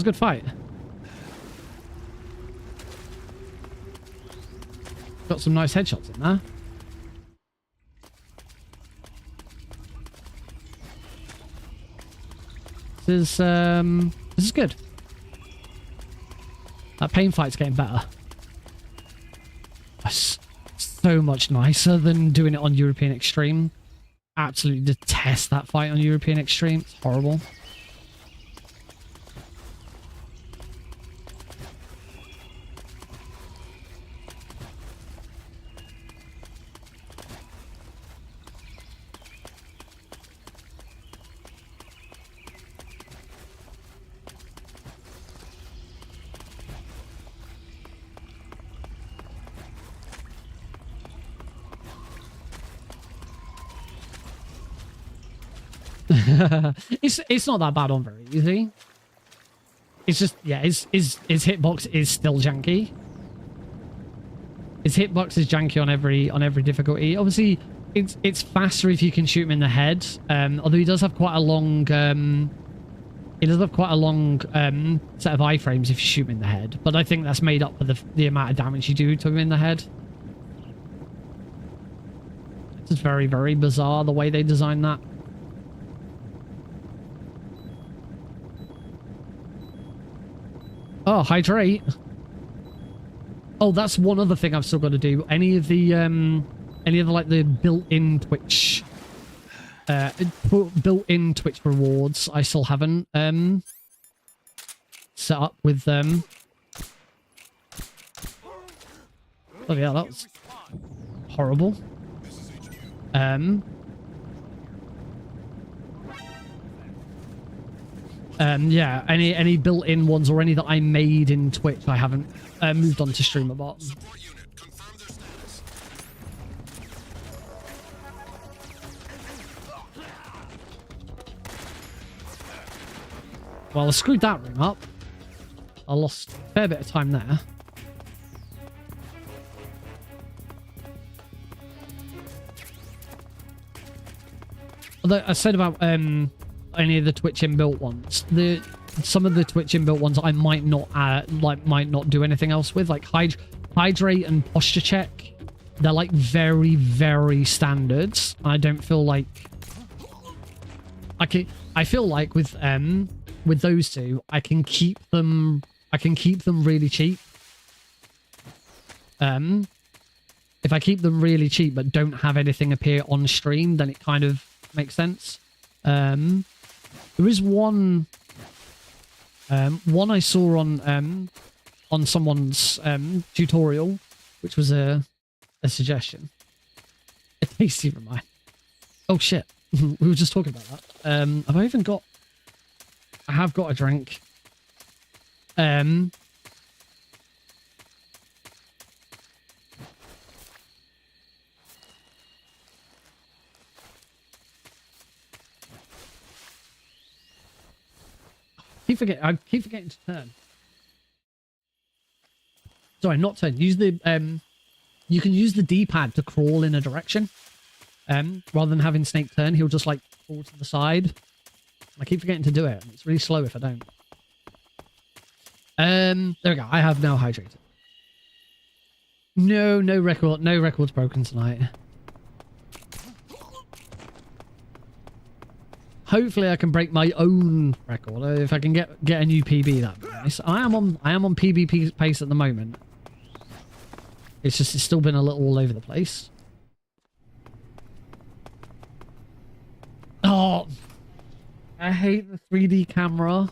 S3: good fight. Got some nice headshots in there. This is good. That pain fight's getting better. That's so much nicer than doing it on European Extreme. Absolutely detest that fight on European Extreme. It's horrible. It's not that bad on very easy. It's just, yeah, his hitbox is still janky. His hitbox is janky on every difficulty. Obviously, it's faster if you can shoot him in the head. Although he does have quite a long set of iframes if you shoot him in the head. But I think that's made up for the amount of damage you do to him in the head. It's just very, very bizarre the way they designed that. Oh, hydrate. Oh, that's one other thing I've still got to do. Any of the like the built-in Twitch rewards I still haven't set up with them. Oh yeah, that was horrible. Yeah, any built-in ones or any that I made in Twitch, I haven't moved on to Streamer.Bot. Well, I screwed that ring up. I lost a fair bit of time there. Although I said about any of the Twitch inbuilt ones, some of the Twitch inbuilt ones I might not do anything else with, like hydrate and posture check. They're like very, very standard. I don't feel like I feel like with those two I can keep them really cheap. If I keep them really cheap but don't have anything appear on stream, then it kind of makes sense. There is one I saw on someone's tutorial, which was a a suggestion. A tasty reminder. Oh shit. We were just talking about that. Have I even got... I have got a drink. I keep forgetting to turn. Sorry, not turn. Use the you can use the D-pad to crawl in a direction. Rather than having Snake turn, he'll just like fall to the side. I keep forgetting to do it. It's really slow if I don't. There we go. I have now hydrated. No record's broken tonight. Hopefully I can break my own record. If I can get a new PB, that'd be nice. I am on PB pace at the moment. It's just it's still been a little all over the place. Oh, I hate the 3D camera.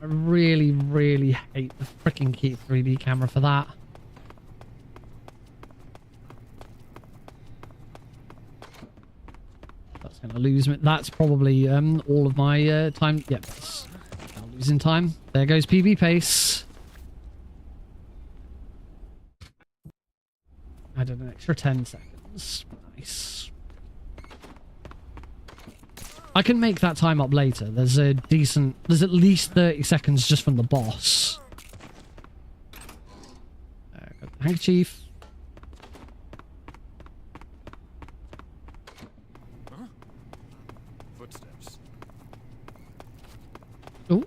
S3: I really, really hate the freaking 3D camera for that. That's going to lose me. That's probably all of my time. Yep, I'm losing time. There goes PB pace. I did an extra 10 seconds. Nice. I can make that time up later. There's at least 30 seconds just from the boss. Got the handkerchief.
S7: Huh? Footsteps.
S3: Oh.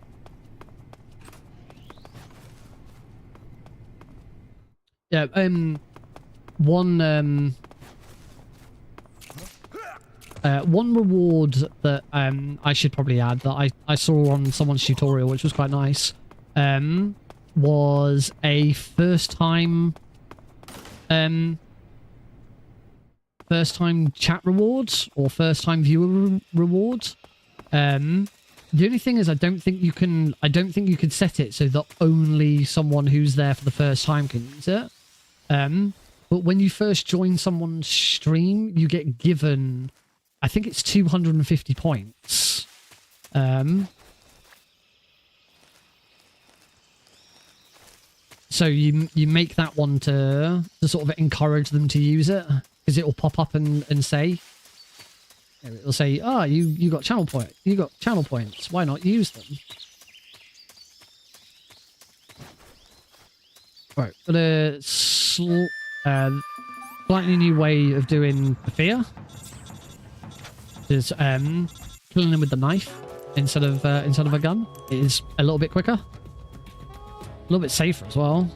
S3: Yeah, one reward that I should probably add that I saw on someone's tutorial, which was quite nice, was a first time chat reward or first time viewer reward. The only thing is I don't think you could set it so that only someone who's there for the first time can use it. But when you first join someone's stream, you get given, I think it's 250 points. So you make that one to sort of encourage them to use it, because it will pop up and say, it'll say, "Ah, you got channel points. Why not use them?" Right, but slightly new way of doing the fear is killing them with the knife instead of a gun. It is a little bit quicker, a little bit safer as well.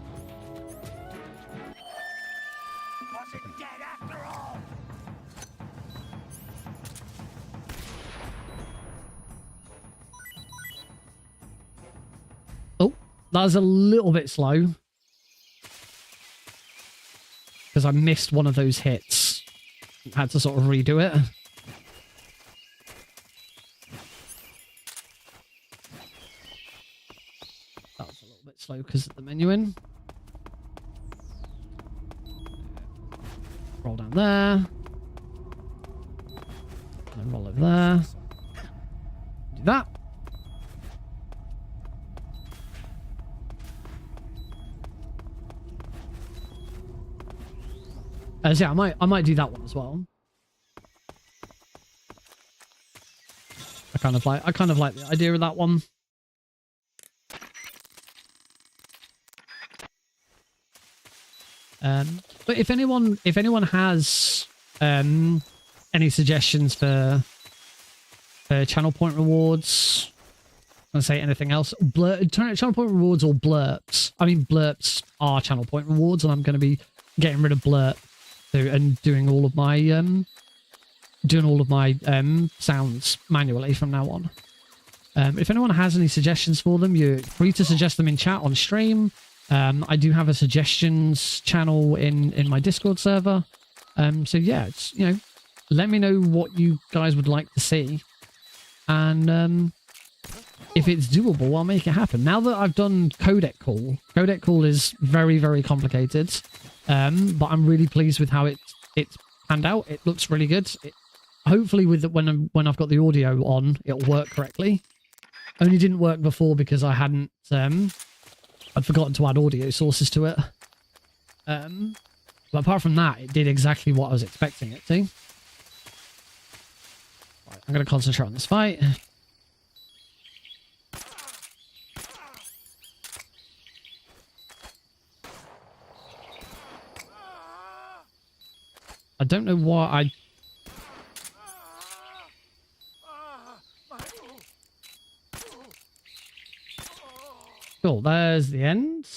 S3: Oh, that was a little bit slow because I missed one of those hits. Had to sort of redo it. That was a little bit slow because of the menuing. Roll down there. And roll over there. Do that. So yeah, I might do that one as well. I kind of like the idea of that one. But if anyone has any suggestions for channel point rewards, I'm gonna say anything else, channel point rewards or blurps. I mean, blurps are channel point rewards, and I'm going to be getting rid of blurp and doing all of my sounds manually from now on. If anyone has any suggestions for them, you're free to suggest them in chat on stream. I do have a suggestions channel in my Discord server. So yeah, it's, let me know what you guys would like to see, and if it's doable, I'll make it happen. Now that I've done codec call is very, very complicated. But I'm really pleased with how it's panned out. It looks really good. Hopefully with when I've got the audio on, it'll work correctly. Only didn't work before because I hadn't I'd forgotten to add audio sources to it. But apart from that, it did exactly what I was expecting it to. Right, I'm going to concentrate on this fight. I don't know why I... Cool, there's the end.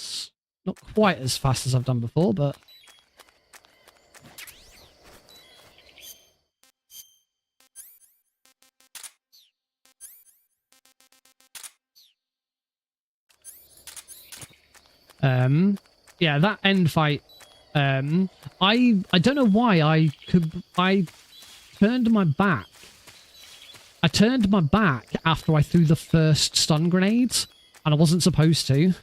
S3: Not quite as fast as I've done before, but... yeah, that end fight, I don't know why I turned my back. I turned my back after I threw the first stun grenades, and I wasn't supposed to.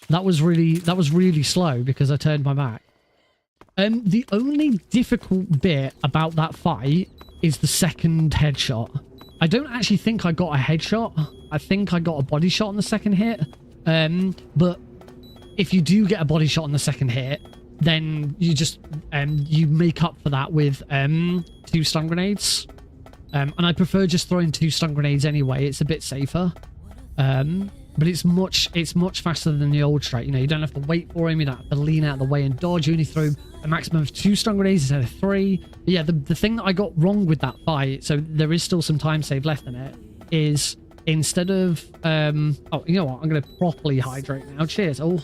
S3: That was really slow because I turned my back. The only difficult bit about that fight is the second headshot. I don't actually think I got a headshot. I think I got a body shot on the second hit. But if you do get a body shot on the second hit, then you just you make up for that with 2 stun grenades. And I prefer just throwing 2 stun grenades anyway. It's a bit safer. But it's much faster than the old strat. You know, you don't have to wait for him. You don't have to lean out of the way and dodge. You only throw a maximum of 2 stun grenades instead of 3. But yeah, the thing that I got wrong with that fight, so there is still some time save left in it, is instead of oh, you know what? I'm going to properly hydrate now. Cheers. Oh.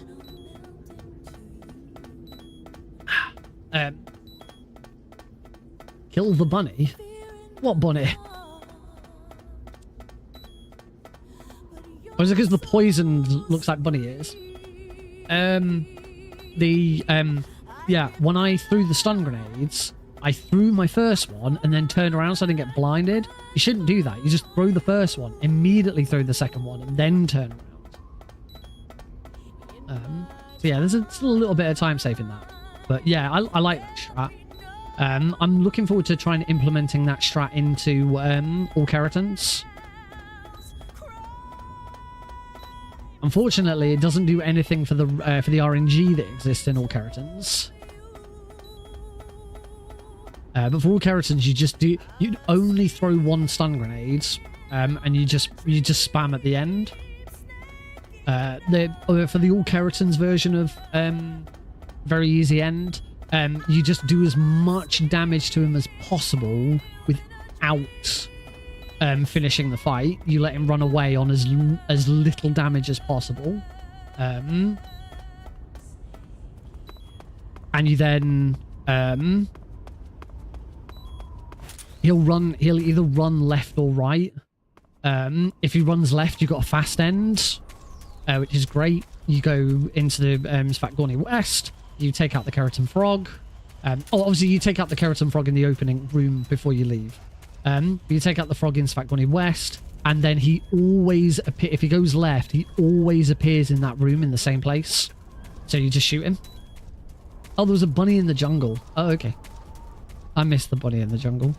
S3: Kill the bunny? What bunny? Or is it because the poison looks like bunny ears? Yeah, when I threw the stun grenades, I threw my first one and then turned around so I didn't get blinded. You shouldn't do that. You just throw the first one, immediately throw the second one, and then turn around. So yeah, there's still a little bit of time saving that. But yeah, I like that strat. I'm looking forward to trying implementing that strat into all keratons. Unfortunately, it doesn't do anything for the RNG that exists in all keratons. But for all keratons, you'd only throw 1 stun grenade, and you just spam at the end. For the all keratons version of very easy end, you just do as much damage to him as possible without finishing the fight. You let him run away on as little damage as possible, and you then he'll either run left or right. If he runs left, you've got a fast end, which is great. You go into the Svakgorny West, you take out the Keratin Frog. Obviously you take out the Keratin Frog in the opening room before you leave. You take out the frog in Svakgorny West, and then he always if he goes left, he always appears in that room in the same place. So you just shoot him. Oh, there was a bunny in the jungle. Oh, okay. I missed the bunny in the jungle.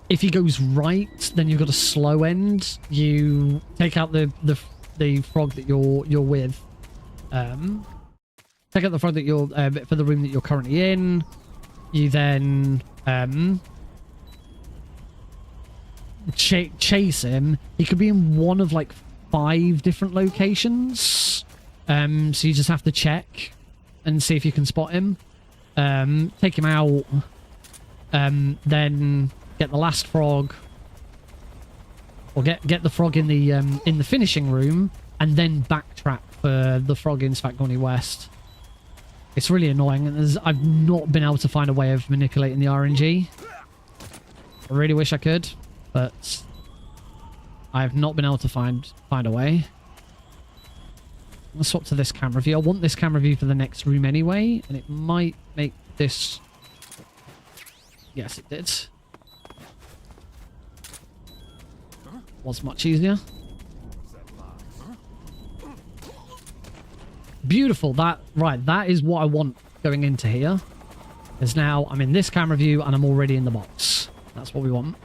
S3: If he goes right, then you've got a slow end. You take out the frog that you're with. Take out the frog that you're for the room that you're currently in. You then chase him. He could be in one of like 5 different locations. So you just have to check and see if you can spot him. Take him out. Then get the last frog, or get the frog in the finishing room, and then backtrack for the frog in Svakgorny West. It's really annoying, and I've not been able to find a way of manipulating the RNG. I really wish I could, but I've not been able to find a way. Let's swap to this camera view. I want this camera view for the next room anyway, and it might make this... Yes, it did. was much easier. Beautiful. That is what I want going into here. Because now I'm in this camera view and I'm already in the box. That's what we want.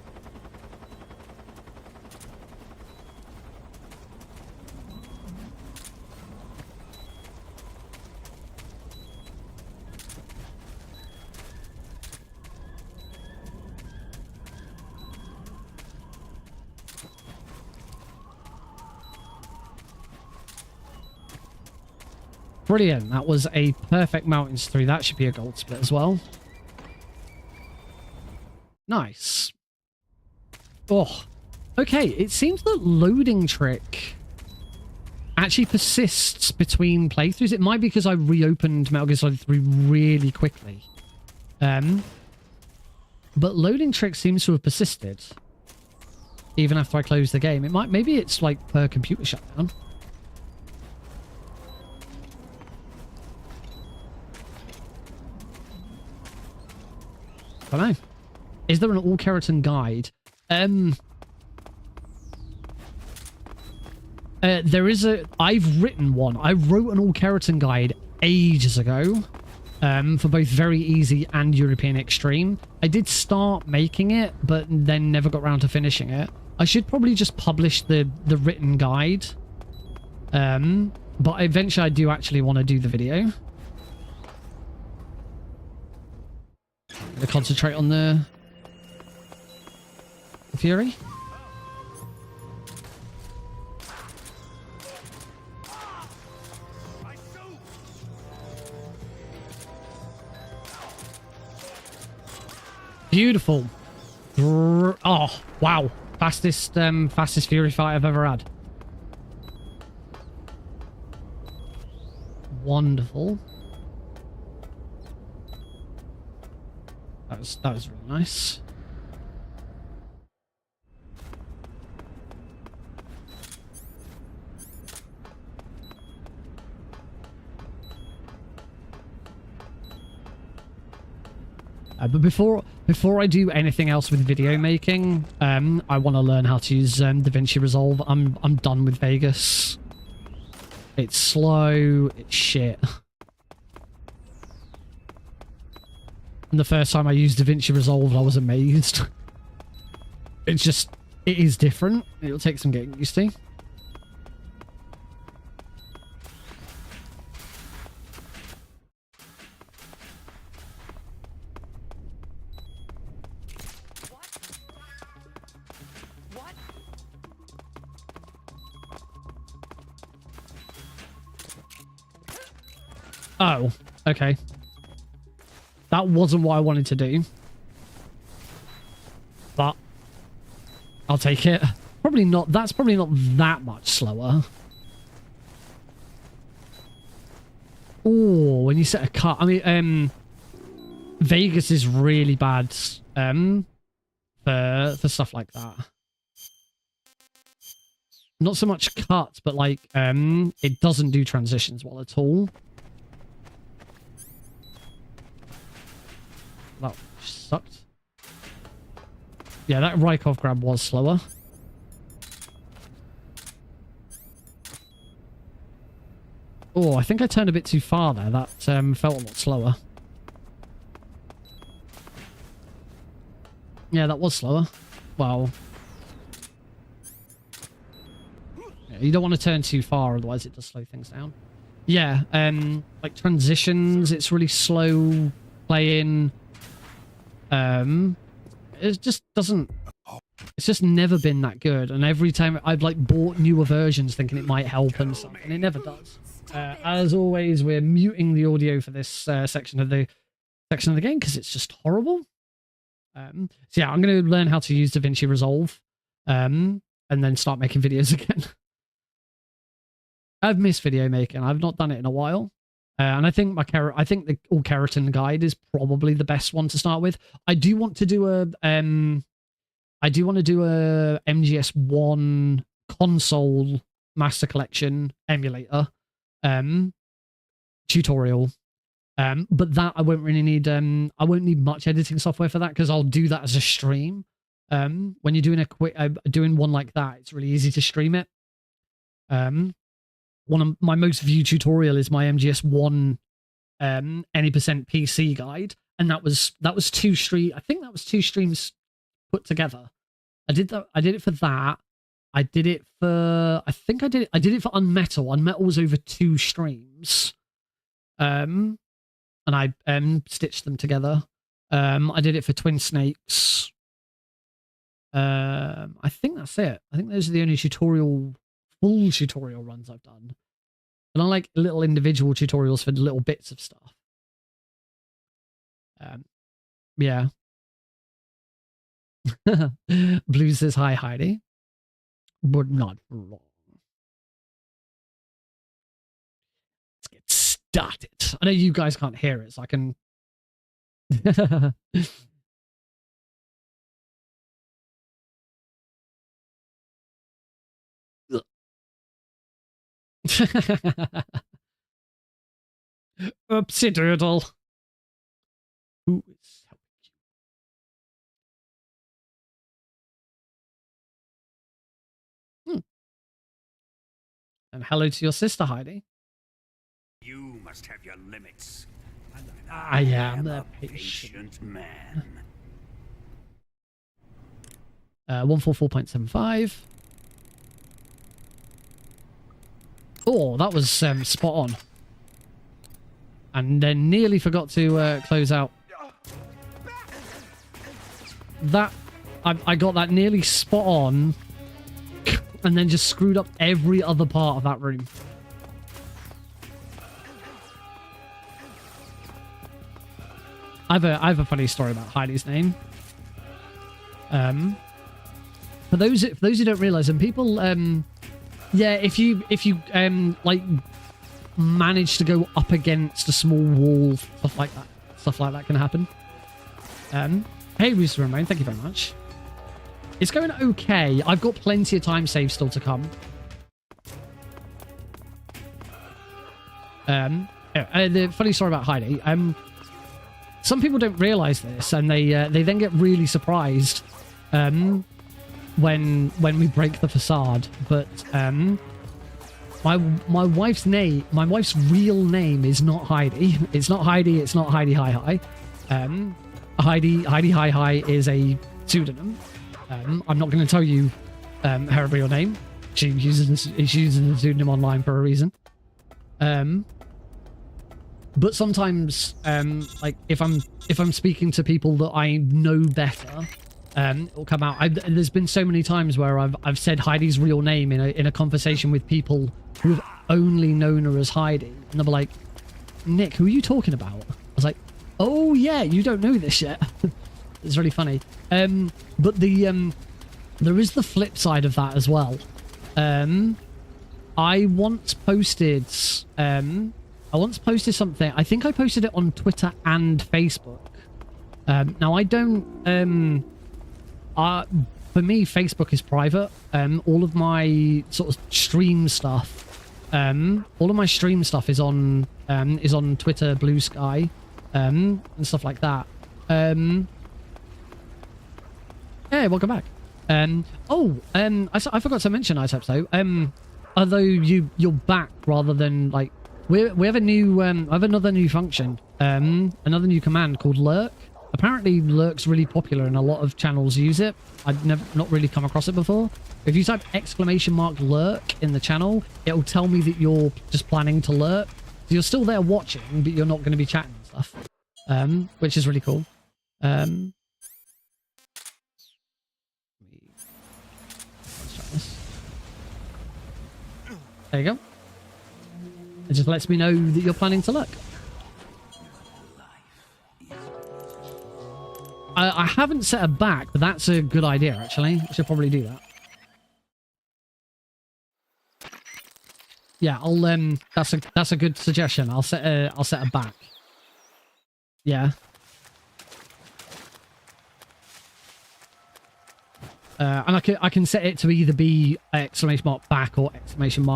S3: Brilliant. That was a perfect mountains through. That should be a gold split as well. Nice. Oh, okay. It seems that loading trick actually persists between playthroughs. It might be because I reopened Metal Gear Solid 3 really quickly. But loading trick seems to have persisted even after I closed the game. Maybe it's like per computer shutdown. I don't know. Is there an all keratin guide? There is a... I've written one. I wrote an all keratin guide ages ago for both very easy and European extreme. I did start making it, but then never got around to finishing it. I should probably just publish the written guide. But eventually I do actually want to do the video. To concentrate on the Fury. Beautiful. Oh, wow. Fastest Fury fight I've ever had. Wonderful. That was really nice. But before I do anything else with video making, I want to learn how to use DaVinci Resolve. I'm done with Vegas. It's slow. It's shit. And the first time I used DaVinci Resolve, I was amazed. It is different. It'll take some getting used to. Oh, okay. That wasn't what I wanted to do. But I'll take it. Probably not. That's probably not that much slower. Oh, when you set a cut. I mean, Vegas is really bad for stuff like that. Not so much cuts, but like it doesn't do transitions well at all. That sucked. Yeah, that Rykov grab was slower. Oh, I think I turned a bit too far there. That felt a lot slower. Yeah, that was slower. Well, yeah, you don't want to turn too far, otherwise it does slow things down. Yeah, like transitions, it's really slow playing. It just doesn't... It's just never been that good, and every time I've like bought newer versions thinking it might help and something, and it never does. As always, we're muting the audio for this section of the game because it's just horrible. So yeah, I'm going to learn how to use DaVinci Resolve, and then start making videos again. I've missed video making. I've not done it in a while. And I think the all keratin guide is probably the best one to start with. I do want to do a MGS1 console master collection emulator tutorial. But that I won't really need I won't need much editing software for that because I'll do that as a stream. When you're doing a quick, doing one like that, it's really easy to stream it. One of my most viewed tutorial is my MGS1 any percent PC guide, and that was two streams. I think that was 2 streams put together. I did it for that. I did it for, I think I did it for Unmetal. Unmetal was over 2 streams. And I stitched them together. I did it for Twin Snakes. I think that's it. I think those are the only full tutorial runs I've done. And I like little individual tutorials for little bits of stuff. Yeah. Blue says hi, Heidi. But not wrong. Let's get started. I know you guys can't hear it, so I can... Oopsie doodle. Who is helping you? And hello to your sister, Heidi.
S8: You must have your limits.
S3: I am a patient
S8: man.
S3: 144.75. Oh, that was spot on. And then nearly forgot to close out. That I got that nearly spot on, and then just screwed up every other part of that room. I have a funny story about Heidi's name. For those who don't realize, and people, yeah, if you like manage to go up against a small wall, stuff like that can happen. Hey, Rooster Remain, thank you very much. It's going okay. I've got plenty of time save still to come. The funny story about Heidi. Some people don't realize this, and they then get really surprised when we break the facade. But my wife's real name is not Heidi. It's not Heidi. It's not Heidi Hi Hi. Heidi Hi Hi is a pseudonym. I'm not going to tell you her real name. She uses a pseudonym online for a reason. But sometimes, like if I'm speaking to people that I know better, it'll come out. There's been so many times where I've said Heidi's real name in a conversation with people who've only known her as Heidi, and they'll be like, "Nick, who are you talking about?" I was like, "Oh yeah, you don't know this yet." It's really funny. But there is the flip side of that as well. I once posted something. I think I posted it on Twitter and Facebook. Now I don't. For me, Facebook is private. All of my sort of stream stuff. All of my stream stuff is on Twitter, Blue Sky, and stuff like that. Hey, welcome back. I forgot to mention, Iceps though. Although you're back rather than like. We have a new I have another new function, another new command called lurk. Apparently lurk's really popular and a lot of channels use it. I've not really come across it before. If you type !lurk in the channel, it'll tell me that you're just planning to lurk. So you're still there watching, but you're not going to be chatting and stuff, which is really cool. Let's try this. There you go. It just lets me know that you're planning to lurk. I haven't set her back, but that's a good idea, actually. I should probably do that. Yeah, that's a good suggestion. I'll set her back. Yeah. And I can set it to either be !back or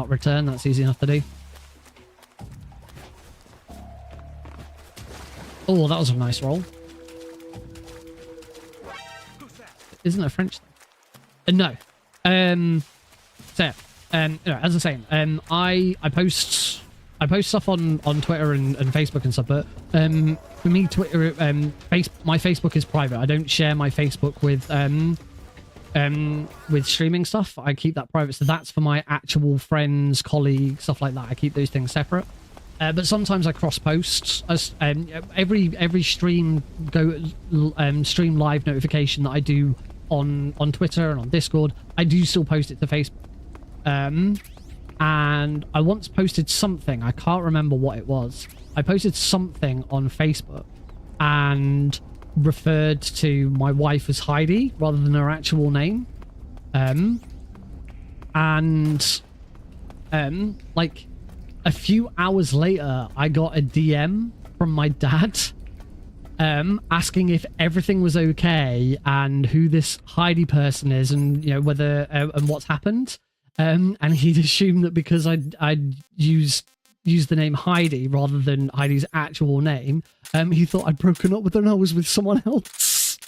S3: !return. That's easy enough to do. Oh, that was a nice roll. isn't a French thing. No. So yeah, no, as I was saying, I post stuff on Twitter and Facebook and stuff, but for me, Twitter, my Facebook is private. I don't share my Facebook with streaming stuff. I keep that private, so that's for my actual friends, colleagues, stuff like that. I keep those things separate. But sometimes I cross post. Every stream stream live notification that I do on Twitter and on Discord, I do still post it to Facebook. And I once posted something, I can't remember what it was. I posted something on Facebook and referred to my wife as Heidi rather than her actual name. Like a few hours later, I got a DM from my dad asking if everything was okay and who this Heidi person is and, you know, whether and what's happened. And he'd assumed that because I'd used the name Heidi rather than Heidi's actual name, he thought I'd broken up with her and I was with someone else.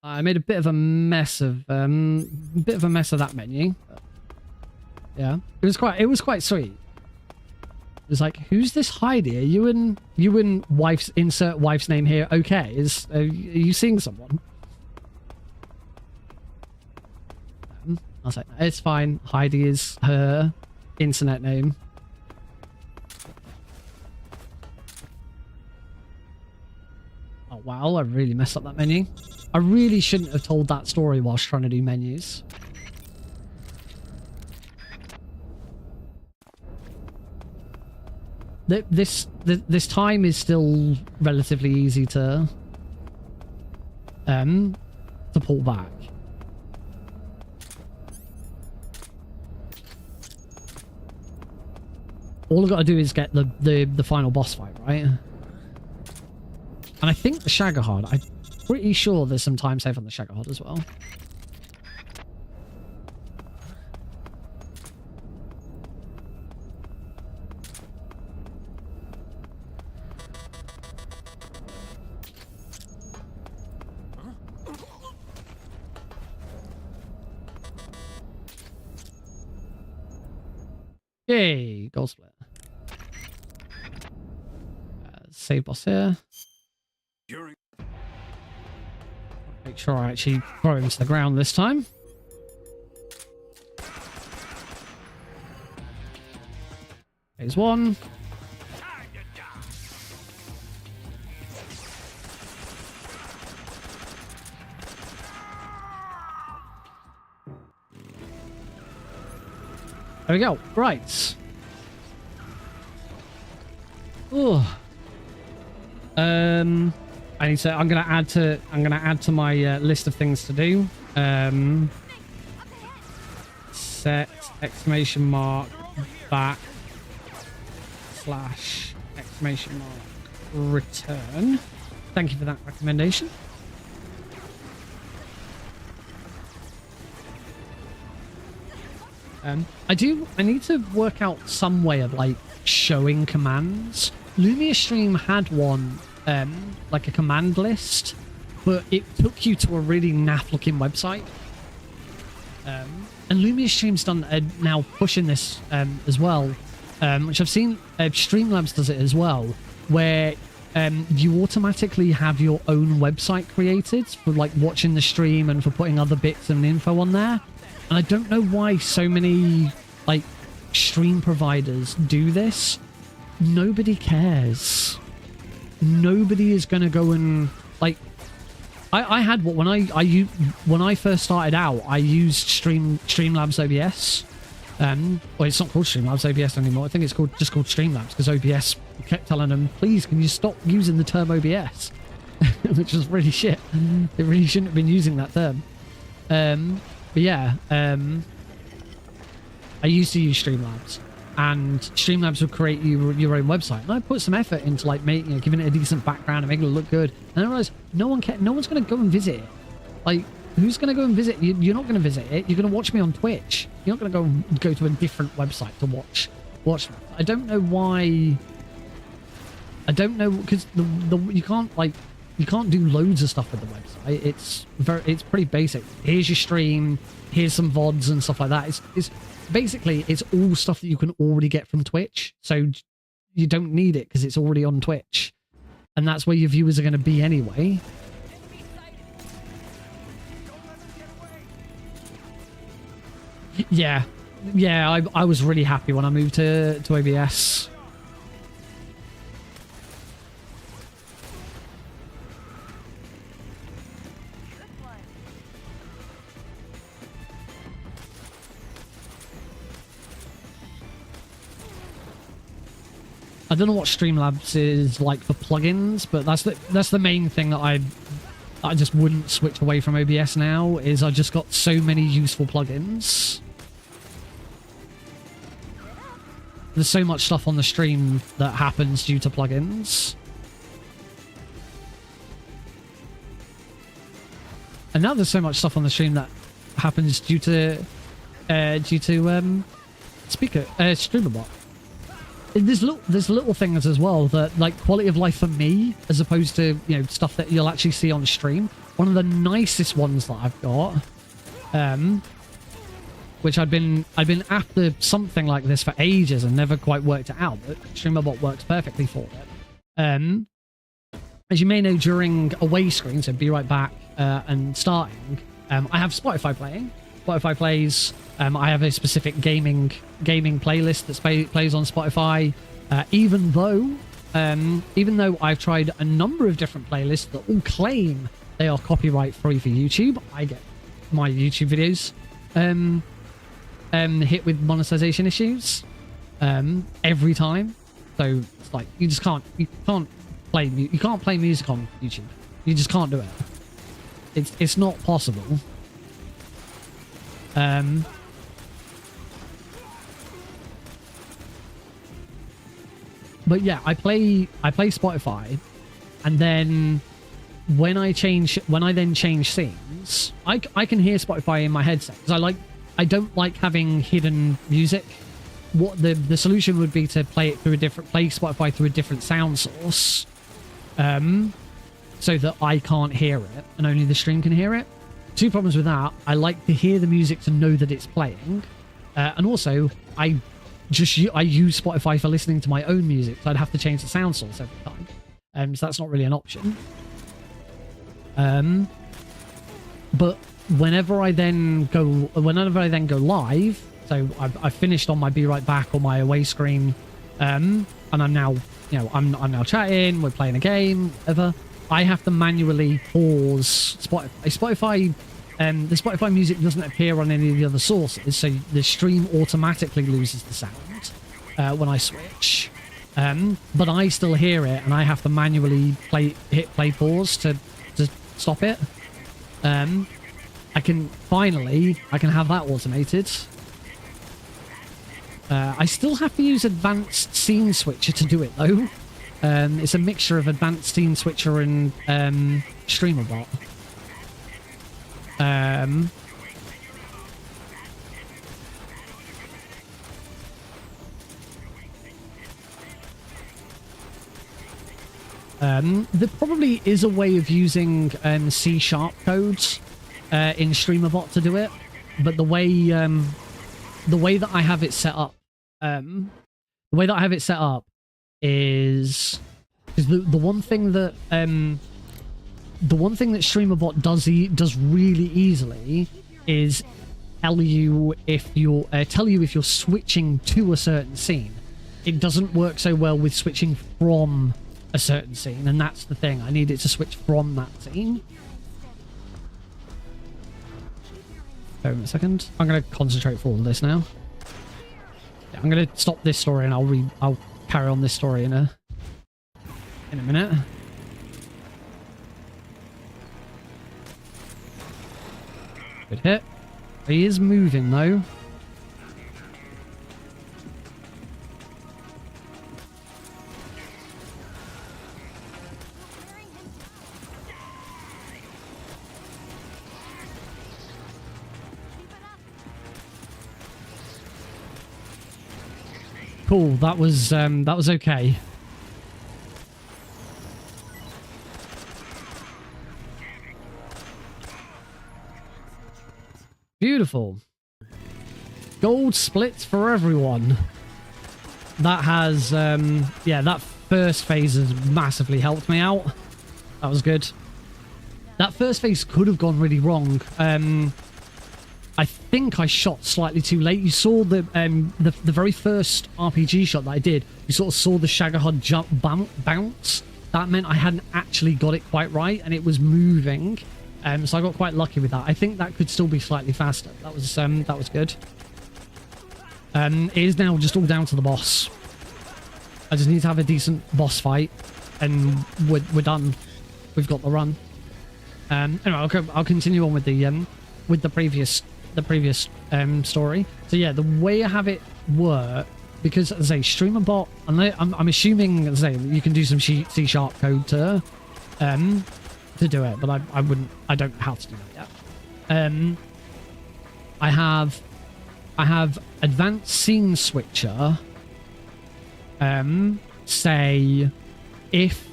S3: I made a bit of a mess of that menu. But yeah, it was quite sweet. It was like, who's this Heidi? Are you and wife's insert wife's name here? Okay, are you seeing someone? I was like, it's fine. Heidi is her internet name. Oh wow, I really messed up that menu. I really shouldn't have told that story whilst trying to do menus. This time is still relatively easy to pull back. All I've got to do is get the final boss fight, right? And I think the Shagahard, I'm pretty sure there's some time save on the Shagahard as well. Yay, goal split. Save boss here. Make sure I actually throw him to the ground this time. Phase one. There we go. Right. Oh. I'm gonna add to my list of things to do. Set exclamation mark back / exclamation mark return. Thank you for that recommendation. I need to work out some way of like showing commands. Lumia Stream had one, like a command list, but it took you to a really naff looking website. And Lumia Stream's done now pushing this as well, which I've seen Streamlabs does it as well, where you automatically have your own website created for like watching the stream and for putting other bits and info on there. And I don't know why so many like stream providers do this. Nobody cares. Nobody is gonna go and like. I had what when I first started out, I used Streamlabs OBS. Well, it's not called Streamlabs OBS anymore. I think it's just called Streamlabs because OBS kept telling them, please, can you stop using the term OBS, which was really shit. They really shouldn't have been using that term. But yeah, I used to use Streamlabs, and Streamlabs would create your own website. And I put some effort into like giving it a decent background and making it look good. And I realized no one's going to go and visit it. Like, who's going to go and visit? You're not going to visit it. You're going to watch me on Twitch. You're not going to go to a different website to watch me. I don't know why. I don't know because you can't like you can't do loads of stuff with the website. It's pretty basic. Here's your stream, here's some VODs and stuff like that. It's basically, it's all stuff that you can already get from Twitch, so you don't need it because it's already on Twitch, and that's where your viewers are going to be anyway. Yeah, I was really happy when I moved to OBS. I don't know what Streamlabs is like for plugins, but that's the main thing that I just wouldn't switch away from OBS now, is I just got so many useful plugins. There's so much stuff on the stream that happens due to plugins. And now there's so much stuff on the stream that happens due to Streamer.Bot. There's little things as well that, like, quality of life for me, as opposed to, you know, stuff that you'll actually see on stream. One of the nicest ones that I've got, which I've been after something like this for ages and never quite worked it out, but Streamer.Bot works perfectly for it. As you may know, during away screen, so be right back and starting, I have Spotify playing. Spotify plays. I have a specific gaming playlist that plays on Spotify. Even though I've tried a number of different playlists that all claim they are copyright free for YouTube, I get my YouTube videos hit with monetization issues every time. So it's like you can't play music on YouTube. You just can't do it. It's not possible. But yeah, I play Spotify, and then when I then change scenes, I can hear Spotify in my headset, because I don't like having hidden music. What the solution would be to play Spotify through a different sound source, so that I can't hear it and only the stream can hear it. Two problems with that: I like to hear the music to know that it's playing, and also I use Spotify for listening to my own music, so I'd have to change the sound source every time. So that's not really an option. But whenever I then go live, so I've finished on my Be Right Back or my away screen, and I'm now, I'm now chatting, we're playing a game, whatever. I have to manually pause Spotify. The Spotify music doesn't appear on any of the other sources, so the stream automatically loses the sound when I switch. But I still hear it, and I have to manually hit play pause to stop it. I can have that automated. I still have to use advanced scene switcher to do it though. It's a mixture of advanced scene switcher and Streamer.Bot. There probably is a way of using C# codes in Streamer.Bot to do it, but the way that I have it set up, is the one thing that Streamer.Bot does really easily is tell you if you're switching to a certain scene. It doesn't work so well with switching from a certain scene, and that's the thing. I need it to switch from that scene. Wait a second. I'm going to concentrate for all of this now. Yeah, I'm going to stop this story, and I'll carry on this story in a minute. Good hit. He is moving though. Cool. That was okay. Beautiful. Gold splits for everyone. That has, yeah, that first phase has massively helped me out. That was good. That first phase could have gone really wrong. I think I shot slightly too late. You saw the very first RPG shot that I did. You sort of saw the Shagahod jump bounce. That meant I hadn't actually got it quite right, and it was moving. So I got quite lucky with that. I think that could still be slightly faster. That was good. It is now just all down to the boss. I just need to have a decent boss fight, and we're done. We've got the run. Anyway, I'll continue on with the previous story. So yeah, the way I have it work, because as I say, Streamer.Bot, I'm assuming, as I say, you can do some C# code to do it, but I don't know how to do that yet. I have advanced scene switcher. Say if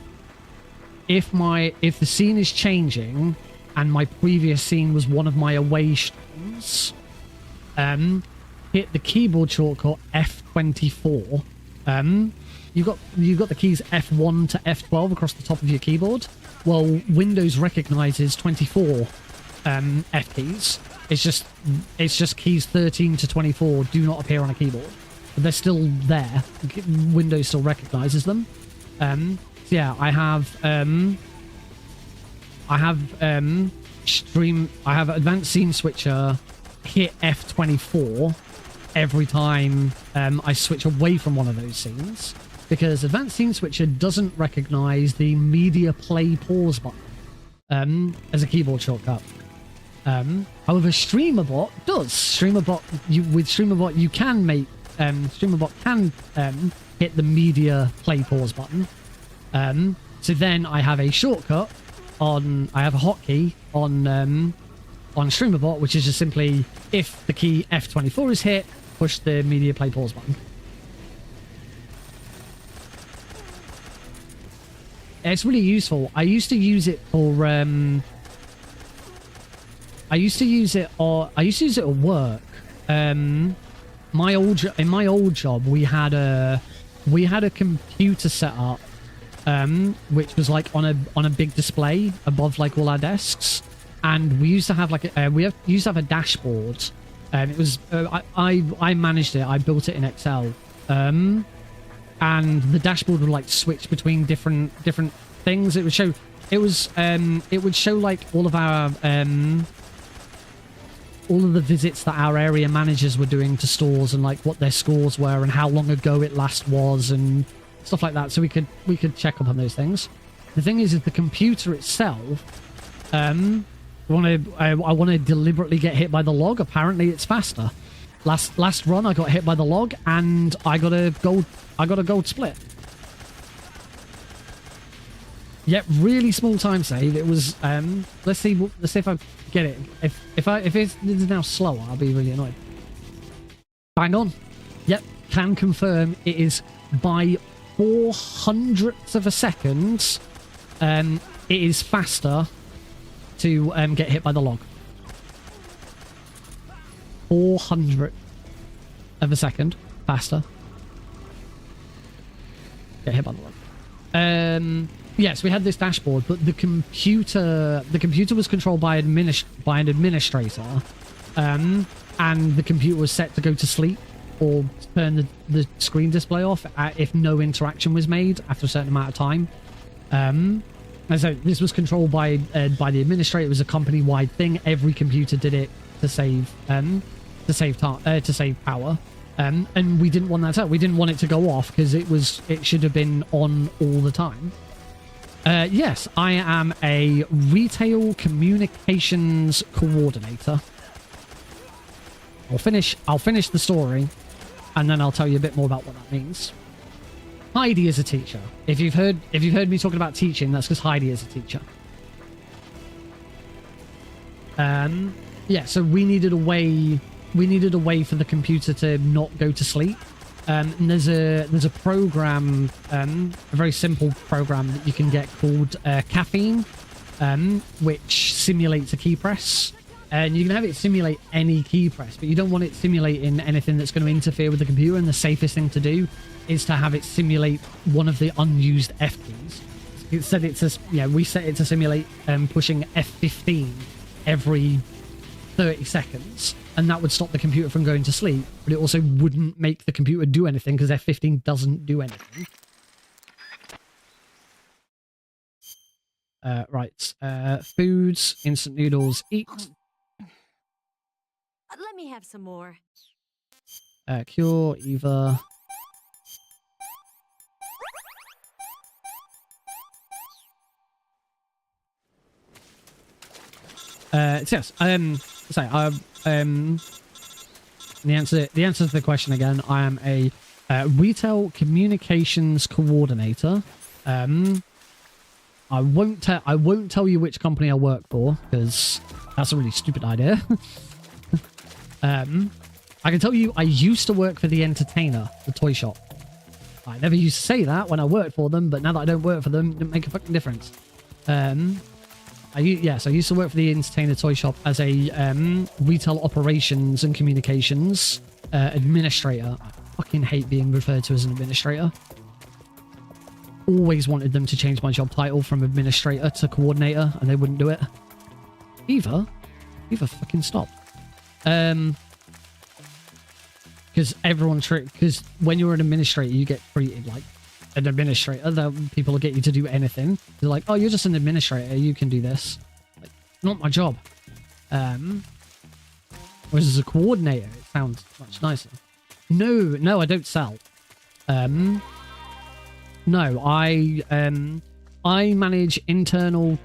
S3: the scene is changing and my previous scene was one of my away streams, hit the keyboard shortcut F24. You've got the keys F1 to F12 across the top of your keyboard. Well, Windows recognizes 24 F keys. It's just keys 13 to 24 do not appear on a keyboard, but they're still there. Windows still recognizes them. So yeah, I have advanced scene switcher hit F24 every time I switch away from one of those scenes, because advanced scene switcher doesn't recognize the media play pause button as a keyboard shortcut. However, Streamer.Bot does. With Streamer.Bot you can make Streamer.Bot can hit the media play pause button. So then I have a shortcut I have a hotkey on Streamer.Bot, which is just simply, if the key F24 is hit, push the media play pause button. It's really useful. I used to use it for I used to use it at work. In my old job, we had a computer set up, which was like on a big display above like all our desks, and we used to have like used to have a dashboard. It was I managed it. I built it in Excel, and the dashboard would like switch between different things. It would show like all of the visits that our area managers were doing to stores, and like what their scores were and how long ago it last was and stuff like that, so we could check up on those things. The thing is the computer itself, I want to deliberately get hit by the log. Apparently it's faster. Last run I got hit by the log and I got a gold split. Yep, really small time save. It was let's see if I get it. If it's now slower, I'll be really annoyed. Bang on. Yep, can confirm it is by 0.04 of a second. It is faster to get hit by the log. 0.04 of a second faster. Get hit by the log. Yes, we had this dashboard, but the computer was controlled by an administrator, and the computer was set to go to sleep or turn the screen display off if no interaction was made after a certain amount of time. And so this was controlled by the administrator. It was a company-wide thing. Every computer did it to save power. And we didn't want that to. We didn't want it to go off because it should have been on all the time. Yes, I am a retail communications coordinator. I'll finish the story, and then I'll tell you a bit more about what that means. Heidi is a teacher. If you've heard me talking about teaching, that's because Heidi is a teacher. Yeah, so we needed a way for the computer to not go to sleep. And there's a program, a very simple program that you can get called Caffeine, which simulates a key press. And you can have it simulate any key press, but you don't want it simulating anything that's going to interfere with the computer. And the safest thing to do is to have it simulate one of the unused F keys. We set it to simulate pushing F15 every 30 seconds, and that would stop the computer from going to sleep, but it also wouldn't make the computer do anything because F15 doesn't do anything. Right. Foods, instant noodles, eat.
S2: Let me have some more.
S3: Cure, Eva. Yes. The answer to the question again. I am a retail communications coordinator. I won't tell you which company I work for because that's a really stupid idea. I can tell you I used to work for the Entertainer, the toy shop. I never used to say that when I worked for them, but now that I don't work for them, it didn't make a fucking difference. I used to work for the Entertainer toy shop as a retail operations and communications administrator. I fucking hate being referred to as an administrator. Always wanted them to change my job title from administrator to coordinator, and they wouldn't do it. Eva fucking stop. Because when you're an administrator, you get treated like an administrator. People will get you to do anything. They're like, oh, you're just an administrator, you can do this. Like, not my job. Whereas as a coordinator, it sounds much nicer. No, I don't sell. No, I manage internal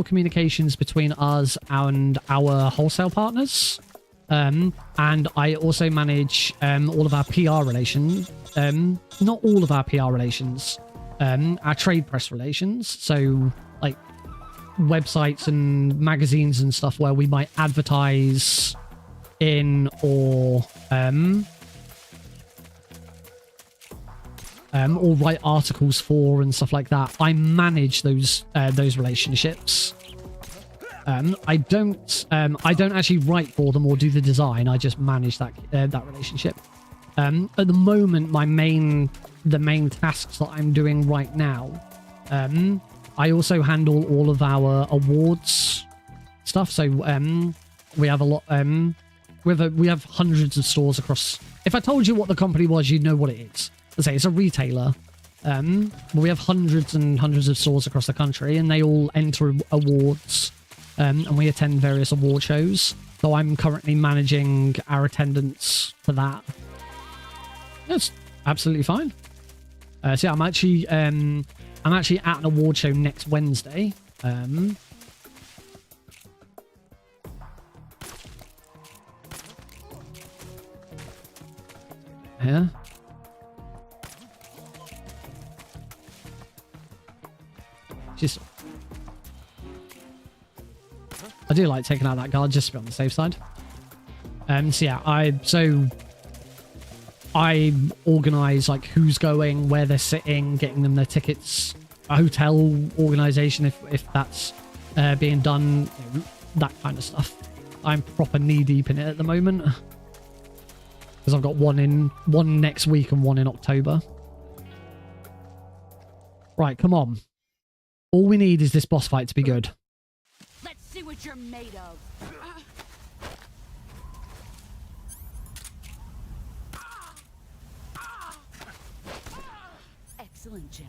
S3: communications between us and our wholesale partners. And I also manage all of our PR relations. Not all of our PR relations. Our trade press relations. So, like, websites and magazines and stuff where we might advertise in or write articles for and stuff like that. I manage those relationships. I don't actually write for them or do the design. I just manage that relationship. At the moment, the main tasks that I'm doing right now, I also handle all of our awards stuff. So we have a lot. We have hundreds of stores across. If I told you what the company was, you'd know what it is. Let's say it's a retailer. We have hundreds and hundreds of stores across the country, and they all enter awards. And we attend various award shows. So I'm currently managing our attendance for that. That's absolutely fine. So yeah, I'm actually at an award show next Wednesday. Yeah. Just. I do like taking out that guard just to be on the safe side. So yeah, I organise like who's going, where they're sitting, getting them their tickets, a hotel organisation if that's being done, you know, that kind of stuff. I'm proper knee deep in it at the moment because I've got one next week and one in October. Right, come on. All we need is this boss fight to be good.
S9: Let's see what you're made of. Excellent, Jack.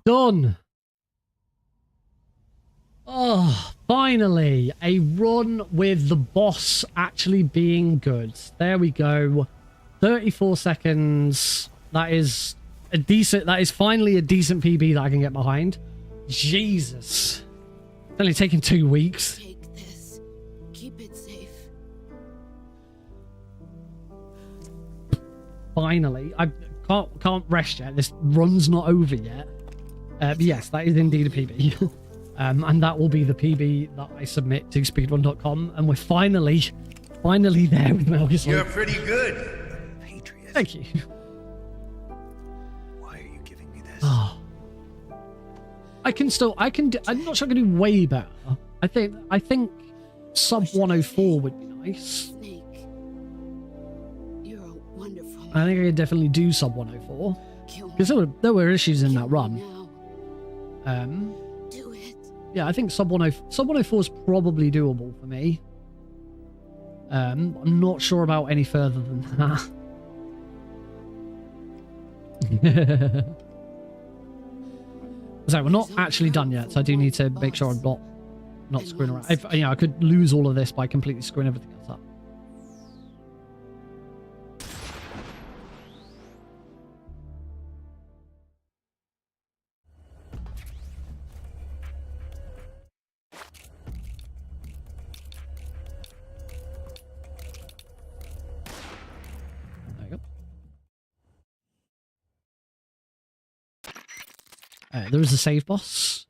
S3: Done. Oh, finally, a run with the boss actually being good. There we go. 34 seconds. That is finally a decent PB that I can get behind. Jesus. It's only taken 2 weeks.
S9: Take this. Keep it safe.
S3: Finally. can't rest yet. This run's not over yet. But yes, that is indeed a PB. And that will be the PB that I submit to speedrun.com. And we're finally there with Metal Gear Solid.
S8: You're pretty good.
S6: Patriot.
S3: Thank you.
S6: Why are you giving me this?
S3: Oh. I'm not sure I can do way better. I think sub 104 would be nice.
S9: Snake, you're a wonderful
S3: I think I could definitely do sub 104.
S9: Kill me
S3: Because there were issues in that run.
S9: now. Do it.
S3: Yeah, I think sub 104 is probably doable for me. I'm not sure about any further than that. So we're not actually done yet, so I do need to make sure I'm not screwing around. I could lose all of this by completely screwing everything else up. There you go. There is a save boss.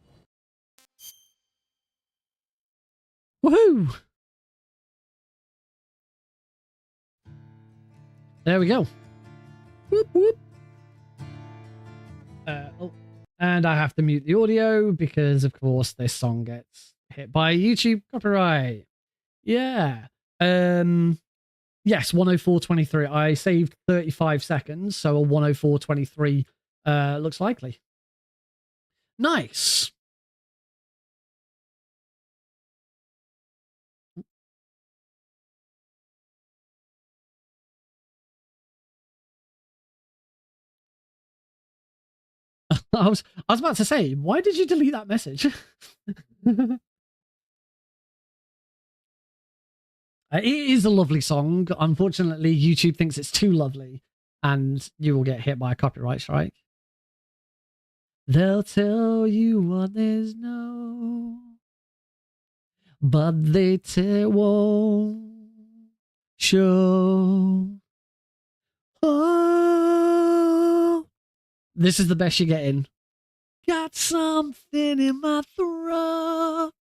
S3: Woohoo! There we go. Whoop whoop. And I have to mute the audio because, of course, this song gets hit by YouTube copyright. Yeah. Yes, 104.23. I saved 35 seconds, so a 104.23 looks likely. Nice. I was about to say, why did you delete that message? It is a lovely song. Unfortunately, YouTube thinks it's too lovely, and you will get hit by a copyright strike. They'll tell you what there's no, but they won't show. Oh, this is the best you're getting. Got something in my throat.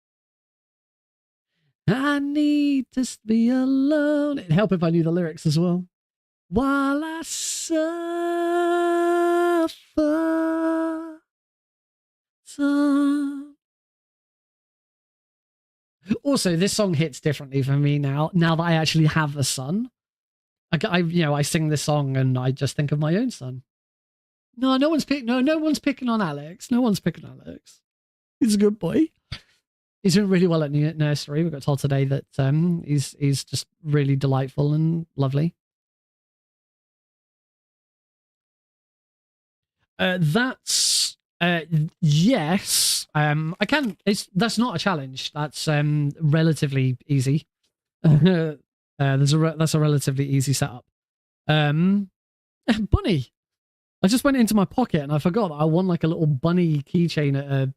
S3: I need to be alone. It'd help if I knew the lyrics as well. While I suffer. Also, this song hits differently for me now that I actually have a son. I sing this song and I just think of my own son. No one's picking on Alex. No one's picking on Alex. He's a good boy. He's doing really well at nursery. We got told today that he's just really delightful and lovely. That's yes. I can. That's not a challenge. That's relatively easy. That's a relatively easy setup. Bunny. I just went into my pocket and I forgot that I won like a little bunny keychain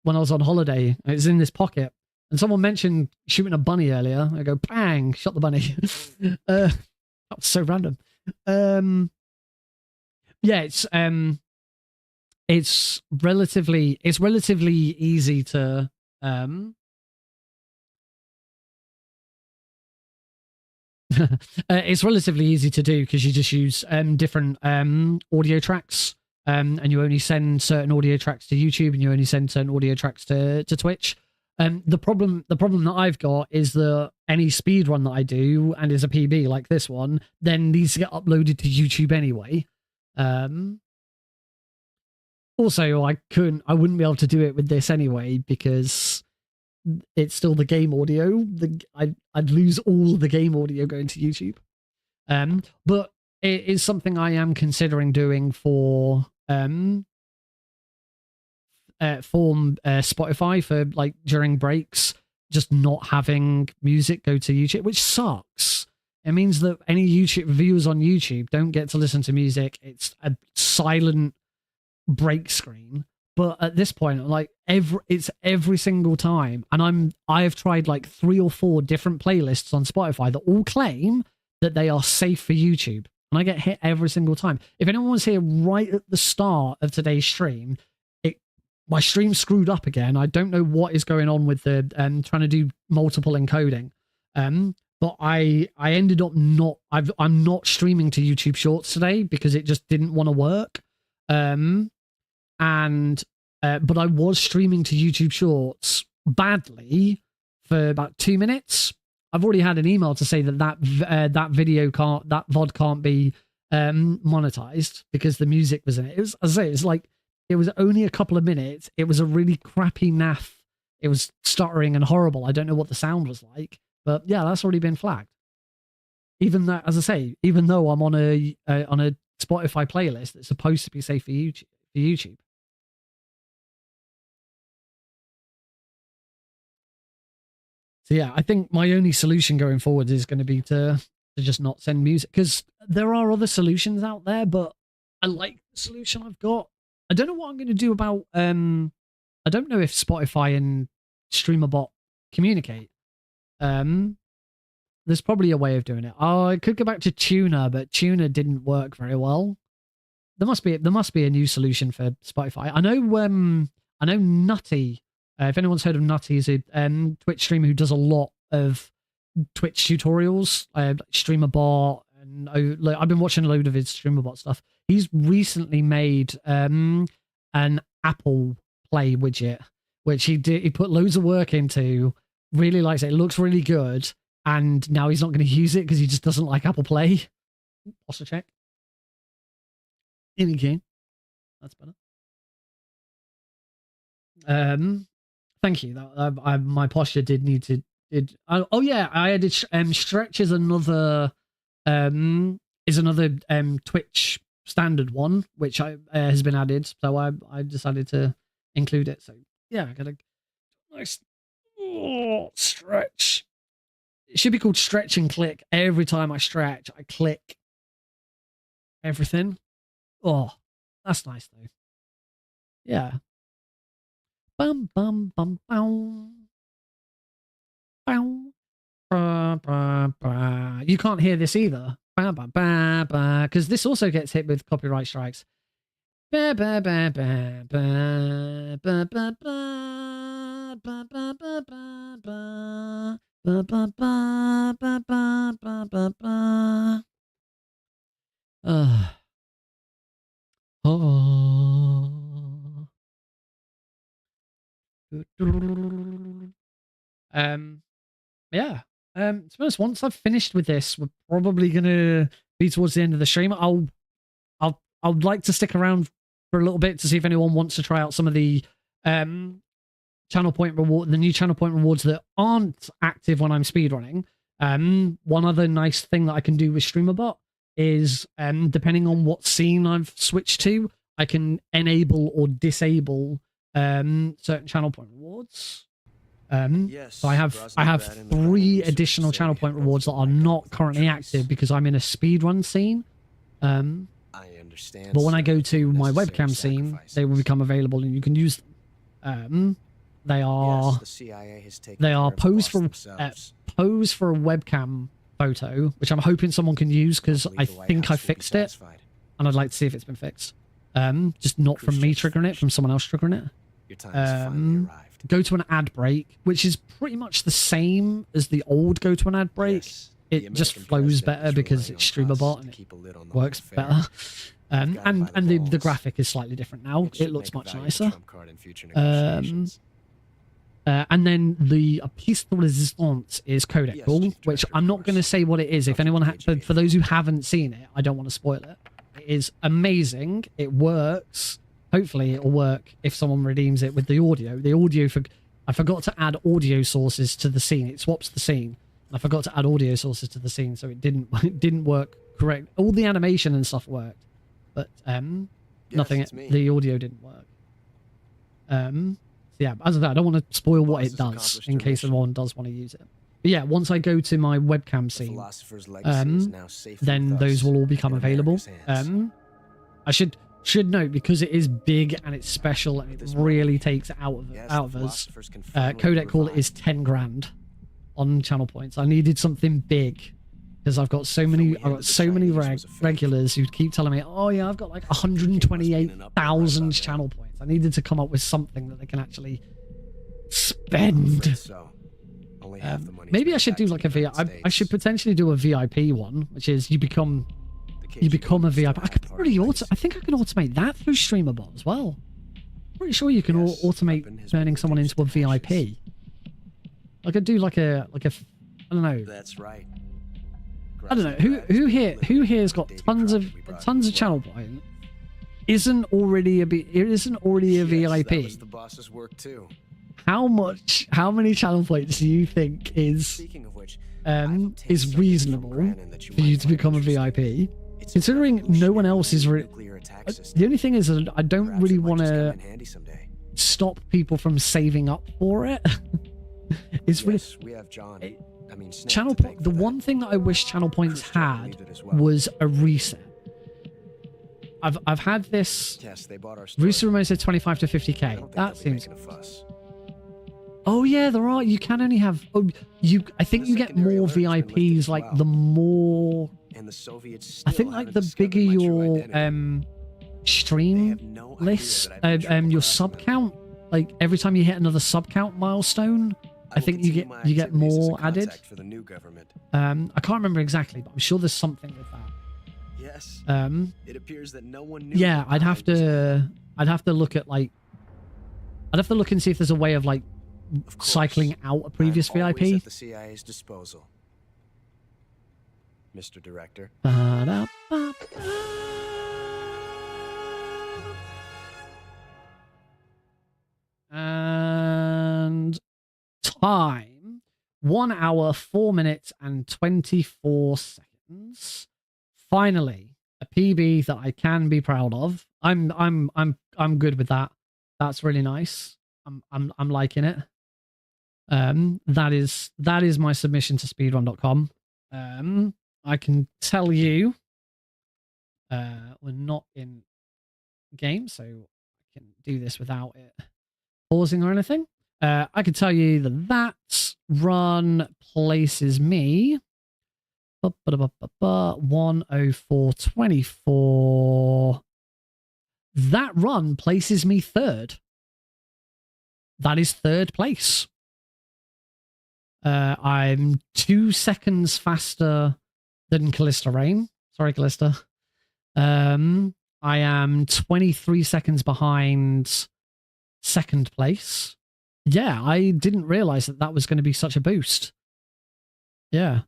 S3: when I was on holiday. It was in this pocket, and someone mentioned shooting a bunny earlier. I go bang, shot the bunny. That was so random. Yeah, it's relatively easy to it's relatively easy to do because you just use different audio tracks, and you only send certain audio tracks to YouTube, and you only send certain audio tracks to Twitch. The problem that I've got is that any speedrun that I do and is a PB like this one then needs to get uploaded to YouTube anyway. Also, I wouldn't be able to do it with this anyway because it's still the game audio. I'd lose all the game audio going to YouTube. But it is something I am considering doing for Spotify for like during breaks, just not having music go to YouTube, which sucks. It means that any YouTube viewers on YouTube don't get to listen to music. It's a silent break screen. But at this point, like it's every single time, and I have tried like 3 or 4 different playlists on Spotify that all claim that they are safe for YouTube. and I get hit every single time. If anyone was here right at the start of today's stream, my stream screwed up again. I don't know what is going on with the trying to do multiple encoding. But I ended up I'm not streaming to YouTube Shorts today because it just didn't want to work. But I was streaming to YouTube Shorts badly for about 2 minutes. I've already had an email to say that video can't, that VOD can't be monetized because the music was in it. It was, as I say, it's like, it was only a couple of minutes. It was a really crappy naff. It was stuttering and horrible. I don't know what the sound was like, but yeah, that's already been flagged. Even though, as I say, even though I'm on a Spotify playlist that's supposed to be safe for YouTube. So yeah, I think my only solution going forward is going to be to just not send music, because there are other solutions out there, but I like the solution I've got. I don't know what I'm going to do about, I don't know if Spotify and Streamer.Bot communicate. There's probably a way of doing it. Oh, I could go back to Tuner, but Tuner didn't work very well. There must be a new solution for Spotify. I know Nutty. If anyone's heard of Nutty, he's a Twitch streamer who does a lot of Twitch tutorials, Streamer.Bot, and I've been watching a load of his Streamer.Bot stuff. He's recently made an Apple Play widget, which he put loads of work into. Really likes it. It looks really good, and now he's not going to use it because he just doesn't like Apple Play. Also check. Any game. That's better. Thank you. My posture did need to. Oh yeah, I added stretch is another Twitch standard one, which has been added. So I decided to include it. So yeah, I got a nice stretch. It should be called stretch and click. Every time I stretch, I click everything. Oh, that's nice though. Yeah. Bum bum bum bum. You can't hear this either, because this also gets hit with copyright strikes. Yeah. To be honest, once I've finished with this, we're probably gonna be towards the end of the stream. I'd like to stick around for a little bit to see if anyone wants to try out some of the the new channel point rewards that aren't active when I'm speedrunning. One other nice thing that I can do with Streamer.Bot is, depending on what scene I've switched to, I can enable or disable certain channel point rewards. So I have 3 additional channel point rewards that are not currently active because I'm in a speedrun scene.
S7: I understand.
S3: But when I go to my webcam scene, they will become available and you can use them. They are pose for a webcam photo, which I'm hoping someone can use because I think I fixed it, and I'd like to see if it's been fixed. Just not from me triggering it, from someone else triggering it.
S7: Your time has finally arrived.
S3: Go to an ad break, which is pretty much the same as the old go to an ad break.
S7: Yes,
S3: it just flows better because it's Streamer.Bot and it works better. And the graphic is slightly different now. It looks much nicer. And then the piece de resistance is codec tool, which I'm not going to say what it is. If anyone, for those who haven't seen it, I don't want to spoil it. It is amazing. It works. Hopefully it'll work if someone redeems it with the audio. I forgot to add audio sources to the scene. It swaps the scene. I forgot to add audio sources to the scene, so it didn't work correct. All the animation and stuff worked, but nothing. The audio didn't work. So yeah, as of that, I don't want to spoil what it does in case anyone does want to use it. But yeah, once I go to my webcam scene, then those will all become available. I should note, because it is big and it's special and it really takes it out of us. Codec call is 10 grand on channel points. I needed something big because I've got so many regulars who keep telling me, oh yeah, I've got like 128,000 channel points. I needed to come up with something that they can actually spend. Maybe I should do like a VIP. I should potentially do a VIP one, which is you become a VIP. I could probably I think I can automate that through Streamer.Bot as well. Pretty sure you can automate turning someone into a VIP. I could do like a I don't know.
S7: That's right.
S3: I don't know who here's got tons of channel points. Isn't already a VIP.
S7: That was the boss's work too.
S3: How many channel points do you think is reasonable for you to become a VIP? Considering no one else is the only thing is that I don't really want to stop people from saving up for it. It's really
S7: we have John.
S3: channel point. The one thing that I wish channel points had was a reset. I've had this.
S7: Yes, they bought our
S3: Rooster Remote said 25 to 50k. That seems. Oh yeah, there are. You can only have. Oh, I think you get more VIPs like the more.
S7: And the Soviets
S3: I think like the bigger your stream list, your sub count. Like every time you hit another sub count milestone, I think you get more added.
S7: For the new government.
S3: I can't remember exactly, but I'm sure there's something with that.
S7: Yes. It appears that no one knew.
S3: Yeah, I'd have to look at like. I'd have to look and see if there's a way of like cycling out a previous
S7: I'm
S3: VIP.
S7: always at the CIA's disposal, Mr. Director.
S3: Ba-da-ba-ba. And time 1 hour 4 minutes and 24 seconds. Finally, a PB that I can be proud of. I'm good with that. That's really nice. I'm liking it. That is my submission to speedrun.com. I can tell you we're not in game, so I can do this without it pausing or anything. I can tell you that run places me 104.24. That run places me third. That is third place. I'm 2 seconds faster than Callista Rain. Sorry, Callista. I am 23 seconds behind second place. Yeah, I didn't realize that was going to be such a boost. Yeah.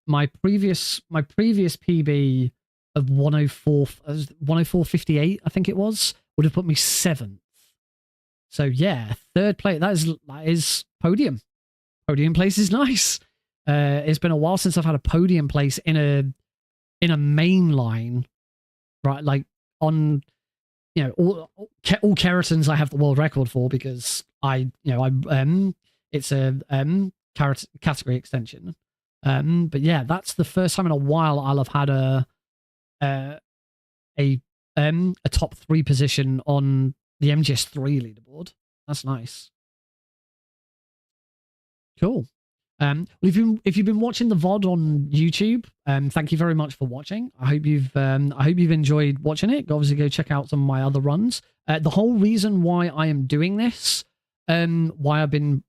S3: My previous PB of 104.58, I think it was, would have put me 7th. So yeah, third place. That is podium. Podium place is nice. It's been a while since I've had a podium place in a main line, right? Like on, all keratins I have the world record for because it's a category extension. But yeah, that's the first time in a while I'll have had a top 3 position on the MGS3 leaderboard. That's nice. Cool. Well, if you've been watching the VOD on YouTube, thank you very much for watching. I hope you've enjoyed watching it. Obviously, go check out some of my other runs. The whole reason why I am doing this, why I've been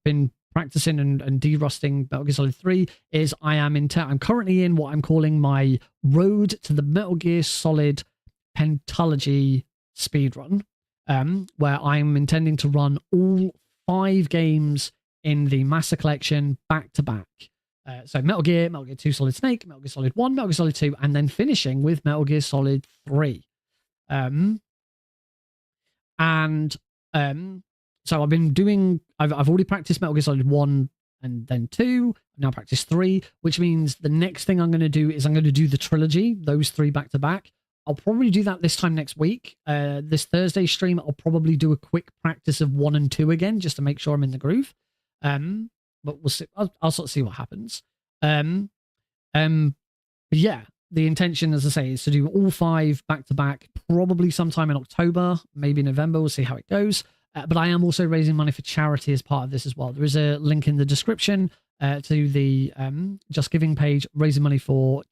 S3: practicing and de-rusting Metal Gear Solid 3 is I'm currently in what I'm calling my road to the Metal Gear Solid Pentalogy speedrun, where I'm intending to run all 5 games in the Master Collection back to back. So Metal Gear 2 Solid Snake, Metal Gear Solid 1, Metal Gear Solid 2, and then finishing with Metal Gear Solid 3. So I've already practiced Metal Gear Solid 1 and then 2. I've now practiced 3, which means the next thing I'm going to do is I'm going to do the trilogy, those 3 back to back. I'll probably do that this time next week. This Thursday stream, I'll probably do a quick practice of 1 and 2 again, just to make sure I'm in the groove. But we'll see. I'll sort of see what happens. But yeah, the intention, as I say, is to do all 5 back to back, probably sometime in October, maybe November. We'll see how it goes. But I am also raising money for charity as part of this as well. There is a link in the description to the Just Giving page, raising money for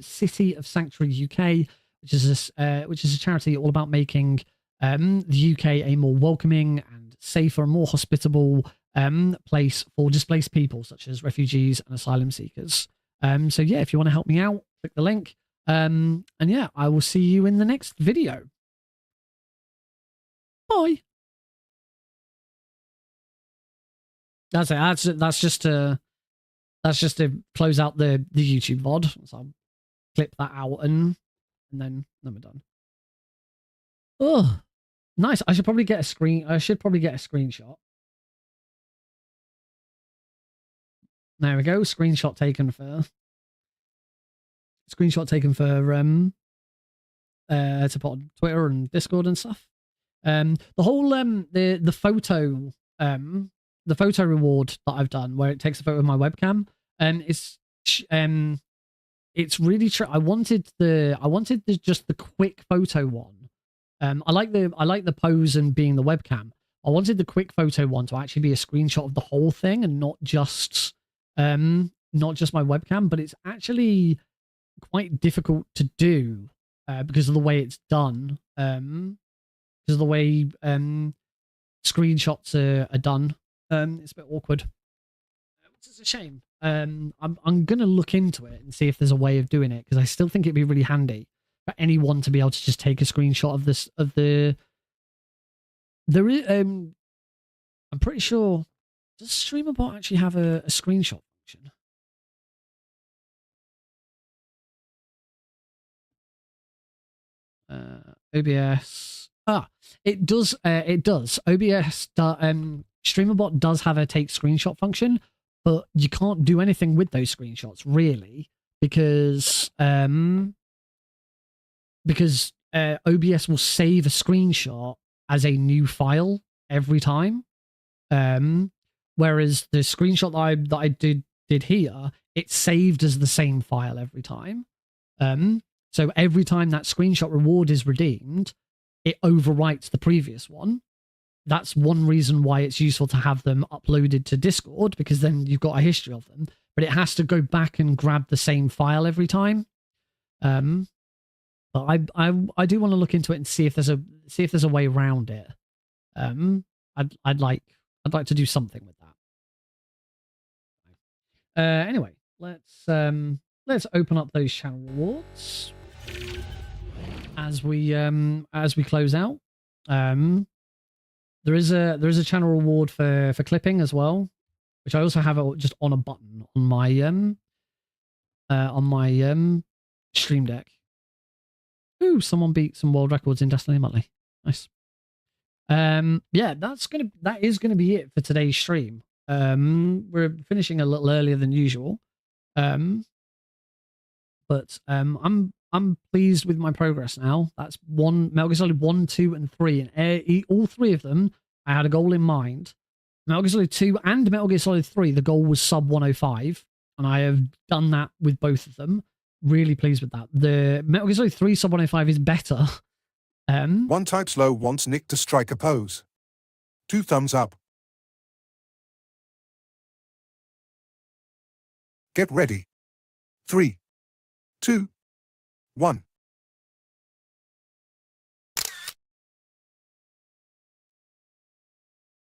S3: City of Sanctuary UK, which is a charity all about making the UK a more welcoming and safer and more hospitable place for displaced people such as refugees and asylum seekers. So yeah, if you want to help me out, click the link. And yeah, I will see you in the next video. Bye. That's it. That's just to close out the YouTube VOD. So I'll clip that out and then we're done. Oh, nice. I should probably get a screenshot. There we go. Screenshot taken for to put on Twitter and Discord and stuff. The whole the photo reward that I've done where it takes a photo of my webcam it's really true. I wanted just the quick photo one. I like the pose and being the webcam. I wanted the quick photo one to actually be a screenshot of the whole thing and not just my webcam, but it's actually quite difficult to do because of the way it's done. Because of the way screenshots are done. It's a bit awkward, which is a shame. I'm gonna look into it and see if there's a way of doing it, because I still think it'd be really handy for anyone to be able to just take a screenshot of this there is I'm pretty sure, does Streamer.Bot actually have a screenshot function? OBS. It does. OBS. Streamer.Bot does have a take screenshot function, but you can't do anything with those screenshots really because OBS will save a screenshot as a new file every time. Whereas the screenshot that I did here, it's saved as the same file every time. So every time that screenshot reward is redeemed, it overwrites the previous one. That's one reason why it's useful to have them uploaded to Discord, because then you've got a history of them. But it has to go back and grab the same file every time. But I do want to look into it and see if there's a way around it. I'd like to do something with that. Anyway, let's open up those channel rewards as we close out. There is a channel reward for clipping as well, which I also have just on a button on my stream deck. Ooh, someone beat some world records in Destiny Monthly. Nice. Yeah, that is gonna be it for today's stream. We're finishing a little earlier than usual. But I'm pleased with my progress now. That's Metal Gear Solid 1, 2, and 3. And all three of them, I had a goal in mind. Metal Gear Solid 2 and Metal Gear Solid 3, the goal was sub 105. And I have done that with both of them. Really pleased with that. The Metal Gear Solid 3 sub 105 is better.
S4: One type slow wants Nick to strike a pose. 2 thumbs up. Get ready. 3, 2, 1.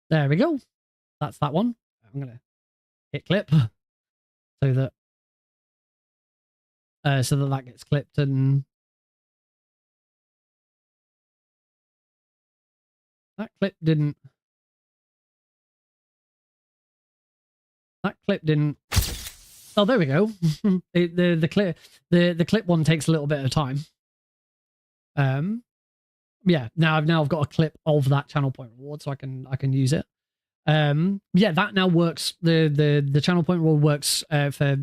S3: There we go. That's that one. I'm gonna hit clip so that that gets clipped, and that clip didn't. Oh, there we go. the clip one takes a little bit of time. Yeah, now I've got a clip of that channel point reward, so I can use it. Yeah, that now works. The channel point reward works for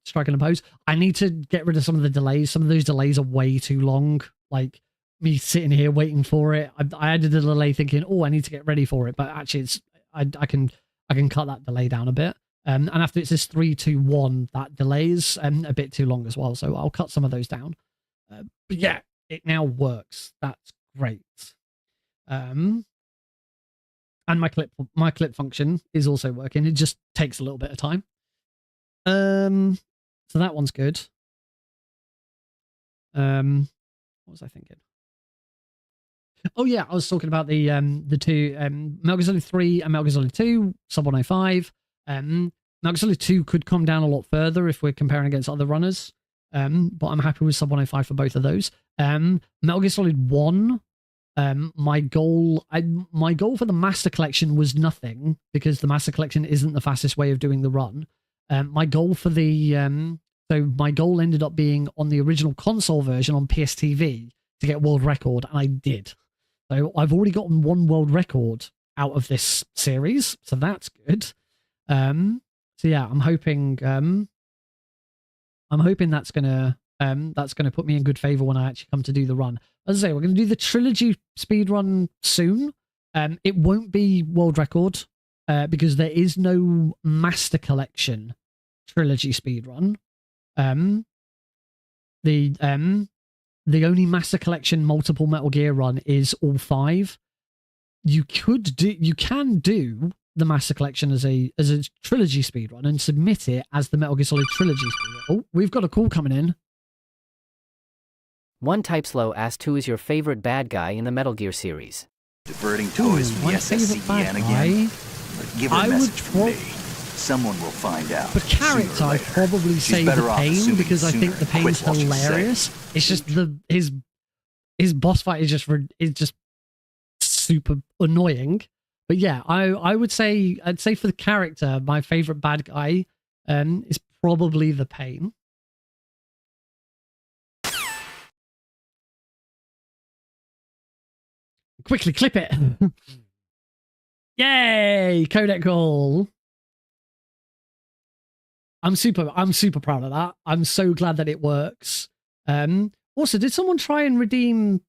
S3: striking a pose. I need to get rid of some of the delays. Some of those delays are way too long. Like me sitting here waiting for it. I added a delay thinking, oh, I need to get ready for it, but actually I can cut that delay down a bit. And after it says 3, 2, 1, that delays a bit too long as well. So I'll cut some of those down. But yeah, it now works. That's great. And my clip function is also working. It just takes a little bit of time. So that one's good. What was I thinking? Oh yeah, I was talking about the two Metal Gear Solid 3 and Metal Gear Solid 2 sub 105. Metal Gear Solid 2 could come down a lot further if we're comparing against other runners. But I'm happy with sub 105 for both of those. Metal Gear Solid 1, my goal for the Master Collection was nothing, because the Master Collection isn't the fastest way of doing the run. My goal for the my goal ended up being on the original console version on PSTV to get world record, and I did. So I've already gotten one world record out of this series, so that's good. So yeah, I'm hoping that's gonna put me in good favor when I actually come to do the run. As I say, we're gonna do the trilogy speedrun soon. It won't be world record because there is no Master Collection trilogy speedrun. The only Master Collection multiple Metal Gear run is all 5. You can do the Master Collection as a trilogy speedrun and submit it as the Metal Gear Solid trilogy speedrun. Oh, we've got a call coming in.
S12: One Type Slow asked who is your favorite bad guy in the Metal Gear series.
S6: Diverting toys from the SSCN again. But give her a message from me. Someone will find out.
S3: For character, I'd probably say the Pain, because I think the Pain's hilarious. It's just his boss fight is just super annoying. But yeah, I'd say for the character, my favorite bad guy is probably the Pain. Quickly clip it. Yay! Codec call. I'm super proud of that. I'm so glad that it works. Also, did someone try and redeem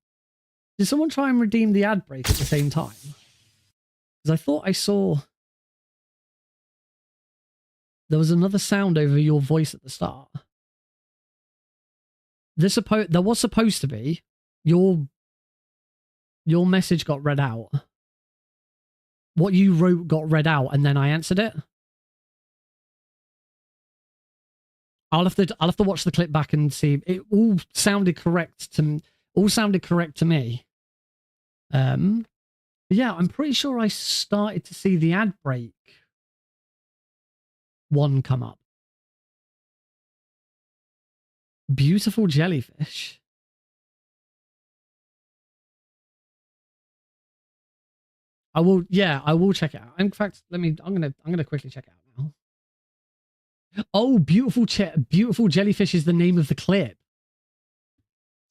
S3: the ad break at the same time? Because I thought I saw there was another sound over your voice at the start. There was supposed to be. Your message got read out. What you wrote got read out, and then I answered it. I'll have to watch the clip back and see. It all sounded correct to me. Yeah, I'm pretty sure I started to see the ad break one come up. Beautiful jellyfish. I will check it out. In fact, I'm gonna quickly check it out now. Oh, beautiful jellyfish is the name of the clip.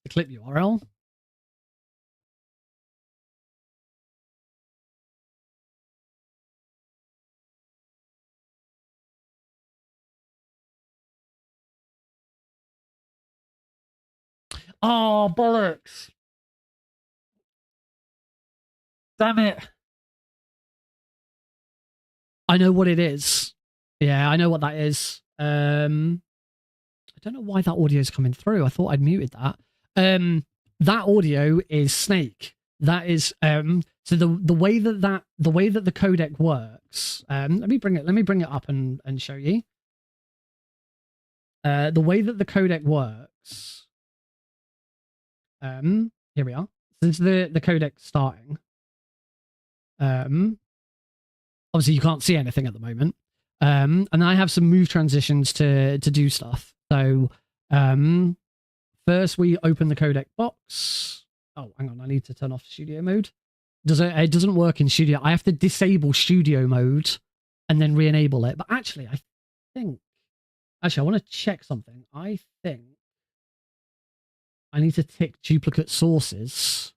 S3: The clip URL. Oh, bollocks. Damn it. I know what it is. Yeah, I know what that is. I don't know why that audio is coming through. I thought I'd muted that. That audio is Snake. That is so the way that the codec works. Let me bring it up and show you. The way that the codec works. Here we are. This is the codec starting. Obviously you can't see anything at the moment. And I have some move transitions to do stuff. So first we open the codec box. Oh, hang on, I need to turn off studio mode. It doesn't work in studio. I have to disable studio mode and then re-enable it. But actually, I want to check something. I think I need to tick duplicate sources.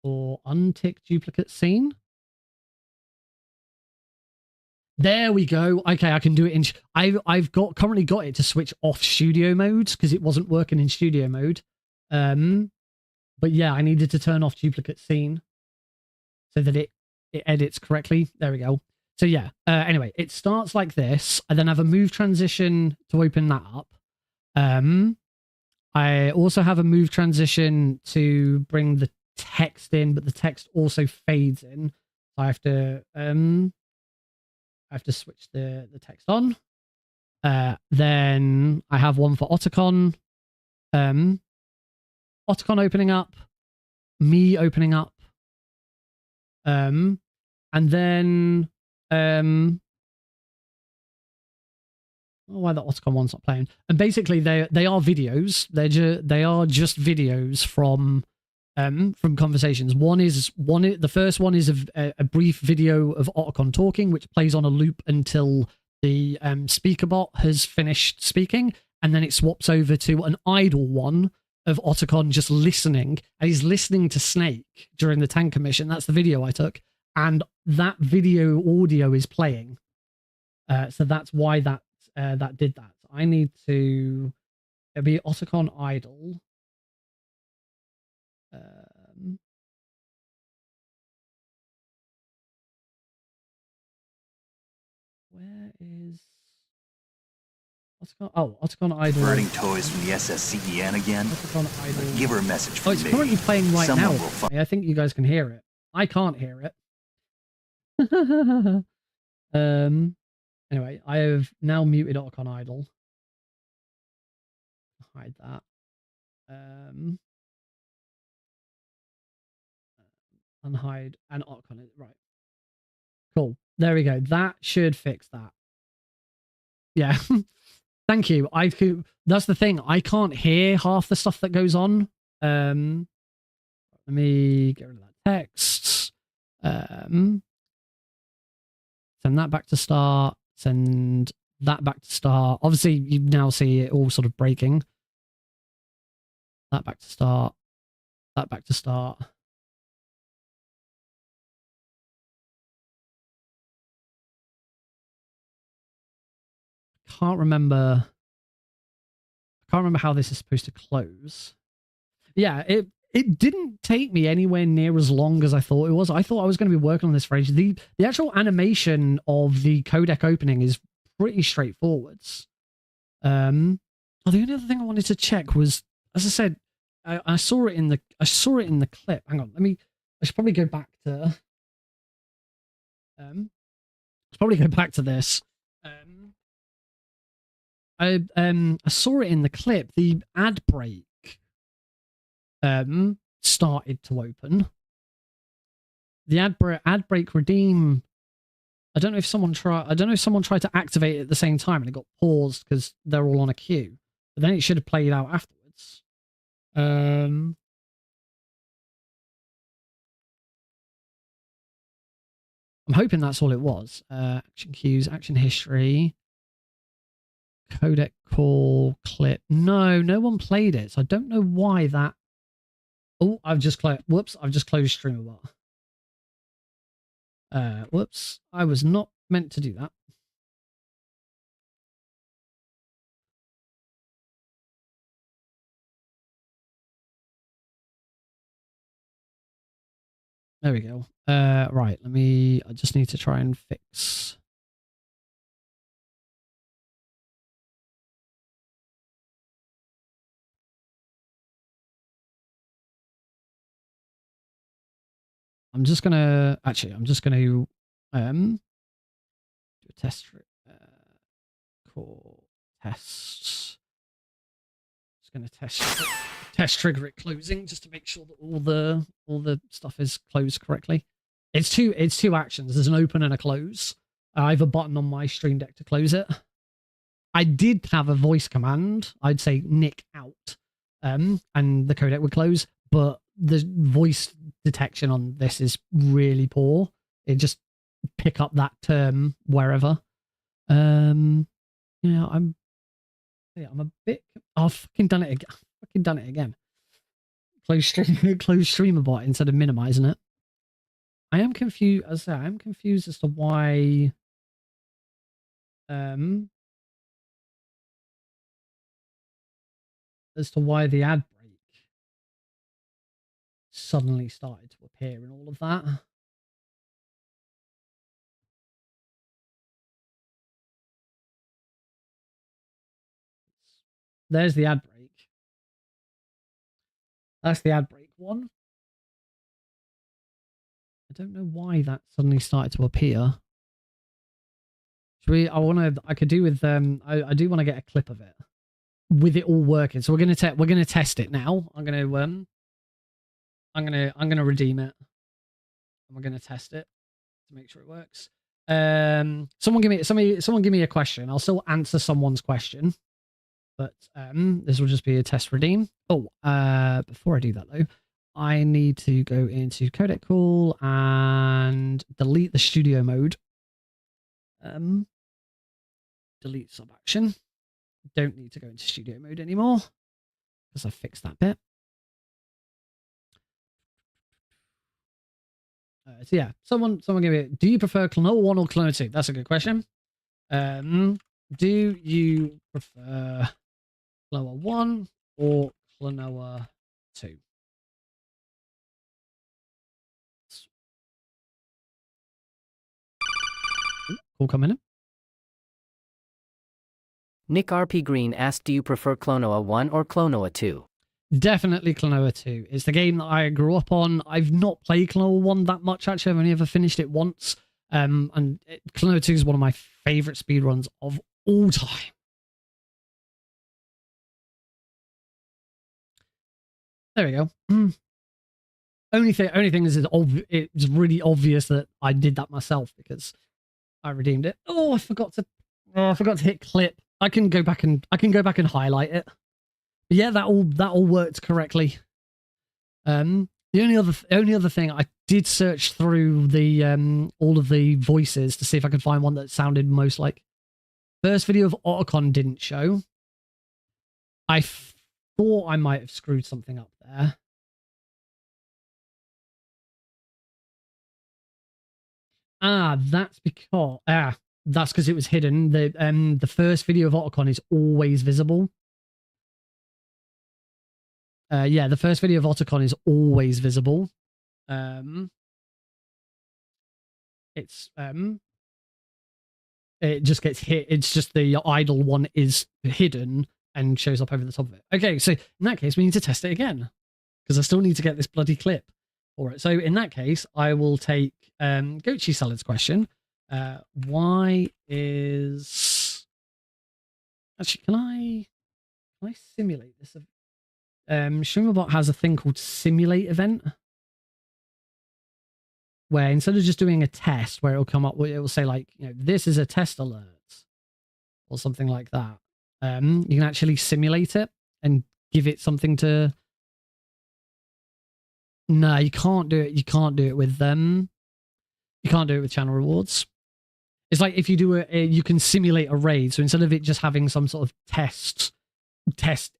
S3: Or untick duplicate scene. There we go. Okay, I can do it in. I've currently got it to switch off studio modes because it wasn't working in studio mode. But yeah, I needed to turn off duplicate scene so that it edits correctly. There we go. So yeah. Anyway, it starts like this. I then have a move transition to open that up. I also have a move transition to bring the text in, but the text also fades in. So I have to switch the text on. Then I have one for Otacon. Otacon opening up, me opening up. And then why the Otacon one's not playing. And basically they are videos. They are just videos from conversations. The first one is a brief video of Otacon talking, which plays on a loop until the speaker.Bot has finished speaking, and then it swaps over to an idle one of Otacon just listening, and he's listening to Snake during the tanker mission. That's the video I took, and that video audio is playing. So that's why that did that. I need to... It'll be Otacon idle. Where is... Otacon idle.
S6: Burning toys from the SSCEN again?
S3: Otacon idle.
S6: Give her a message from
S3: it's
S6: me.
S3: currently playing right
S6: Someone
S3: now.
S6: will find...
S3: I think you guys can hear it. I can't hear it. Anyway, I have now muted Otacon idle. Hide that. Unhide and Otacon. Right. Cool. There we go. That should fix that. Yeah. Thank you. That's the thing. I can't hear half the stuff that goes on. Let me get rid of that text. Send that back to start. Send that back to start. Obviously, you now see it all sort of breaking. That back to start. That back to start. Can't remember how this is supposed to close. Yeah, it didn't take me anywhere near as long as I thought it was. I thought I was going to be working on this for ages. The actual animation of the codec opening is pretty straightforward. The only other thing I wanted to check was, as I said, I saw it in the clip. Hang on, I should probably go back to this. I saw it in the clip. The ad break started to open. The ad break redeem. I don't know if someone tried to activate it at the same time and it got paused because they're all on a queue. But then it should have played out afterwards. I'm hoping that's all it was. Action queues, action history, codec call, clip. No one played it, so I don't know why that. Oh, I've just closed. Whoops, I've just closed Streamer.Bot. Whoops, I was not meant to do that. There we go. Right, I just need to try and fix. I'm just gonna do a test core tests. Just gonna test trigger it closing just to make sure that all the stuff is closed correctly. It's two actions. There's an open and a close. I have a button on my Stream Deck to close it. I did have a voice command. I'd say Nick out, and the codec would close, but the voice detection on this is really poor. It just pick up that term wherever. I'm a bit. I've fucking done it again. Close Streamer.Bot instead of minimizing it. I am confused. As I say, I'm confused as to why. As to why the ad break suddenly started to appear in all of that. There's the ad break. That's the ad break one. I don't know why that suddenly started to appear. Should we? I could do with I do want to get a clip of it with it all working. So we're gonna test it now. I'm gonna redeem it, and we're gonna test it to make sure it works. Someone give me a question. I'll still answer someone's question, but this will just be a test redeem. Oh, before I do that though, I need to go into codec call and delete the studio mode. Delete sub action. Don't need to go into studio mode anymore because I fixed that bit. So yeah, someone give me. Do you prefer Klonoa 1 or Klonoa 2? That's a good question. Do you prefer Klonoa 1 or Klonoa 2? Call coming in.
S12: Nick RP Green asked, do you prefer Klonoa 1 or Klonoa 2?
S3: Definitely Klonoa 2. It's the game that I grew up on. I've not played Klonoa 1 that much, actually. I've only ever finished it once. Klonoa 2 is one of my favorite speedruns of all time. There we go. Only thing is it's really obvious that I did that myself because I redeemed it. Oh, I forgot to hit clip. I can go back and highlight it. But yeah, that all worked correctly. The only other thing, I did search through the all of the voices to see if I could find one that sounded most like. First video of Otacon didn't show. I thought I might have screwed something up there. That's because it was hidden. The first video of Otacon is always visible. Yeah, the first video of Otacon is always visible. It just gets hit. It's just the idle one is hidden and shows up over the top of it. Okay, so in that case, we need to test it again because I still need to get this bloody clip for it. So in that case, I will take Gochi Salad's question. Why is actually can I simulate this? Streamer.Bot has a thing called simulate event, where instead of just doing a test where it'll come up, it will say like, this is a test alert or something like that. You can actually simulate it and give it something to. No, you can't do it. You can't do it with them. You can't do it with channel rewards. It's like if you do you can simulate a raid. So instead of it just having some sort of test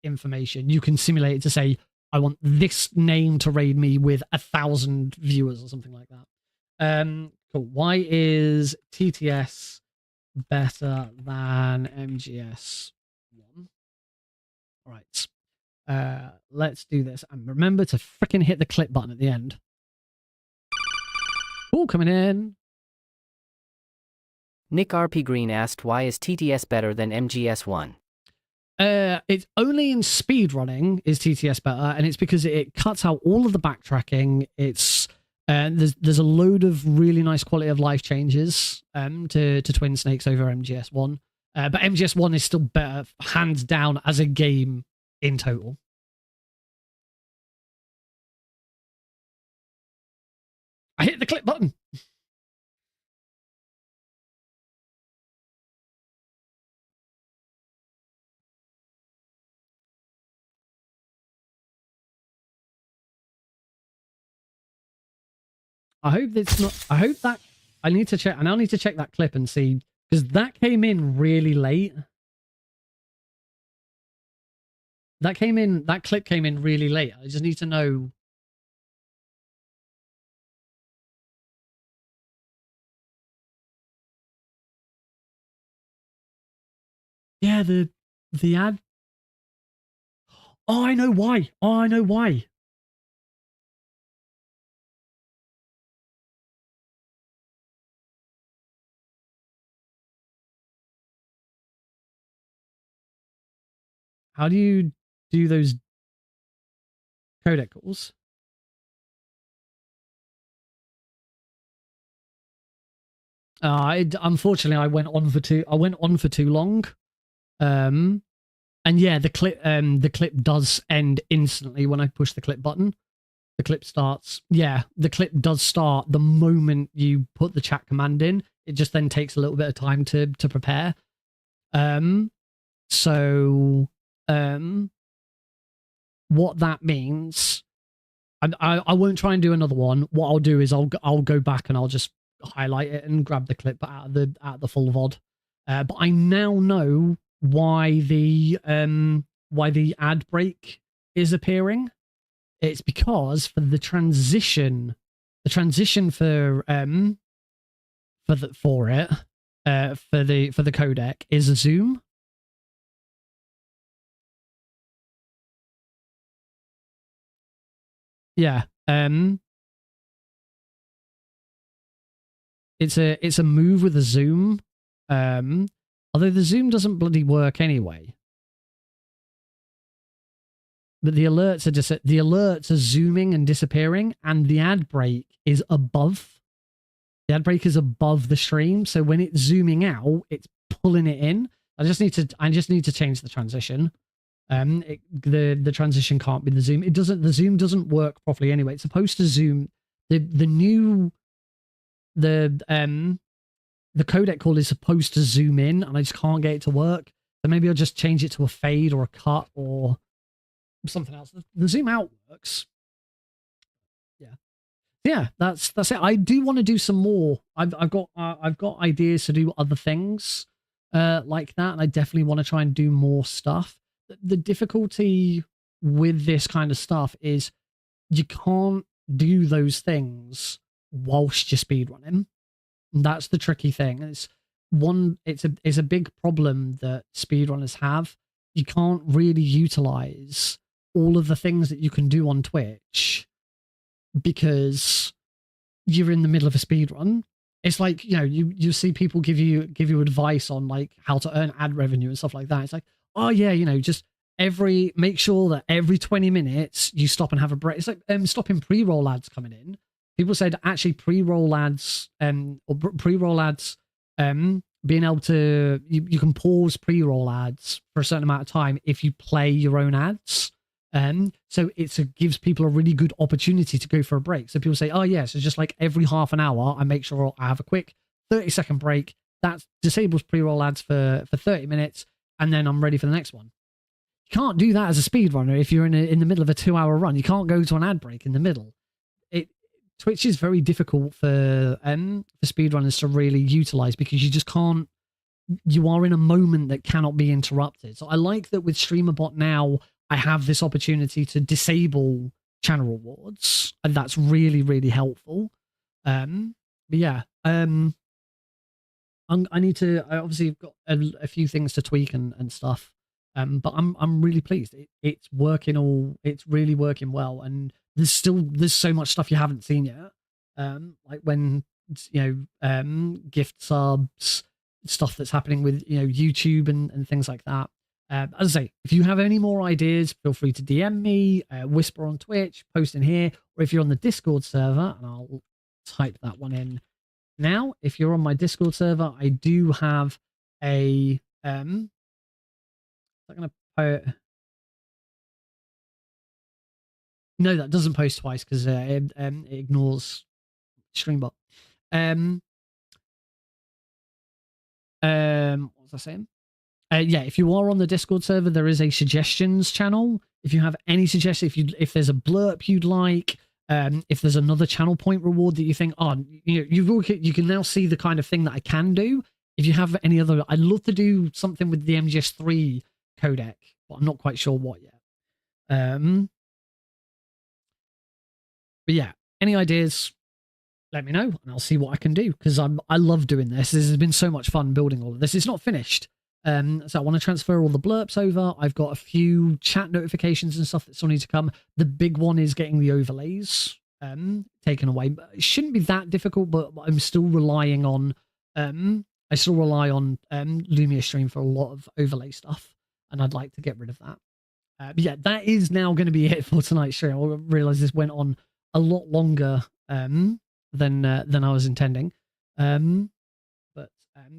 S3: information, you can simulate it to say, I want this name to raid me with 1,000 viewers or something like that. Cool. Why is TTS better than MGS1? All right. Let's do this. And remember to freaking hit the clip button at the end. Cool, coming in.
S12: Nick RP Green asked, why is TTS better than MGS1?
S3: It's only in speedrunning is TTS better, and it's because it cuts out all of the backtracking. It's there's a load of really nice quality of life changes to Twin Snakes over MGS1. But MGS1 is still better, hands down, as a game in total. I hit the clip button. I hope it's not. I hope that I need to check. I now need to check that clip and see, because that came in really late. That clip came in really late. I just need to know. Yeah, the ad. Oh, I know why. Oh, I know why. How do you do those codec calls? Unfortunately, I went on for too long. And yeah, the clip does end instantly when I push the clip button. The clip starts. Yeah, the clip does start the moment you put the chat command in. It just then takes a little bit of time to prepare. What that means, I won't try and do another one. What I'll do is I'll go back and I'll just highlight it and grab the clip out of the full VOD. But I now know why the ad break is appearing. It's because for the transition for the codec is a zoom. Yeah. It's a move with a zoom. Although the zoom doesn't bloody work anyway. But the alerts are zooming and disappearing, and the ad break is above. The ad break is above the stream, so when it's zooming out, it's pulling it in. I just need to change the transition. The transition can't be the zoom. The zoom doesn't work properly anyway. It's supposed to zoom. The codec call is supposed to zoom in, and I just can't get it to work. So maybe I'll just change it to a fade or a cut or something else. The zoom out works. Yeah, that's it. I do want to do some more. I've got ideas to do other things like that, and I definitely want to try and do more stuff. The difficulty with this kind of stuff is you can't do those things whilst you're speedrunning. That's the tricky thing. It's a big problem that speedrunners have. You can't really utilize all of the things that you can do on Twitch because you're in the middle of a speedrun. It's like, you know, you see people give you advice on like how to earn ad revenue and stuff like that. It's like, oh yeah, you know, just make sure that every 20 minutes you stop and have a break. It's like stopping pre-roll ads coming in. People said actually pre-roll ads being able to you can pause pre-roll ads for a certain amount of time if you play your own ads. So it gives people a really good opportunity to go for a break. So people say, oh yeah, so just like every half an hour, I make sure I have a quick 30-second break. That disables pre-roll ads for 30 minutes, and then I'm ready for the next one. You can't do that as a speedrunner if you're in the middle of a 2-hour run. You can't go to an ad break in the middle. Twitch is very difficult for speedrunners to really utilize because you just can't. You are in a moment that cannot be interrupted. So I like that with Streamer.Bot now, I have this opportunity to disable channel rewards, and that's really, really helpful. But yeah, I need to. I obviously got a few things to tweak and stuff. But I'm really pleased. It's working it's really working well, and there's so much stuff you haven't seen yet. Like when gift subs, stuff that's happening with YouTube and things like that. As I say, if you have any more ideas, feel free to DM me, whisper on Twitch, post in here, or if you're on the Discord server, and I'll type that one in now. If you're on my Discord server, I do have a I'm gonna no, that doesn't post twice because it ignores Stream.Bot. What was I saying? Yeah, if you are on the Discord server, there is a suggestions channel. If you have any suggestions, if there's a blurb you'd like, if there's another channel point reward that you think, oh, you can now see the kind of thing that I can do. If you have any other, I'd love to do something with the MGS3 codec, but I'm not quite sure what yet. But yeah, any ideas, let me know and I'll see what I can do, because I love doing this. This has been so much fun building all of this. It's not finished. So I want to transfer all the blurps over. I've got a few chat notifications and stuff that still need to come. The big one is getting the overlays taken away. It shouldn't be that difficult, but I'm still relying on Lumia Stream for a lot of overlay stuff, and I'd like to get rid of that. But yeah, that is now going to be it for tonight's stream. I realize this went on a lot longer than I was intending.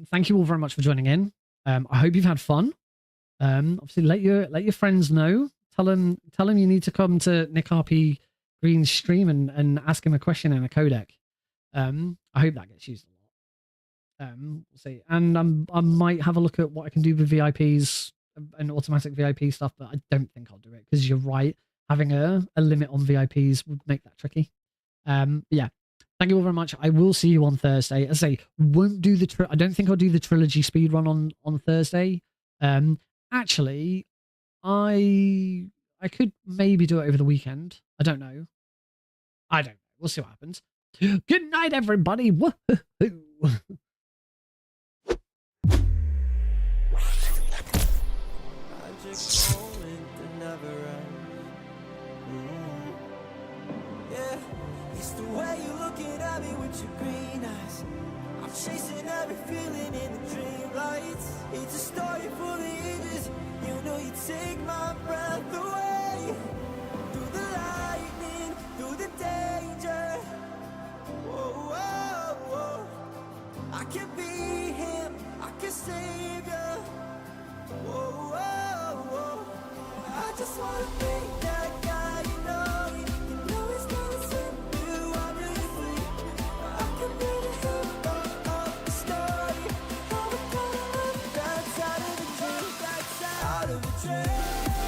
S3: Thank you all very much for joining in. I hope you've had fun. Obviously, let your friends know. Tell them you need to come to Nick RP Green's stream and ask him a question in a codec. I hope that gets used a lot. We'll see. And I might have a look at what I can do with VIPs and automatic VIP stuff, but I don't think I'll do it because you're right. Having a limit on VIPs would make that tricky. Yeah. Thank you all very much. I will see you on Thursday. As I say, won't do the I don't think I'll do the trilogy speedrun on Thursday. Actually, I could maybe do it over the weekend. I don't know. We'll see what happens. Good night, everybody. Woohoo.
S10: Yeah, it's the way you're looking at me with your green eyes. I'm chasing every feeling in the dream lights. It's a story full of ages. You know you take my breath away. Through the lightning, through the danger. Whoa, whoa, whoa. I can be him, I can save you. Whoa, whoa, whoa. I just wanna be that guy, you know. You know it's gonna set you under your feet. I can be the hero of the story. How we gonna live that's out of a dream, that's out of a dream.